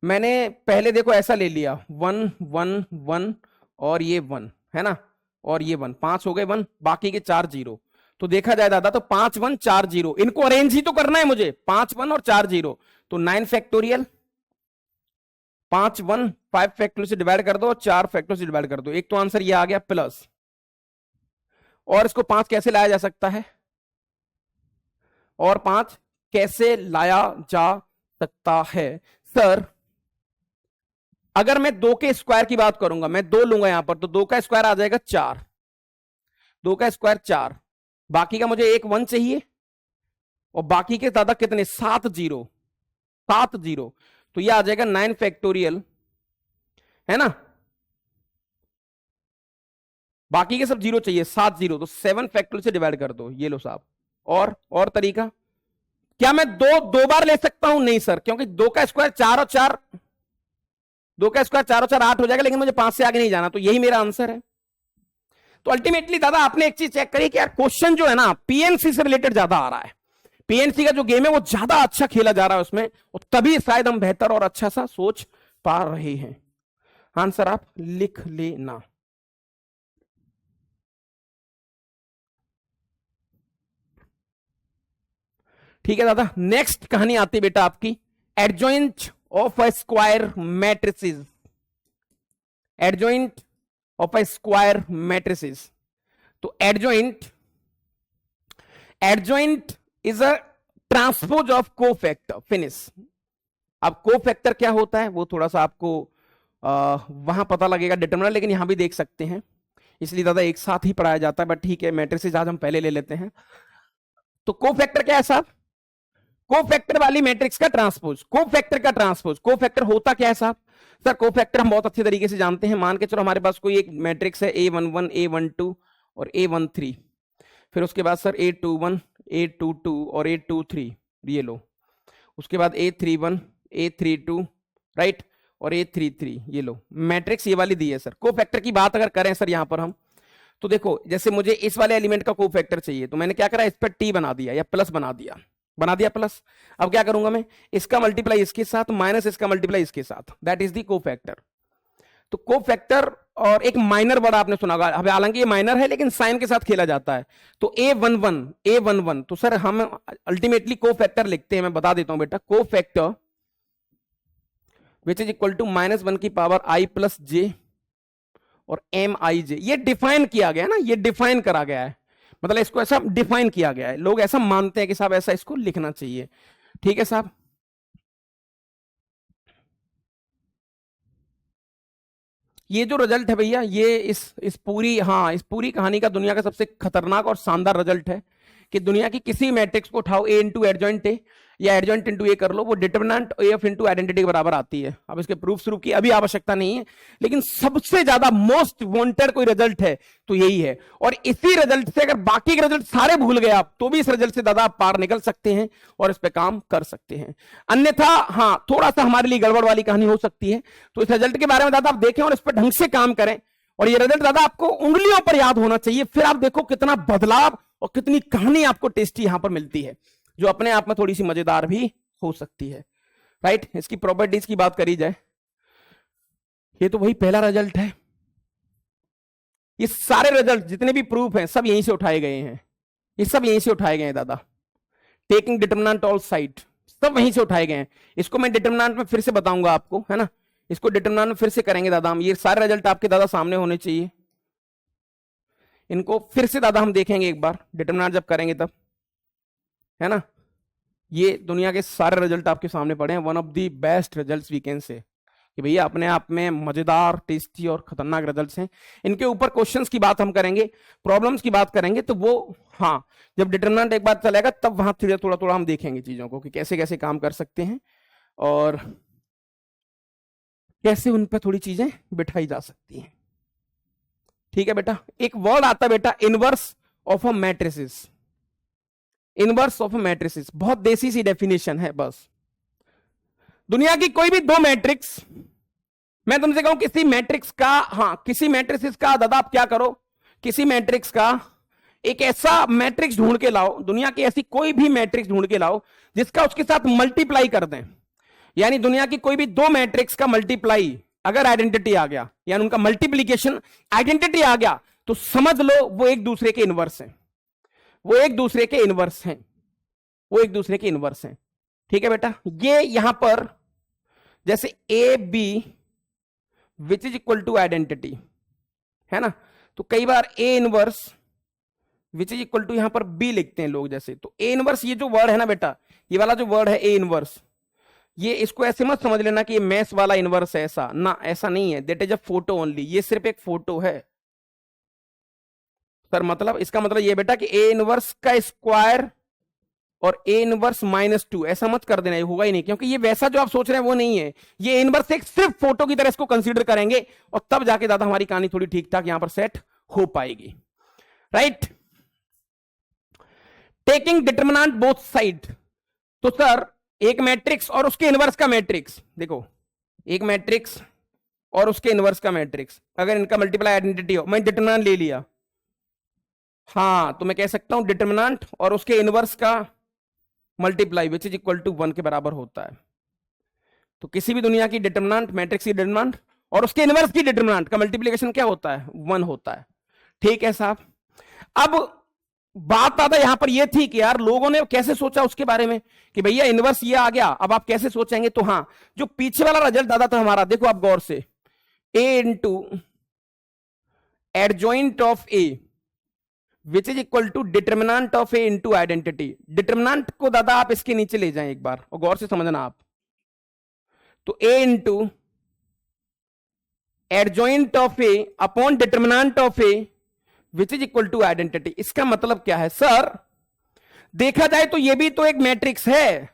मैंने पहले देखो ऐसा ले लिया 1 1 1 और ये 1 है ना, और ये 1, 5 हो गए 1, बाकी के 4 0। तो देखा जाए दादा तो 5 1 4 0, इनको अरेंज ही तो करना है मुझे, 5 1 और 4 0। तो 9 फैक्टोरियल 5 1 5 फैक्टोरियल से डिवाइड कर दो, 4 फैक्टोरियल से डिवाइड कर दो, एक तो आंसर ये आ गया प्लस। और इसको 5 कैसे लाया जा सकता है, और 5 कैसे लाया जा सकता है सर? अगर मैं 2 के स्क्वायर की बात करूंगा, मैं 2 लूंगा यहां पर, तो 2 का स्क्वायर आ जाएगा 4, 2 का स्क्वायर 4, बाकी का मुझे एक 1 चाहिए, और बाकी के दादा कितने, 7 0, 7 0। तो ये आ जाएगा 9 फैक्टोरियल, है ना, बाकी के सब 0 चाहिए, 7 0, तो 7 फैक्टोरियल से डिवाइड कर दो, ये लो साहब। और तरीका क्या, मैं दो बार ले सकता हूं? नहीं सर, क्योंकि 2 का स्क्वायर 4 और 4, 2 का स्क्वायर 4 और 4 8 हो जाएगा, लेकिन मुझे 5 से आगे नहीं जाना, तो यही मेरा आंसर है। तो अल्टीमेटली दादा आपने एक चीज चेक करी कि यार क्वेश्चन जो है ना पीएनसी से रिलेटेड ज्यादा आ रहा है, पीएनसी का जो गेम है वो ज्यादा अच्छा खेला जा रहा है उसमें, और तभी शायद हम बेहतर और अच्छा सा सोच पा रहे हैं। आंसर आप लिख लेना। ठीक है दादा, नेक्स्ट कहानी आती बेटा आपकी adjoint of a square matrices, adjoint of a square matrices. तो adjoint is a transpose of cofactor, finish. अब कोफैक्टर क्या होता है वो थोड़ा सा आपको वहां पता लगेगा डिटरमिनर, लेकिन यहां भी देख सकते हैं, इसलिए दादा एक साथ ही पढ़ाया जाता है, बट ठीक है मैट्रिसेस आज हम पहले ले लेते हैं। तो कोफैक्टर क्या है साहब? कोफैक्टर वाली मैट्रिक्स का ट्रांसपोज, कोफैक्टर का ट्रांसपोज। कोफैक्टर होता क्या है साहब? सर कोफैक्टर हम बहुत अच्छे तरीके से जानते हैं, मान के चलो हमारे पास कोई एक मैट्रिक्स है A11 A12 और A13, फिर उसके बाद सर A21 A22 और A23, ये लो, उसके बाद A31 A32 राइट, और A33, ये लो मैट्रिक्स ये वाली दी है सर। कोफैक्टर की बात अगर करें सर यहां पर हम, तो देखो जैसे मुझे इस वाले एलिमेंट का कोफैक्टर चाहिए, तो मैंने क्या करा, इस पर टी बना दिया या प्लस बना दिया प्लस। अब क्या करूंगा मैं, इसका मल्टीप्लाई इसके साथ माइनस इसका मल्टीप्लाई इसके साथ, दैट इज द कोफैक्टर। तो कोफैक्टर, और एक माइनर वर्ड आपने सुना होगा, हालांकि ये माइनर है लेकिन साइन के साथ खेला जाता है, तो A11, तो सर हम अल्टीमेटली कोफैक्टर लिखते हैं, मैं बता देता हूं बेटा, cofactor which is equal to -1 की पावर i प्लस जे और MIJ। ये डिफाइन किया गया है ना, ये डिफाइन करा गया है, मतलब इसको ऐसा डिफाइन किया गया है, लोग ऐसा मानते हैं कि साहब ऐसा इसको लिखना चाहिए। ठीक है साहब, ये जो रिजल्ट है भैया, ये इस पूरी, हाँ इस पूरी कहानी का दुनिया का सबसे खतरनाक और शानदार रिजल्ट है कि दुनिया की किसी मैट्रिक्स को उठाओ ए इंटू एडजॉइंट ए या एडजॉइंट इंटू ए कर लो, वो determinant A of into identity के बराबर आती है। अब इसके प्रूफ शुरू की अभी आवश्यकता नहीं है, लेकिन सबसे ज्यादा मोस्ट वांटेड कोई रिजल्ट है तो यही है। और इसी रिजल्ट से अगर बाकी के रिजल्ट सारे भूल गए आप, तो भी इस रिजल्ट से दादा आप पार निकल सकते हैं और इस पे काम कर सकते हैं। अन्यथा हाँ, थोड़ा सा हमारे लिए गड़बड़ वाली कहानी हो सकती है। तो इस रिजल्ट के बारे में दादा आप देखें और इस पर ढंग से काम करें, और ये रिजल्ट दादा आपको उंगलियों पर याद होना चाहिए। फिर आप देखो कितना बदलाव और कितनी कहानी आपको टेस्टी यहां पर मिलती है, जो अपने आप में थोड़ी सी मजेदार भी हो सकती है। राइट, इसकी प्रॉपर्टीज की बात करी जाए, ये तो वही पहला रिजल्ट है। ये सारे रिजल्ट जितने भी प्रूफ हैं सब यहीं से उठाए गए हैं, ये सब यहीं से उठाए गए हैं दादा। टेकिंग डिटरमिनेंट ऑल साइड सब वहीं से उठाए गए हैं। इसको मैं डिटरमिनेंट में फिर से बताऊंगा आपको, है ना, इसको डिटरमिनेंट में फिर से करेंगे दादा हम। ये सारे रिजल्ट आपके दादा सामने होने चाहिए, इनको फिर से दादा हम देखेंगे एक बार डिटरमिनेंट जब करेंगे तब, है ना। ये दुनिया के सारे रिजल्ट आपके सामने पड़े हैं। One of the best results we can say, कि भैया अपने आप में मजेदार, टेस्टी और खतरनाक रिजल्ट्स हैं। इनके ऊपर क्वेश्चंस की बात हम करेंगे, प्रॉब्लम्स की बात करेंगे, तो वो हाँ जब डिटरमिनेंट एक बार चलेगा तब वहां थोड़ा थोड़ा हम देखेंगे चीजों को कि कैसे कैसे काम कर सकते हैं और कैसे उन पर थोड़ी चीजें बिठाई जा सकती हैं। ठीक है बेटा, एक वर्ड आता है बेटा, inverse of a matrices. Inverse of a matrices बहुत देसी सी डेफिनेशन है बस। दुनिया की कोई भी दो मैट्रिक्स, मैं तुमसे कहूं किसी मैट्रिक्स का, हाँ किसी मैट्रिसेस का दादा आप क्या करो, किसी मैट्रिक्स का एक ऐसा मैट्रिक्स ढूंढ के लाओ, दुनिया की ऐसी कोई भी मैट्रिक्स ढूंढ के लाओ जिसका उसके साथ मल्टीप्लाई कर दें। यानी दुनिया की कोई भी दो मैट्रिक्स का मल्टीप्लाई अगर आइडेंटिटी आ गया, यानी उनका मल्टीप्लीकेशन आइडेंटिटी आ गया, तो समझ लो वो एक दूसरे के इनवर्स हैं, वो एक दूसरे के इनवर्स हैं, वो एक दूसरे के इनवर्स हैं। ठीक है बेटा, ये यहां पर जैसे A B which is equal to identity, है ना, तो कई बार A inverse which is equal to यहां पर बी लिखते हैं लोग। जैसे तो ए इनवर्स ये जो वर्ड है ना बेटा, ये वाला जो वर्ड है ए इनवर्स, ये इसको ऐसे मत समझ लेना कि ये मैथ्स वाला इनवर्स है, ऐसा ना, ऐसा नहीं है। That is a photo only, ये सिर्फ एक फोटो है सर। मतलब इसका मतलब ये बेटा कि ए इनवर्स का स्क्वायर और ए इनवर्स -2 ऐसा मत कर देना, ये होगा ही नहीं, क्योंकि ये वैसा जो आप सोच रहे हैं वो नहीं है। ये इनवर्स एक सिर्फ फोटो की तरह इसको कंसीडर करेंगे और तब जाके दादा हमारी कहानी थोड़ी ठीक ठाक यहां पर सेट हो पाएगी। Right, taking determinant both side, तो सर एक मैट्रिक्स और उसके इनवर्स का मैट्रिक्स, देखो एक मैट्रिक्स और उसके इनवर्स का मैट्रिक्स, अगर इनका मल्टीप्लाई आइडेंटिटी हो, मैं डिटरमिनेंट ले लिया, हाँ तो मैं कह सकता हूं डिटरमिनेंट और उसके इनवर्स का multiply which is equal to 1 के बराबर होता है। तो किसी भी दुनिया की डिटरमिनेंट, मैट्रिक्स की डिटरमिनेंट और उसके इनवर्स की डिटरमिनेंट का मल्टीप्लिकेशन क्या होता है, 1 होता है। ठीक है साहब, अब बात आता यहां पर यह थी कि यार लोगों ने कैसे सोचा उसके बारे में कि भैया इनवर्स ये आ गया, अब आप कैसे सोचेंगे। तो हाँ, जो पीछे वाला रिजल्ट दादा था हमारा, देखो आप गौर से, A into adjoint of A which is equal to determinant of A into identity. Determinant को दादा आप इसके नीचे ले जाएं एक बार और गौर से समझना आप, तो A into adjoint of A upon determinant of A which is equal to identity. इसका मतलब क्या है सर, देखा जाए तो ये भी तो एक मैट्रिक्स है,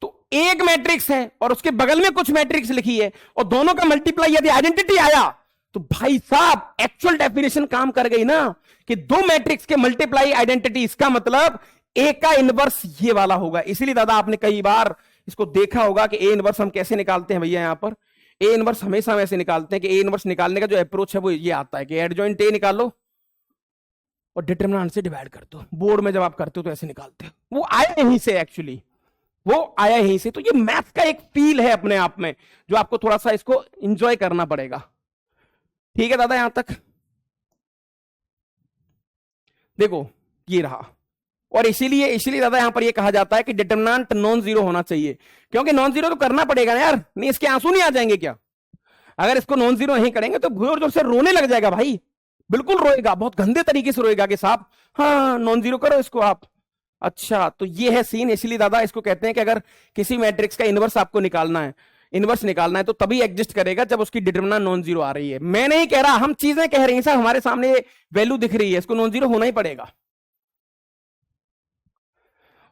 तो एक मैट्रिक्स है और उसके बगल में कुछ मैट्रिक्स लिखी है और दोनों का मल्टीप्लाई यदि आइडेंटिटी आया तो भाई साहब एक्चुअल डेफिनेशन काम कर गई ना, कि दो मैट्रिक्स के मल्टीप्लाई आइडेंटिटी, इसका मतलब ए का इनवर्स ये वाला होगा। इसीलिए दादा आपने कई बार इसको देखा होगा कि ए इनवर्स हम कैसे निकालते हैं भैया। यहां पर ए इनवर्स हमेशा हम ऐसे निकालते हैं कि ए इनवर्स निकालने का जो अप्रोच है वो ये आता है कि एडजॉइंट ए निकालो और डिटरमिनेंट से डिवाइड कर दो। बोर्ड में जब आप करते हो तो ऐसे निकालते हो, वो आया यहीं से, एक्चुअली वो आया यहीं से। तो ये मैथ का एक फील है अपने आप में जो आपको थोड़ा सा इसको एंजॉय करना पड़ेगा। ठीक है दादा, यहां तक देखो ये रहा। और इसीलिए दादा यहां पर ये कहा जाता है कि डिटरमिनेंट नॉन जीरो होना चाहिए, क्योंकि नॉन जीरो तो करना पड़ेगा ना यार, नहीं इसके आंसू नहीं आ जाएंगे क्या? अगर इसको नॉन जीरो नहीं करेंगे तो जोर जोर से रोने लग जाएगा भाई, बिल्कुल रोएगा, बहुत गंदे तरीके से रोएगा कि साहब हाँ नॉन जीरो करो इसको आप। अच्छा तो ये है सीन, इसलिए दादा इसको कहते हैं कि अगर किसी मैट्रिक्स का इनवर्स आपको निकालना है, इनवर्स निकालना है तो तभी एग्जिस्ट करेगा जब उसकी डिटरमिनेंट नॉन जीरो आ रही है। मैं नहीं कह रहा, हम चीजें कह रही हैं साहब, हमारे सामने वैल्यू दिख रही है, इसको नॉन जीरो होना ही पड़ेगा।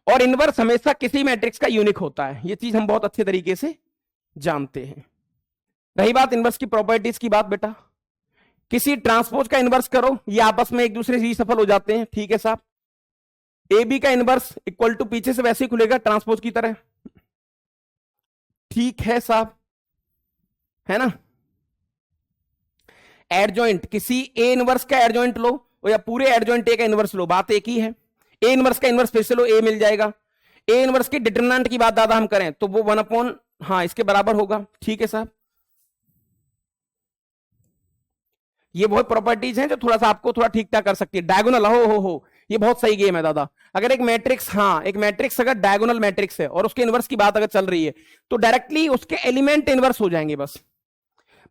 और इनवर्स हमेशा किसी मैट्रिक्स का यूनिक होता है, ये चीज हम बहुत अच्छे तरीके से जानते हैं। रही बात इनवर्स की प्रॉपर्टीज की बात, बेटा किसी ट्रांसपोज का इनवर्स करो, ये आपस में एक दूसरे से ही सफल हो जाते हैं, ठीक है साहब। ए बी का इनवर्स इक्वल टू पीछे से वैसे ही खुलेगा ट्रांसपोज की तरह, ठीक है साहब, है ना। एडजॉइंट किसी ए इनवर्स का एडजॉइंट लो या पूरे एडजॉइंट ए का इनवर्स लो, बात एक ही है। ए इनवर्स का इनवर्स फिर से लो, ए मिल जाएगा। ए इनवर्स की डिटरमिनेंट की बात दादा हम करें तो वो 1/, हाँ इसके बराबर होगा, ठीक है साहब। ये बहुत प्रॉपर्टीज हैं जो थोड़ा सा आपको थोड़ा ठीक ठाक कर सकती है। डायगोनल हो ये बहुत सही गेम है दादा। अगर एक मैट्रिक्स, हाँ एक मैट्रिक्स अगर डायगोनल मैट्रिक्स है और उसके इनवर्स की बात अगर चल रही है तो डायरेक्टली उसके एलिमेंट इनवर्स हो जाएंगे बस,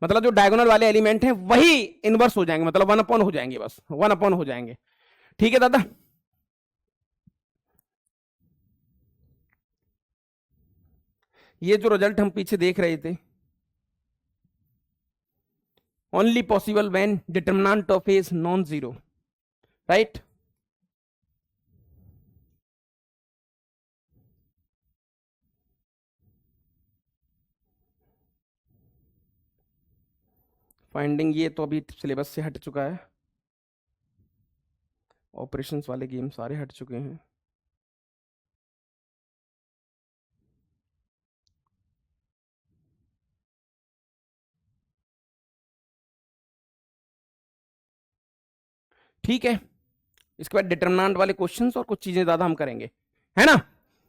मतलब जो डायगोनल वाले एलिमेंट हैं वही इनवर्स हो जाएंगे, मतलब 1/, हो जाएंगे बस, 1/, हो जाएंगे, ठीक है दादा। ये जो रिजल्ट हम पीछे देख रहे थे, only possible when determinant of A is non-zero, right? Finding ये तो अभी सिलेबस से हट चुका है, ऑपरेशंस वाले गेम सारे हट चुके हैं। ठीक है, इसके बाद डिटरमिनेंट वाले क्वेश्चंस और कुछ चीजें ज्यादा हम करेंगे, है ना।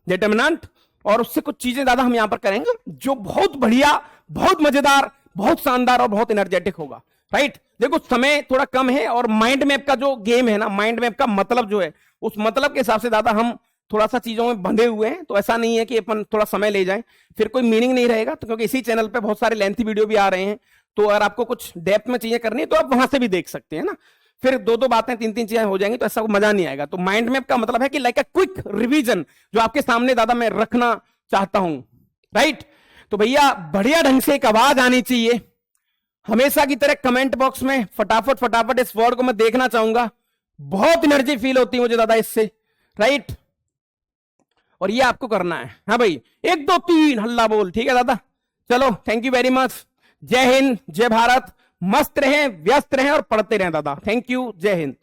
डिटरमिनेंट और उससे कुछ चीजें ज्यादा हम यहां पर करेंगे जो बहुत बढ़िया, बहुत मजेदार, बहुत शानदार और बहुत एनर्जेटिक होगा, राइट। देखो समय थोड़ा कम है और माइंड मैप का जो गेम है ना, माइंड मैप का मतलब जो है उस मतलब के हिसाब से दादा हम थोड़ा सा चीजों में बंधे हुए हैं, तो ऐसा नहीं है कि अपन थोड़ा समय ले जाएं फिर कोई मीनिंग नहीं रहेगा। तो क्योंकि इसी चैनल पे बहुत सारे लेंथी वीडियो भी आ रहे हैं, तो अगर आपको कुछ डेप्थ में चीजें करनी है तो आप वहां से भी देख सकते हैं ना। फिर दो दो बातें, तीन तीन चीजें हो जाएंगी तो ऐसा मजा नहीं आएगा। तो माइंड मैप का मतलब है कि लाइक अ क्विक रिवीजन जो आपके सामने दादा मैं रखना चाहता हूं, राइट। तो भैया बढ़िया ढंग से एक आवाज आनी चाहिए, हमेशा की तरह कमेंट बॉक्स में फटाफट फटाफट इस वर्ड को मैं देखना चाहूंगा, बहुत एनर्जी फील होती है मुझे दादा इससे, राइट। और ये आपको करना है, हाँ भाई 1 2 3 हल्ला बोल, ठीक है दादा। चलो थैंक यू वेरी मच, जय हिंद जय भारत, मस्त रहें, व्यस्त रहें और पढ़ते रहें दादा। थैंक यू, जय हिंद।